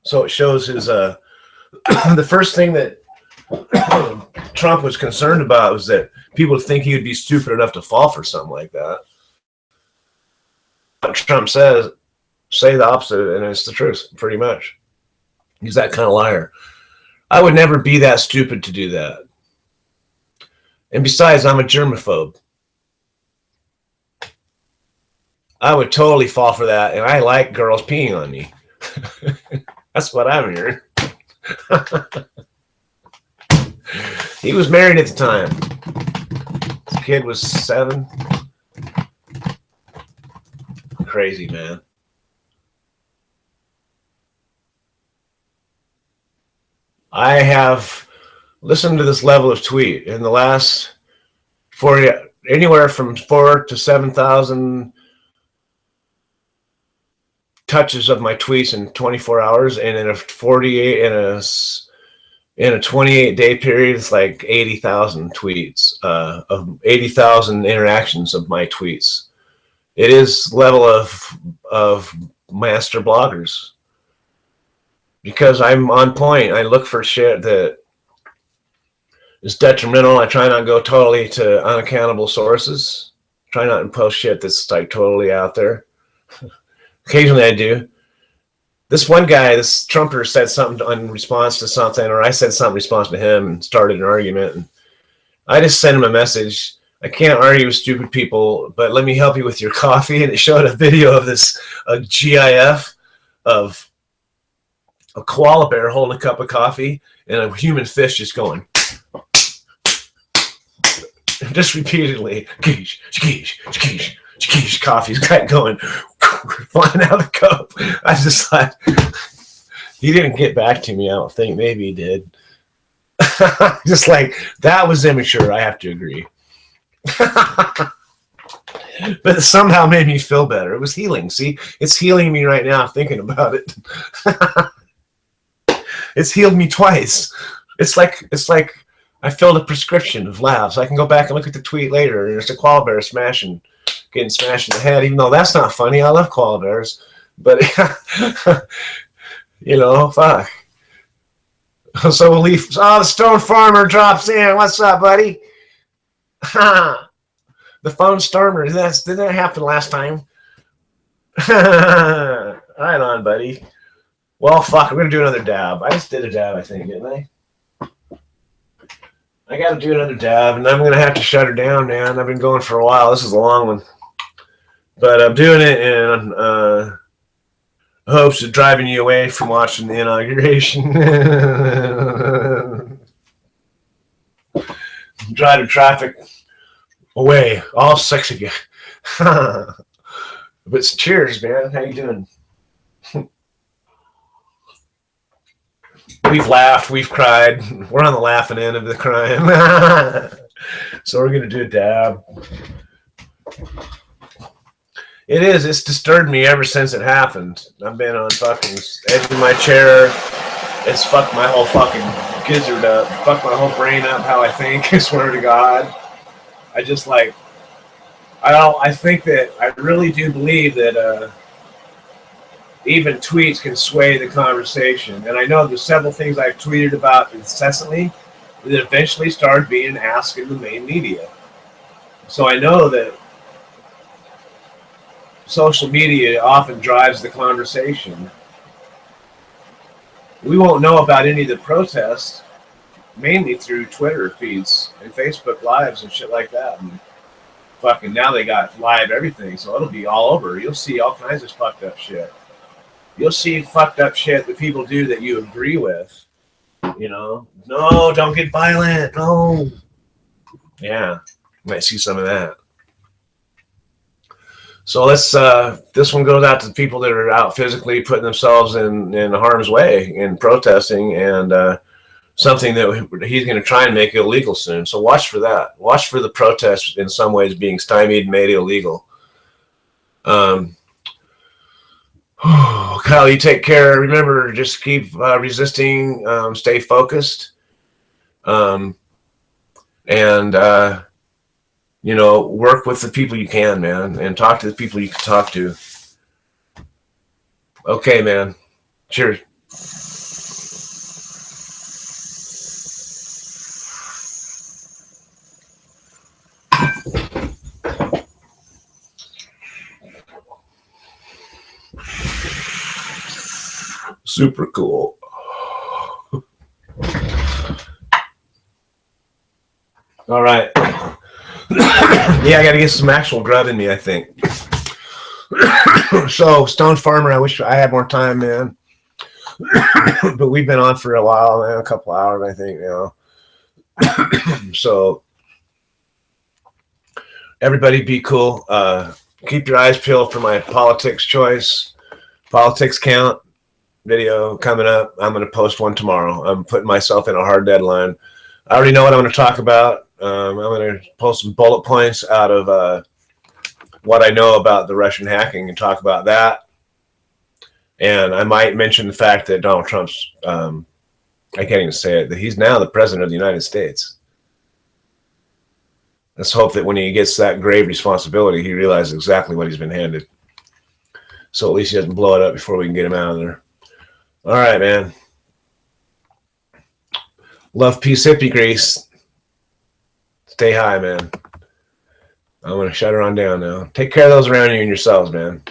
So it shows his the first thing that Trump was concerned about was that people think he would be stupid enough to fall for something like that. Trump says, say the opposite, and it's the truth, pretty much. He's that kind of liar. I would never be that stupid to do that. And besides, I'm a germaphobe. I would totally fall for that, and I like girls peeing on me. That's what I'm hearing. He was married at the time. His kid was 7. Crazy, man. I have listened to this level of tweet in the last 40, anywhere from 4 to 7,000 touches of my tweets in 24 hours, and in a 28-day period, it's like 80,000 tweets, of 80,000 interactions of my tweets. It is level of master bloggers, because I'm on point. I look for shit that is detrimental. I try not to go totally to unaccountable sources. Try not to post shit that's like totally out there. Occasionally I do. This one guy, this Trumper, said something in response to something, or I said something in response to him and started an argument. And I just sent him a message. I can't argue with stupid people, but let me help you with your coffee. And it showed a video of this GIF of a koala bear holding a cup of coffee and a human fish just going, just repeatedly, geesh, geesh, geesh, geesh, coffee's going, flying out of the cup. I just thought, he didn't get back to me, I don't think. Maybe he did. Just like, that was immature, I have to agree. But it somehow made me feel better. It was healing. See, it's healing me right now thinking about it. It's healed me twice. It's like I filled a prescription of laughs. I can go back and look at the tweet later, and there's a koala bear getting smashed in the head, even though that's not funny. I love koala bears, but you know, fuck. So we'll leave. Oh, the Stone Farmer drops in. What's up, buddy? The phone stormer. Did that happen last time? Right on, buddy. Well, fuck. We're gonna do another dab. I just did a dab, I think, didn't I? I got to do another dab, and I'm gonna have to shut her down, man. I've been going for a while. This is a long one, but I'm doing it in hopes of driving you away from watching the inauguration. Drive the traffic away, all 6 of you. But cheers, man. How you doing? We've laughed, we've cried. We're on the laughing end of the crying. So we're gonna do a dab. It's disturbed me ever since it happened. I've been on fucking edge of my chair. It's fucked my whole fucking gizzard up. Fucked my whole brain up how I think. I swear to God. I just like, I think that I really do believe that even tweets can sway the conversation. And I know there's several things I've tweeted about incessantly that eventually started being asked in the main media. So I know that social media often drives the conversation. We won't know about any of the protests mainly through Twitter feeds and Facebook lives and shit like that. And fucking now they got live everything, so it'll be all over. You'll see all kinds of fucked up shit. You'll see fucked up shit that people do that you agree with. You know, no, don't get violent. No. Yeah, might see some of that. So let's. This one goes out to the people that are out physically putting themselves in harm's way in protesting, and something that he's going to try and make illegal soon. So watch for that. Watch for the protests in some ways being stymied and made illegal. Kyle, you take care. Remember, just keep resisting. Stay focused, and work with the people you can, man, and talk to the people you can talk to. Okay, man. Cheers. Super cool. All right. Yeah, I got to get some actual grub in me, I think. So, Stone Farmer, I wish I had more time, man. But we've been on for a while, man, a couple hours, I think, So, everybody be cool. Keep your eyes peeled for my politics choice. Politics count video coming up. I'm going to post one tomorrow. I'm putting myself in a hard deadline. I already know what I'm going to talk about. I'm going to post some bullet points out of what I know about the Russian hacking and talk about that. And I might mention the fact that Donald Trump's, I can't even say it, that he's now the president of the United States. Let's hope that when he gets that grave responsibility, he realizes exactly what he's been handed. So at least he doesn't blow it up before we can get him out of there. All right, man. Love, peace, hippie grease. Stay high, man. I'm going to shut her on down now. Take care of those around you and yourselves, man.